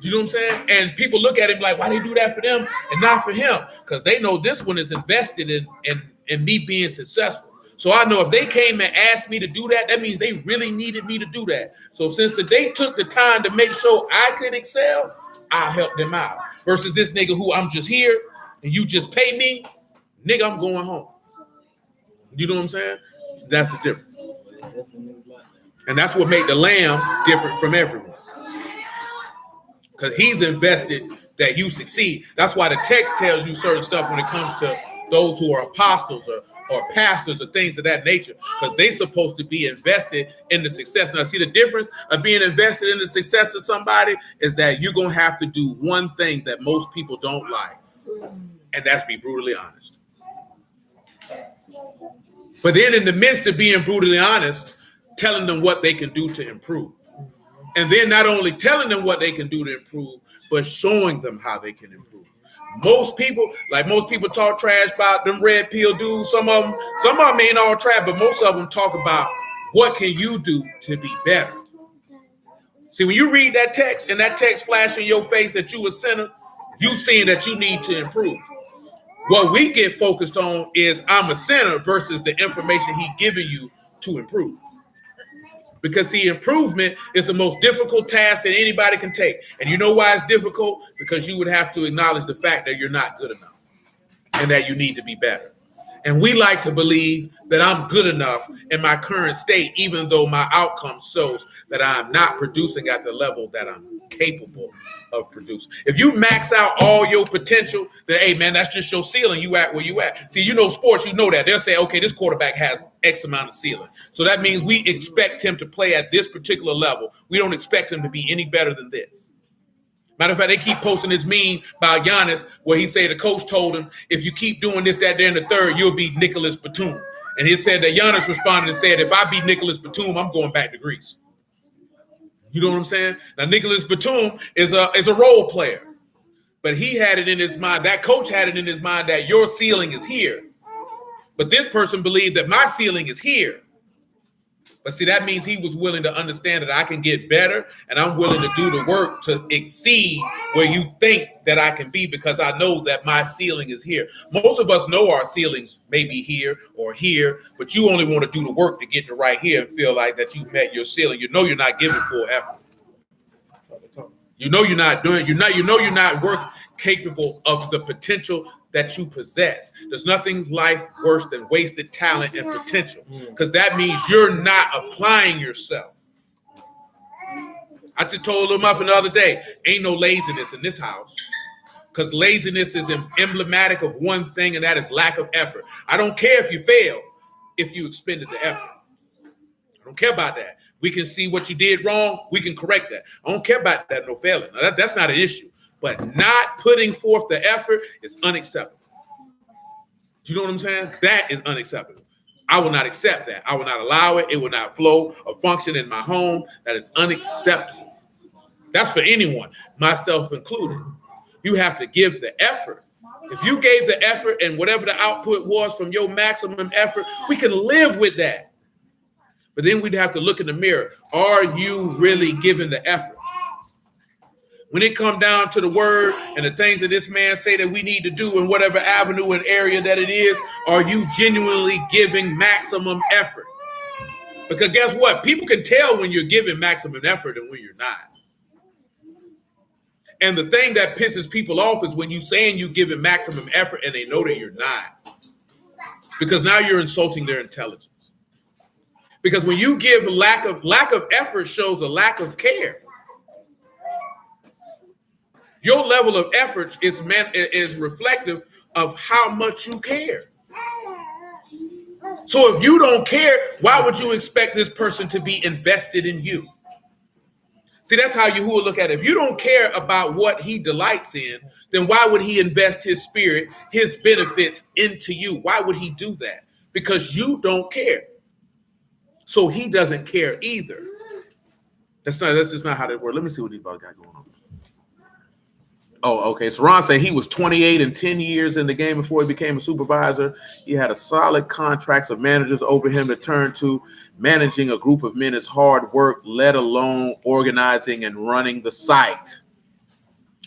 You know what I'm saying? And people look at him like, why they do that for them and not for him? Because they know this one is invested in me being successful. So I know if they came and asked me to do that, that means they really needed me to do that. So since they took the time to make sure I could excel, I'll help them out. Versus this nigga who I'm just here and you just pay me, nigga, I'm going home. You know what I'm saying? That's the difference. And that's what made the lamb different from everyone. Because he's invested that you succeed. That's why the text tells you certain stuff when it comes to those who are apostles or pastors or things of that nature. Because they're supposed to be invested in the success. Now, see, the difference of being invested in the success of somebody is that you're going to have to do one thing that most people don't like. And that's be brutally honest. But then in the midst of being brutally honest, telling them what they can do to improve. And then not only telling them what they can do to improve, but showing them how they can improve. Most people talk trash about them red pill dudes. Some of them ain't all trash, but most of them talk about what can you do to be better. See, when you read that text and that text flash in your face that you a sinner, you seeing that you need to improve. What we get focused on is I'm a sinner versus the information he giving you to improve. Because see, improvement is the most difficult task that anybody can take. And you know why it's difficult? Because you would have to acknowledge the fact that you're not good enough and that you need to be better. And we like to believe that I'm good enough in my current state, even though my outcome shows that I'm not producing at the level that I'm capable of producing. If you max out all your potential, then, hey, man, that's just your ceiling. You at where you at. See, you know sports, you know that. They'll say, okay, this quarterback has X amount of ceiling. So that means we expect him to play at this particular level. We don't expect him to be any better than this. Matter of fact, they keep posting this meme by Giannis where he said the coach told him, if you keep doing this, that, there, and the third, you'll be Nicholas Batum. And he said that Giannis responded and said, if I beat Nicholas Batum, I'm going back to Greece. You know what I'm saying? Now, Nicholas Batum is a role player. But he had it in his mind, that coach had it in his mind that your ceiling is here. But this person believed that my ceiling is here. But see, that means he was willing to understand that I can get better and I'm willing to do the work to exceed where you think that I can be because I know that my ceiling is here. Most of us know our ceilings may be here or here, but you only want to do the work to get to right here and feel like that you've met your ceiling. You know you're not giving full effort. You know you're not doing, you know you're not worth capable of the potential that you possess. There's nothing life worse than wasted talent and potential because that means you're not applying yourself. I just told Lil Muffin the other day, ain't no laziness in this house because laziness is emblematic of one thing, and that is lack of effort. I don't care if you fail, if you expended the effort. I don't care about that. We can see what you did wrong. We can correct that. I don't care about that, no failing. Now, that's not an issue. But not putting forth the effort is unacceptable. Do you know what I'm saying? That is unacceptable. I will not accept that. I will not allow it. It will not flow or function in my home. That is unacceptable. That's for anyone, myself included. You have to give the effort. If you gave the effort and whatever the output was from your maximum effort, we can live with that. But then we'd have to look in the mirror. Are you really giving the effort? When it comes down to the word and the things that this man say that we need to do in whatever avenue and area that it is, are you genuinely giving maximum effort? Because guess what? People can tell when you're giving maximum effort and when you're not. And the thing that pisses people off is when you saying you giving maximum effort and they know that you're not. Because now you're insulting their intelligence. Because when you give lack of effort shows a lack of care. Your level of effort is reflective of how much you care. So if you don't care, why would you expect this person to be invested in you? See, that's how Yahuwah look at it. If you don't care about what he delights in, then why would he invest his spirit, his benefits into you? Why would he do that? Because you don't care. So he doesn't care either. That's just not how that works. Let me see what these brothers got going on. Oh, okay. So Ron said he was 28 and 10 years in the game before he became a supervisor. He had a solid contracts of managers over him to turn to. Managing a group of men is hard work, let alone organizing and running the site.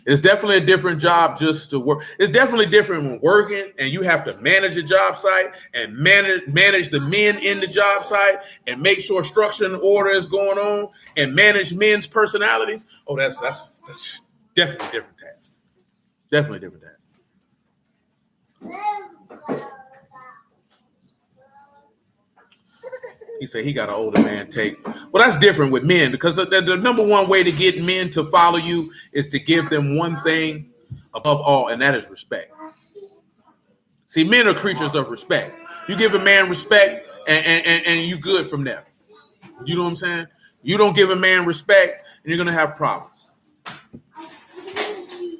It's definitely a different job just to work. It's definitely different when working and you have to manage a job site and manage the men in the job site and make sure structure and order is going on and manage men's personalities. Oh, that's definitely different task. Definitely different task. He said he got an older man take. Well, that's different with men because the number one way to get men to follow you is to give them one thing above all, and that is respect. See, men are creatures of respect. You give a man respect, and you good from there. You know what I'm saying? You don't give a man respect, and you're gonna have problems.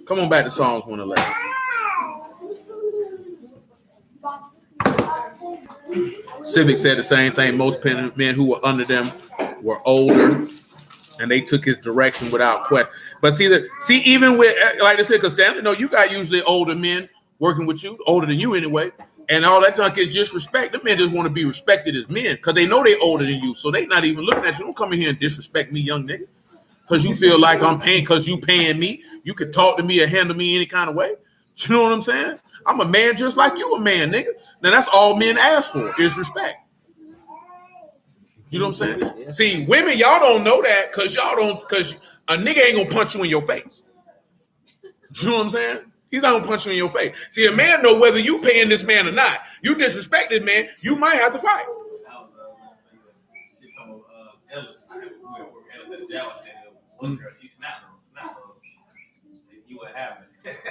Come on back to Psalms 111. Civic said the same thing. Most men who were under them were older, and they took his direction without question. But see, even with, like I said, because Stanley, no, you got usually older men working with you, older than you anyway, and all that talk is just respect. The men just want to be respected as men because they know they're older than you, so they not even looking at you. Don't come in here and disrespect me, young nigga, because you feel like I'm paying, because you paying me. You can talk to me or handle me any kind of way. You know what I'm saying? I'm a man just like you a man, nigga. Now that's all men ask for is respect. You know what I'm saying? See, women, y'all don't know that because a nigga ain't gonna punch you in your face. You know what I'm saying? He's not gonna punch you in your face. See, a man know whether you paying this man or not. You disrespect this man, you might have to fight. She snapped her. You what happened?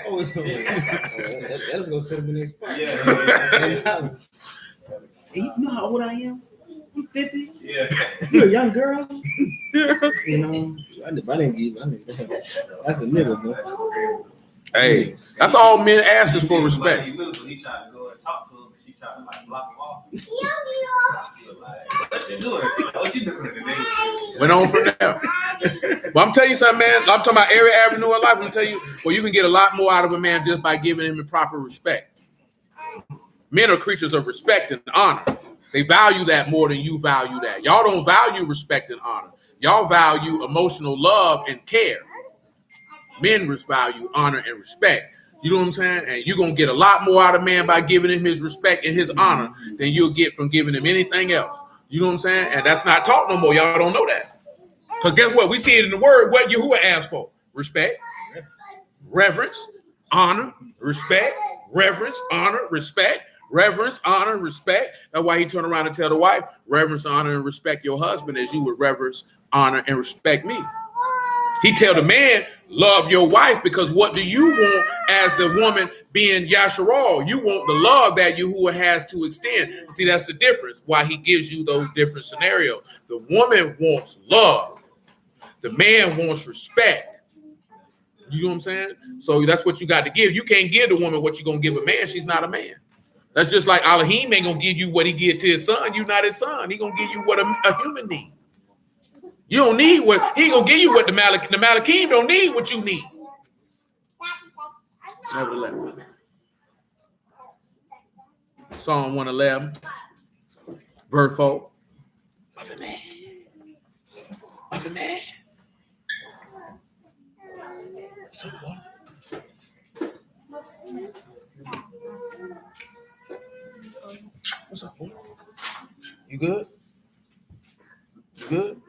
Oh, that's gonna set him in his spot. Yeah. You know how old I am? I'm 50. Yeah. You're a young girl. You know, I didn't give. That's a nigga, bro. Hey, that's all men ask is for respect. He tried to go and talk to him, and she tried to like block him off. What you doing? What you doing today? Went on from there. But I'm telling you something, man. I'm talking about every avenue of life. I'm telling you, well, you can get a lot more out of a man just by giving him the proper respect. Men are creatures of respect and honor. They value that more than you value that. Y'all don't value respect and honor. Y'all value emotional love and care. Men value honor and respect. You know what I'm saying? And you're going to get a lot more out of man by giving him his respect and his honor than you'll get from giving him anything else. You know what I'm saying? And that's not taught no more. Y'all don't know that. Because guess what? We see it in the word. What Yahuwah asked for? Respect, reverence, honor, respect, reverence, honor, respect, reverence, honor, respect. That's why he turned around and tell the wife, reverence, honor, and respect your husband as you would reverence, honor, and respect me. He tell the man, love your wife, because what do you want as the woman being Yasharal? You want the love that Yahuwah has to extend. See, that's the difference, why he gives you those different scenarios. The woman wants love. The man wants respect. You know what I'm saying? So that's what you got to give. You can't give the woman what you're going to give a man. She's not a man. That's just like Elohim ain't going to give you what he give to his son. You're not his son. He's going to give you what a human needs. You don't need what he gonna give you. What the Malakim don't need what you need. Psalm 111, verse 4. Mother man. What's up, boy? What's up, boy? You good? You good?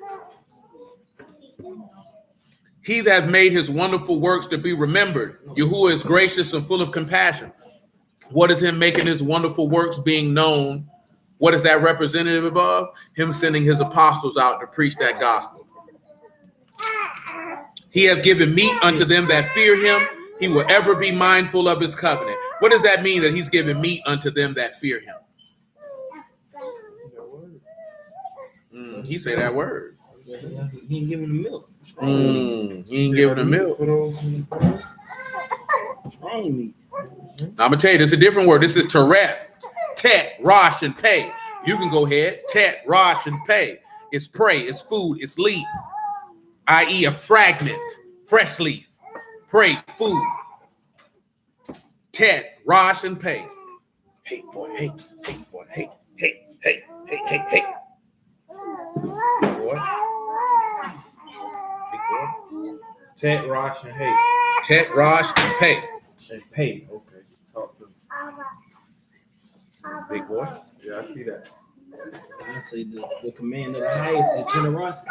He that made his wonderful works to be remembered. Yahuwah is gracious and full of compassion. What is him making his wonderful works being known? What is that representative of? Him sending his apostles out to preach that gospel. He hath given meat unto them that fear him. He will ever be mindful of his covenant. What does that mean that he's given meat unto them that fear him? He said that word. He ain't giving the milk. He ain't giving the milk. Strong meat. Now, I'm going to tell you, this is a different word. This is Teret, Tet, Rosh, and Pay. You can go ahead. Tet, Rosh, and Pay. It's prey, it's food, it's leaf, i.e. a fragment, fresh leaf, prey, food. Tet, Rosh, and Pay. Hey, boy, hey, boy, hey. Boy. Tet, Rosh, and hate. Tech, Rosh, and Pay. And pay. Okay. Talk to me. Big boy. Yeah, I see that. I say the command of the highest is generosity.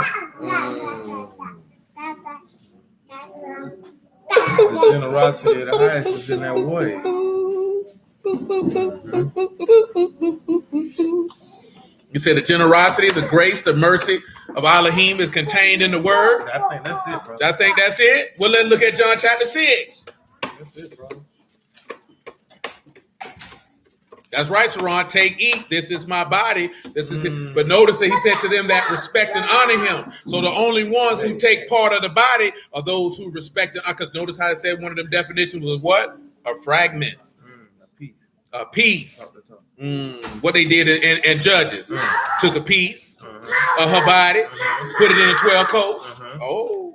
The generosity of the highest is in that way. You said the generosity, the grace, the mercy of Elohim is contained in the word. I think that's it, bro. I think that's it. Well, let's look at John chapter 6. That's it, bro. That's right, Saran. Take, eat. This is my body. This is it. But notice that he said to them that respect and honor him. So the only ones who take part of the body are those who respect and honor. Because notice how it said one of them definitions was what? A fragment. A piece. A piece. Talk to talk. What they did in Judges. Took a piece of her body, put it in the 12 coats. Oh,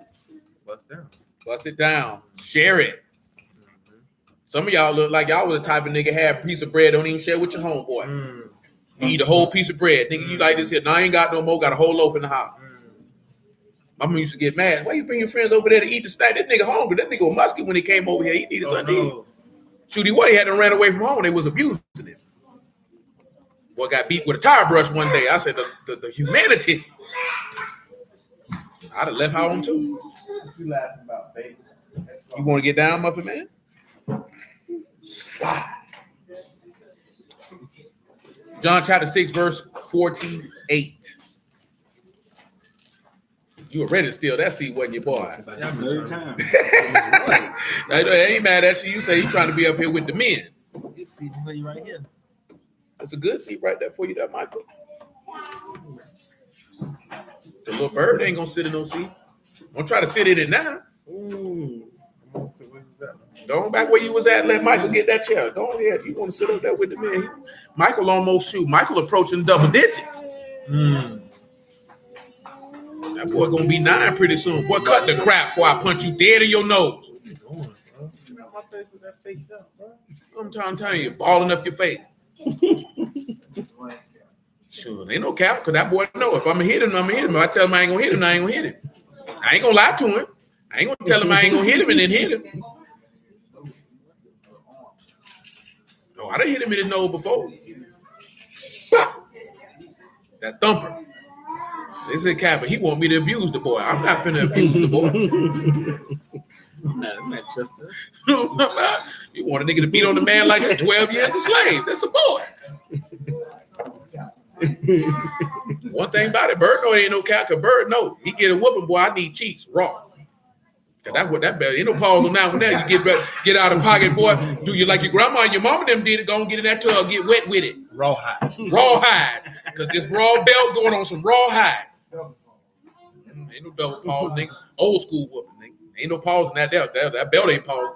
Bust down. bust it down. Share it. Some of y'all look like y'all was the type of nigga have a piece of bread, don't even share with your homeboy. You eat a whole piece of bread. Nigga, you like this here. Now I ain't got no more, got a whole loaf in the house. My mom used to get mad. Why you bring your friends over there to eat the snack? This nigga hungry. That nigga was musky when he came over here. He needed something to eat. Shoot, he what? He had to ran away from home. They was abusing him. Boy got beat with a tire brush one day. I said, the humanity. I'd have left home too. What you laughing about, baby? You want to get down, Muffin Man? Slide. John chapter 6, verse 48. You were ready to steal that seat, wasn't you, boy? Third time. I ain't mad at you. You say you trying to be up here with the men. This seat for you right here. That's a good seat right there for you, that Michael. The little bird ain't gonna sit in no seat. Don't try to sit in it now. Go back where you was at. Let Michael get that chair. Go ahead. You want to sit up there with the man? Michael almost shoot. Michael approaching double digits. That boy gonna be 9 pretty soon. Boy, cut the crap before I punch you dead in your nose. What you doing, bro? Get out my face with that face up, bro. I'm telling you, balling up your face. Sure, ain't no cap, because that boy know if I'm gonna hit him, I'm gonna hit him. If I tell him I ain't gonna hit him, I ain't gonna hit him. I ain't gonna lie to him. I ain't gonna tell him I ain't gonna hit him and then hit him. No, I done hit him in the nose before. That thumper. They said, Captain, he want me to abuse the boy. I'm not finna abuse the boy. I'm not Chester. You want a nigga to beat on the man like he's 12 years a slave. That's a boy. One thing about it, Bird know ain't no cow, because Bird know he get a whooping, boy, I need cheeks, raw. Cause that's what that better. Ain't no pause on that one there. You get out of pocket, boy. Do you like your grandma and your mama them did it, go and get in that tub, get wet with it. Rawhide. Rawhide. Cause this raw belt going on some rawhide. Ain't no double pause, nigga. Old school whooping, nigga. Ain't no pause in that belt. That belt ain't pause.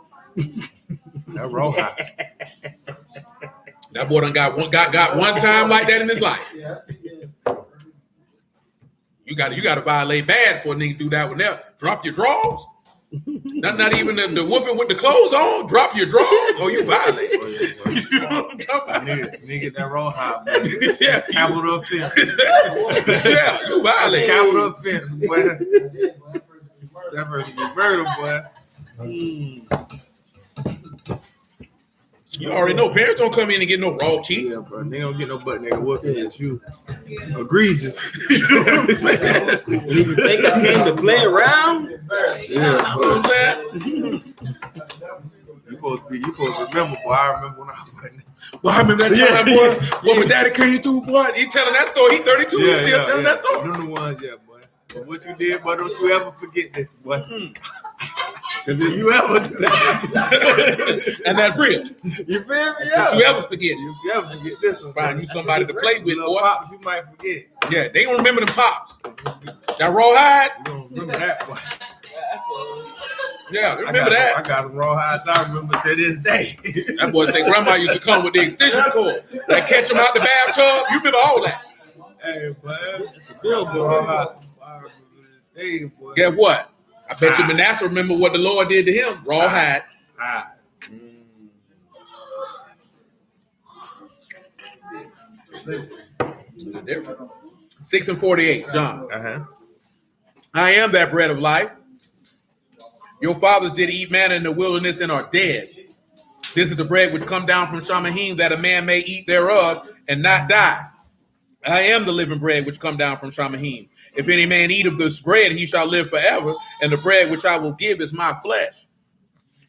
That rawhide. That boy done got one time like that in his life. You got to violate bad for a nigga to do that one there. Drop your drawers. Not even the whooping with the clothes on. Drop your drawers. Oh, you violate. You know what I'm talking about? Nigga, that rawhide, boy. Yeah, Capital offense. yeah, you violate. Capital offense, boy. That person be murdered, boy. You already know parents don't come in and get no raw cheeks. Yeah, bro. They don't get no butt nigga whooping at you. Egregious. You know what I'm saying? You think I came to play around? Yeah, You know what I'm saying? You supposed to remember, boy. I remember when I was Well, I remember that time, boy. When my daddy came through, boy. He telling that story. He 32. He's still telling that story. Them the ones, yeah, boy. But what you did, boy, don't you ever forget this, boy. Because if you ever do that, And that's real. you feel me? If Yeah. you ever forget it. If you ever forget this one, Find you somebody to play with, little boy. pops, you might forget it. Yeah, they gonna remember them pops. That rawhide. You don't remember that, boy. Yeah, remember that. I got a rawhide I remember to this day. That boy say grandma used to come with the extension cord. That catch him out the bathtub. You remember all that. Hey, boy. It's a billboard. Rawhide. I remember to this day, boy. Guess what? I bet you Manasseh remember what the Lord did to him. Rawhide. Ah. Different. 6:48, John. Uh-huh. I am that bread of life. Your fathers did eat manna in the wilderness and are dead. This is the bread which come down from Shamahim, that a man may eat thereof and not die. I am the living bread which come down from Shamahim. If any man eat of this bread, he shall live forever. And the bread which I will give is my flesh,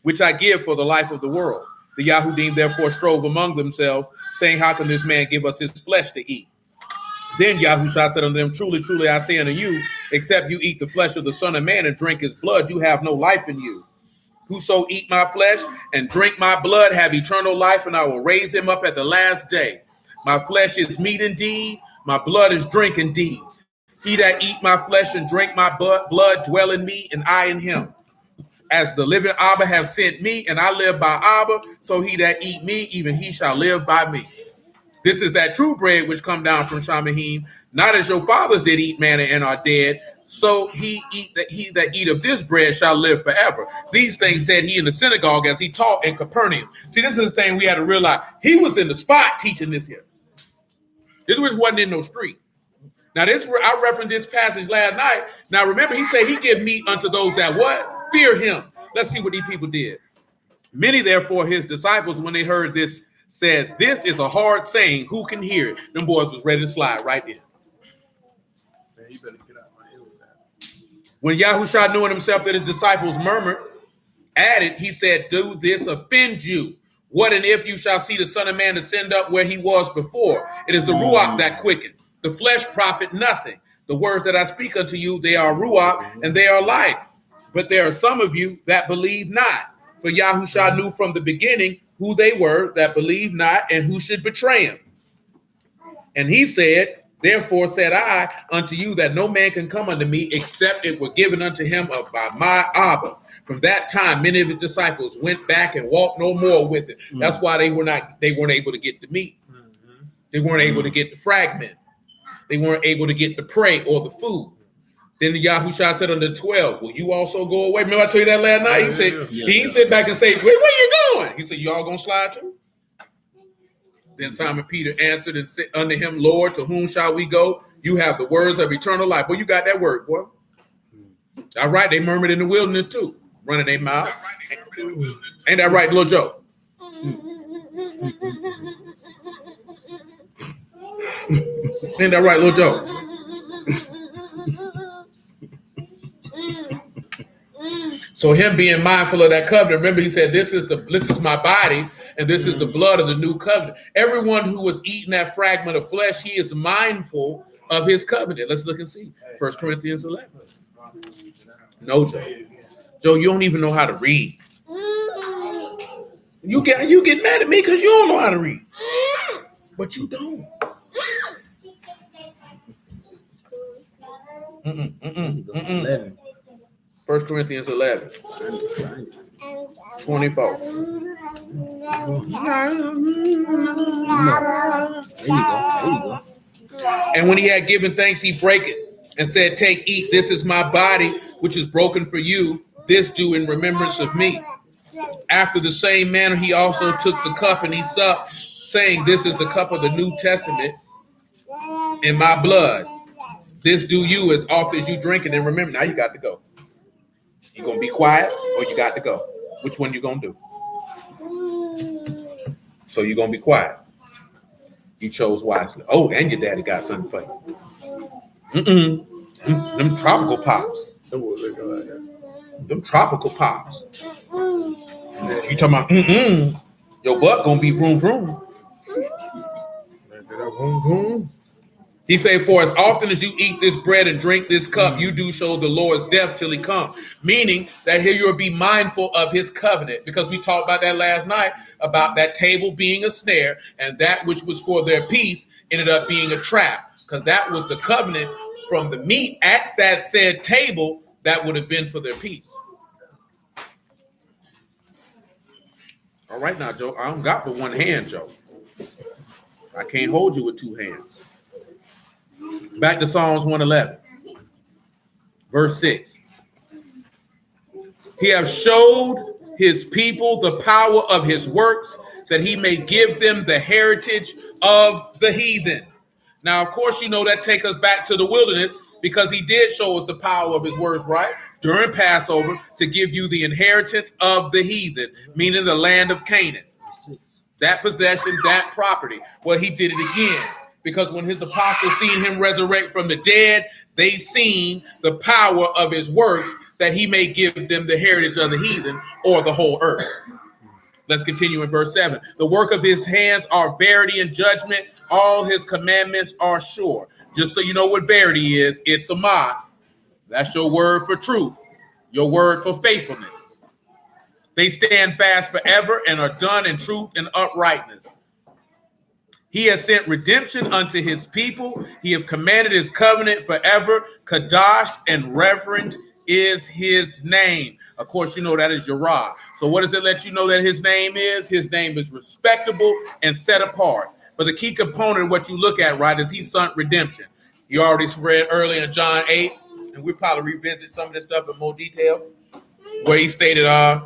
which I give for the life of the world. The Yahudim therefore strove among themselves, saying, how can this man give us his flesh to eat? Then Yahushua said unto them, truly, truly, I say unto you, except you eat the flesh of the Son of Man and drink his blood, you have no life in you. Whoso eat my flesh and drink my blood have eternal life, and I will raise him up at the last day. My flesh is meat indeed, my blood is drink indeed. He that eat my flesh and drink my blood dwell in me, and I in him. As the living Abba have sent me, and I live by Abba, so he that eat me, even he shall live by me. This is that true bread which come down from Shamahim, not as your fathers did eat manna and are dead, so he that eat of this bread shall live forever. These things said he in the synagogue as he taught in Capernaum. See, this is the thing we had to realize. He was in the spot teaching this here. This wasn't in no street. Now, this I referenced this passage last night. Now, remember, he said he give meat unto those that what? Fear him. Let's see what these people did. Many, therefore, his disciples, when they heard this, said, this is a hard saying. Who can hear it? Them boys was ready to slide right in. Man, you better get out my ear with that. When Yahushua knew in himself that his disciples murmured, added, he said, do this offend you? What and if you shall see the Son of Man ascend up where he was before? It is the Ruach that quickens. The flesh profit nothing. The words that I speak unto you, they are Ruach and they are life. But there are some of you that believe not. For Yahushua knew from the beginning who they were that believed not and who should betray him. And he said, therefore said I unto you that no man can come unto me except it were given unto him by my Abba. From that time, many of his disciples went back and walked no more with it. That's why they weren't able to get the meat. They weren't able to get the fragment. They weren't able to get the prey or the food. Then the Yahushua said unto the 12, will you also go away? Remember I told you that last night? He said, he didn't sit back and say, where you going? He said, y'all gonna slide too? Then Simon Peter answered and said unto him, Lord, to whom shall we go? You have the words of eternal life. Boy, you got that word, boy. All right, they murmured in the wilderness too, running their mouth. Ain't that right, little Joe? Ain't that right, little Joe? So him being mindful of that covenant, remember he said, this is my body and this is the blood of the new covenant. Everyone who was eating that fragment of flesh, he is mindful of his covenant. Let's look and see. 1 Corinthians 11. No, Joe. Joe, you don't even know how to read. You get mad at me because you don't know how to read. But you don't. 1 Corinthians 11. 24. There you go. And when he had given thanks, he brake it and said, take, eat, this is my body, which is broken for you. This do in remembrance of me. After the same manner, he also took the cup and he supped, saying, this is the cup of the New Testament in my blood. This do you as oft as you drink it and remember. Now you got to go. You gonna be quiet or you got to go? Which one you gonna do? So you're gonna be quiet. You chose wisely. Oh, and your daddy got something for you. Them tropical pops. Them tropical pops. You talking about your butt gonna be vroom vroom. He said, for as often as you eat this bread and drink this cup, you do show the Lord's death till he come. Meaning that here you'll be mindful of his covenant, because we talked about that last night, about that table being a snare, and that which was for their peace ended up being a trap, because that was the covenant from the meat at that said table that would have been for their peace. All right now, Joe, I don't got but one hand, Joe. I can't hold you with two hands. Back to Psalms 111, verse 6. He have showed his people the power of his works, that he may give them the heritage of the heathen. Now, of course, you know that take us back to the wilderness, because he did show us the power of his works, right? during Passover to give you the inheritance of the heathen, meaning the land of Canaan. That possession, that property. Well, he did it again because when his apostles seen him resurrect from the dead, they seen the power of his works that he may give them the heritage of the heathen or the whole earth. Let's continue in verse 7. The work of his hands are verity and judgment. All his commandments are sure. Just so you know what verity is, it's a moth. That's your word for truth, your word for faithfulness. They stand fast forever and are done in truth and uprightness. He has sent redemption unto his people. He has commanded his covenant forever. Kadash and reverend is his name. Of course, you know that is Yerah. So what does it let you know that his name is? His name is respectable and set apart. But the key component of what you look at, right, is he sent redemption. You already read earlier in John 8, and we'll probably revisit some of this stuff in more detail, where he stated, I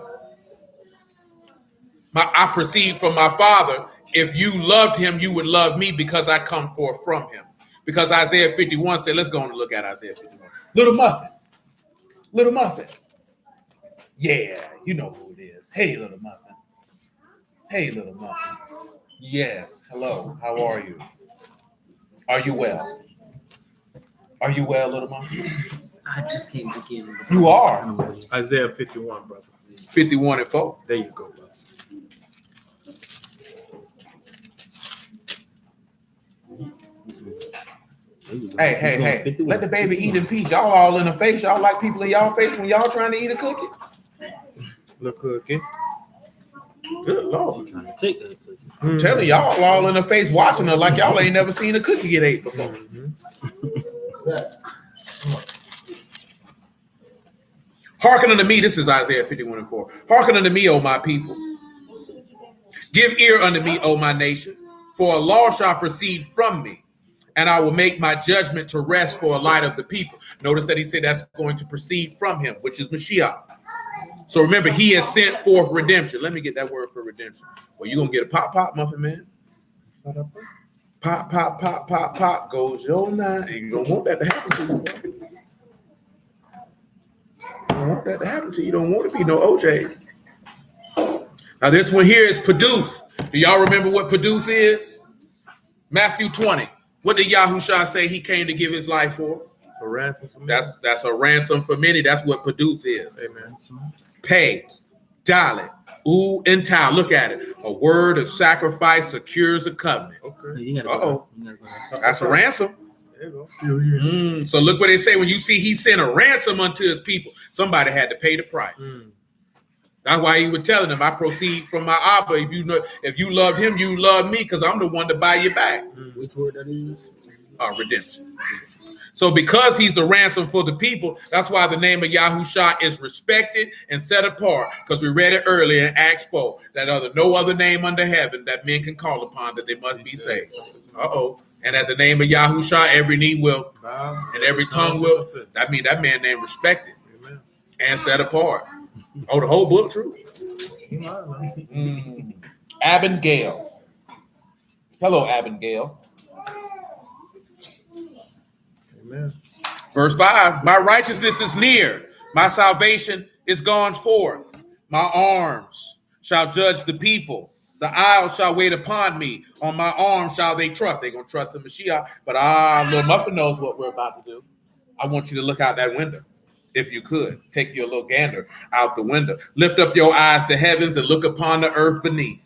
proceed from my Father. If you loved him, you would love me because I come forth from him. Because Isaiah 51 said, let's go on and look at Isaiah 51. Little Muffin. Little Muffin. Yeah, you know who it is. Hey, Little Muffin. Hey, Little Muffin. Yes, hello. How are you? Are you well? Are you well, Little Muffin? I just can't begin. You are. Isaiah 51, brother. 51 and 4. There you go, brother. Hey. Let the baby eat in peace. Y'all all in the face. Y'all like people in y'all face when y'all trying to eat a cookie? Look cookie. Good Lord. Trying to take that cookie. I'm telling y'all all in the face watching her like y'all ain't never seen a cookie get ate before. Hearken unto me. This is Isaiah 51 and 4. Hearken unto me, O my people. Give ear unto me, O my nation. For a law shall proceed from me, and I will make my judgment to rest for a light of the people. Notice that he said that's going to proceed from him, which is Mashiach. So remember, he has sent forth redemption. Let me get that word for redemption. Well, you're going to get a pop, muffin, man. Pop, goes your nine. And you don't want that to happen to you, bro. You don't want that to happen to you. You don't want to be no OJs. Now, this one here is Paduth. Do y'all remember what Paduth is? Matthew 20. What did Yahushua say he came to give his life for? A ransom for many. That's a ransom for many. That's what Paduth is. Amen. Pay, dalit, and tau. Look at it. A word of sacrifice secures a covenant. Okay. Uh-oh. That's a ransom. There you go. So look what they say when you see he sent a ransom unto his people. Somebody had to pay the price. That's why he was telling them, I proceed from my Abba. If you love him, you love me, because I'm the one to buy you back. Which word that is? Redemption. So because he's the ransom for the people, that's why the name of Yahushua is respected and set apart, because we read it earlier in Acts 4, that no other name under heaven that men can call upon that they must be saved. And at the name of Yahushua, every knee will bow and every tongue will. That means that man named respected and set apart. The whole book true. Abigail. Hello, Abigail. Amen. Verse 5, my righteousness is near. My salvation is gone forth. My arms shall judge the people. The isles shall wait upon me. On my arm shall they trust. They're going to trust in Mashiach. But little Muffin knows what we're about to do. I want you to look out that window. If you could, take your little gander out the window. Lift up your eyes to heavens and look upon the earth beneath.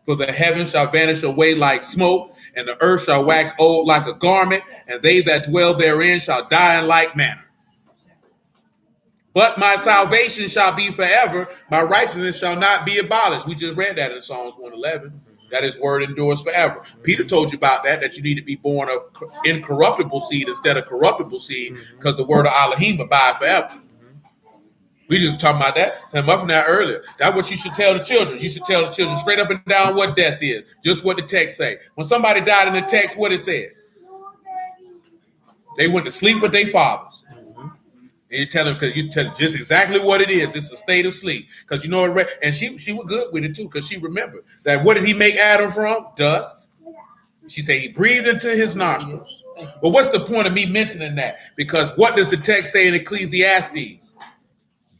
For the heavens shall vanish away like smoke, and the earth shall wax old like a garment, and they that dwell therein shall die in like manner. But my salvation shall be forever. My righteousness shall not be abolished. We just read that in Psalms 111. That his word endures forever. Peter told you about that you need to be born of incorruptible seed instead of corruptible seed, because the word of Elohim abide forever. We just talking about that. I'm up from that earlier. That's what you should tell the children. You should tell the children straight up and down what death is. Just what the text say. When somebody died in the text, what it said? They went to sleep with their fathers. And you tell them, because you tell them just exactly what it is. It's a state of sleep. Because you know it. And she was good with it too, because she remembered that. What did he make Adam from? Dust. She said he breathed into his nostrils. But what's the point of me mentioning that? Because what does the text say in Ecclesiastes?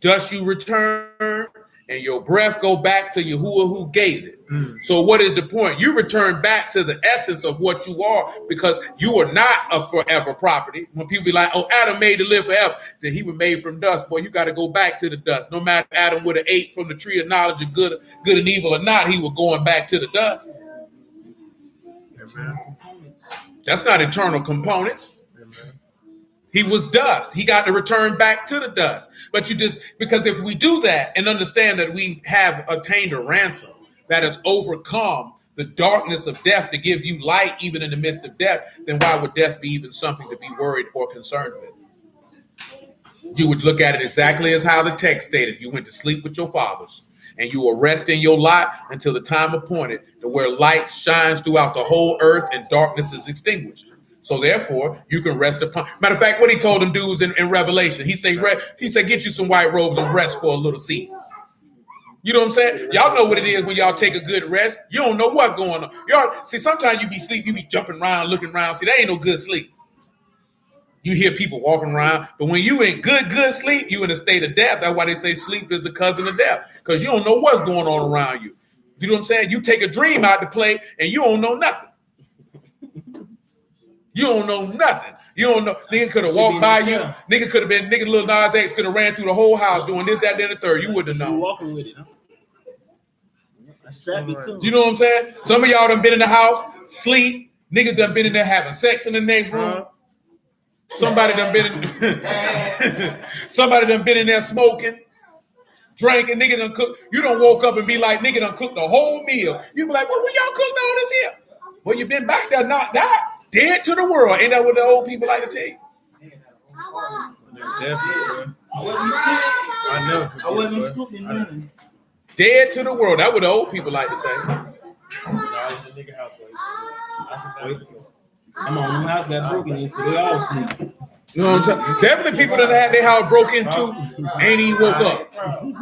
dust you return, and your breath go back to Yahuwah who gave it. So what is the point? You return back to the essence of what you are, because you are not a forever property. When people be like, oh, Adam made to live forever, then he was made from dust. Boy, you got to go back to the dust. No matter if Adam would have ate from the tree of knowledge of good and evil or not, he was going back to the dust. Amen. That's not eternal components. Amen. He was dust. He got to return back to the dust. But because if we do that and understand that we have attained a ransom that has overcome the darkness of death to give you light even in the midst of death, then why would death be even something to be worried or concerned with? You would look at it exactly as how the text stated. You went to sleep with your fathers, and you will rest in your lot until the time appointed, to where light shines throughout the whole earth and darkness is extinguished. So therefore, you can rest upon. Matter of fact, what he told them dudes in Revelation, he said, get you some white robes and rest for a little season. You know what I'm saying? Y'all know what it is when y'all take a good rest. You don't know what's going on. Y'all see, sometimes you be sleep, you be jumping around, looking around. See, that ain't no good sleep. You hear people walking around, but when you in good sleep, you in a state of death. That's why they say sleep is the cousin of death, because you don't know what's going on around you. You know what I'm saying? You take a dream out to play, and you don't know nothing. You don't know nothing. You don't know. Nigga could have walked by you. Nigga could have been. Nigga Lil Nas X could have ran through the whole house doing this, that, then the third. You wouldn't have known. Walking with it, huh? I strapped me too. You know what I'm saying? Some of y'all done been in the house, sleep. Niggas done been in there having sex in the next room. Somebody done been in there smoking, drinking. Nigga done cook. You done woke up and be like, nigga done cooked the whole meal. You be like, well, when y'all cooked all this here? Well, you been back there, not died, dead to the world. Ain't that what the old people like to tell you? I wasn't scooping nothing. Dead to the world. That's what the old people like to say. I'm on my house got broken into. They all sleep. You know what I'm saying? Definitely people that had their house broke into ain't even woke up. You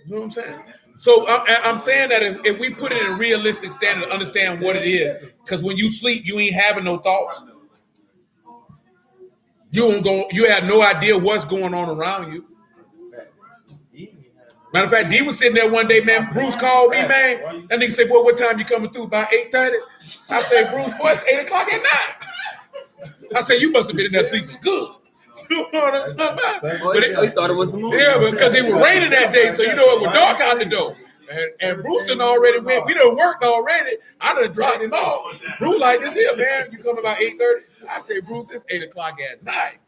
know what I'm saying? So I'm saying that if we put it in a realistic standard, understand what it is, because when you sleep, you ain't having no thoughts. You have no idea what's going on around you. Matter of fact, D was sitting there one day, man. Bruce called me, man. That nigga said, boy, what time you coming through? About 8:30? I said, Bruce, boy, it's 8 o'clock at night. I said, you must have been in there sleeping good. You know what I'm talking about? But He thought it was the moon. yeah, because it was raining that day, so you know it was dark out the door. And Bruce done already went. We done worked already. I done dropped him off. Bruce like, this here, man. You come about 8:30? I said, Bruce, it's 8 o'clock at night.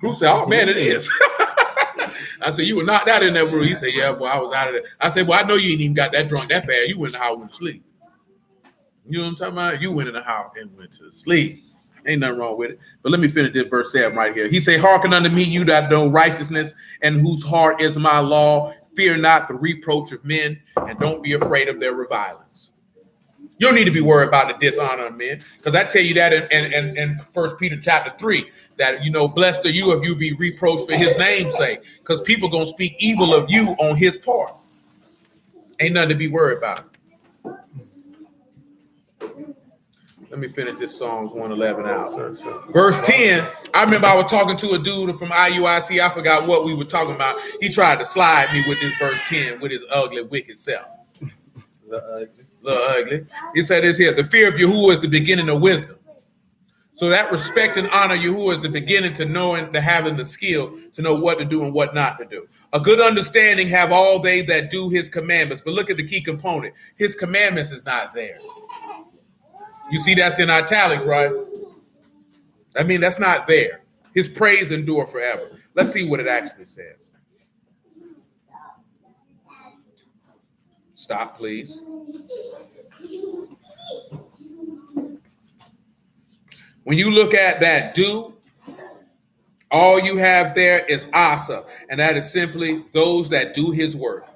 Bruce said, oh, man, it is. I said, you were knocked out in that room. He said, yeah, boy, I was out of there. I said, well, I know you ain't even got that drunk that fast. You went in the house and went to sleep. You know what I'm talking about? You went in the house and went to sleep. Ain't nothing wrong with it. But let me finish this verse 7 right here. He say, hearken unto me, you that know righteousness, and whose heart is my law. Fear not the reproach of men, and don't be afraid of their revilings. You don't need to be worried about the dishonor of men, because I tell you that in 1 Peter chapter 3, that, you know, blessed are you if you be reproached for his name's sake, because people going to speak evil of you on his part. Ain't nothing to be worried about. Let me finish this Psalms 111 out. Verse 10, I remember I was talking to a dude from IUIC. I forgot what we were talking about. He tried to slide me with this verse 10 with his ugly, wicked self. Little ugly. He said this here, the fear of Yahuwah is the beginning of wisdom. So that respect and honor Yahuwah is the beginning to knowing, to having the skill to know what to do and what not to do. A good understanding have all they that do his commandments. But look at the key component. His commandments is not there. You see that's in italics, right? I mean, that's not there. His praise endure forever. Let's see what it actually says. Stop, please. When you look at that do, all you have there is asa, and that is simply those that do his work.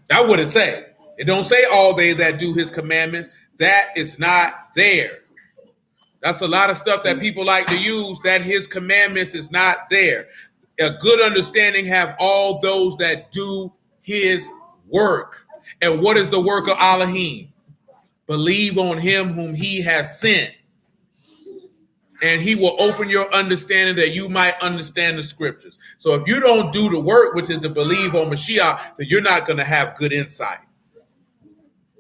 That's what it say. It don't say all they that do his commandments. That is not there. That's a lot of stuff that people like to use, that his commandments is not there. A good understanding have all those that do his work. And what is the work of Elohim? Believe on him whom he has sent. and he will open your understanding that you might understand the scriptures. So if you don't do the work, which is to believe on Mashiach, then you're not going to have good insight.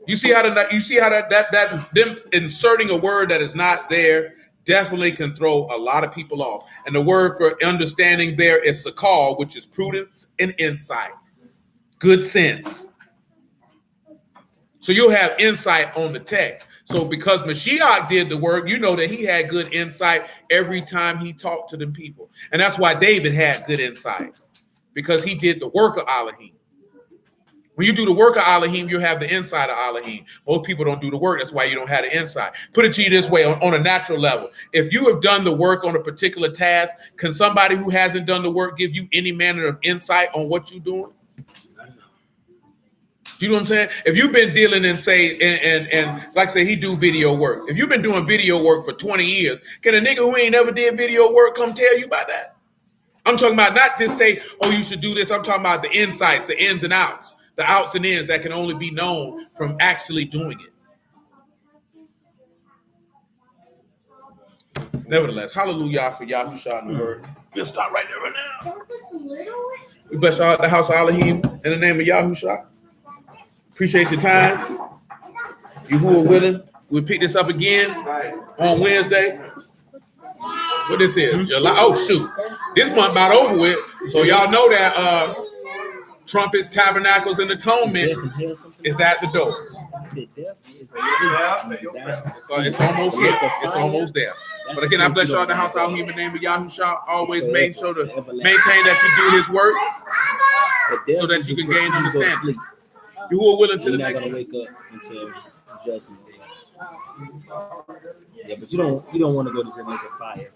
You see how that them inserting a word that is not there definitely can throw a lot of people off. And the word for understanding there is sakal, which is prudence and insight, good sense. So you'll have insight on the text. So because Mashiach did the work, you know that he had good insight every time he talked to them people. And that's why David had good insight, because he did the work of Elohim. When you do the work of Elohim, you have the insight of Elohim. Most people don't do the work. That's why you don't have the insight. Put it to you this way, on a natural level. If you have done the work on a particular task, can somebody who hasn't done the work give you any manner of insight on what you're doing? You know what I'm saying? If you've been dealing and say, and like say he do video work. If you've been doing video work for 20 years, can a nigga who ain't never did video work come tell you about that? I'm talking about not just say, oh, you should do this. I'm talking about the insights, the ins and outs, the outs and ins that can only be known from actually doing it. Nevertheless, hallelujah for Yahushua and the word. We'll start right there right now. We bless y'all at the house of Elohim in the name of Yahushua. Appreciate your time. You who are willing, we'll pick this up again on Wednesday. What this is? July. Oh, shoot. This month about over with. So y'all know that trumpets, tabernacles, and atonement is at the door. So it's almost here. It's almost there. But again, I bless y'all in the house out here in the name of Yahushua. Always make sure to maintain that you do his work so that you can gain understanding. You who are willing to the next one. Wake up until judgment day. Yeah, but you don't want to go to Jamaica fire.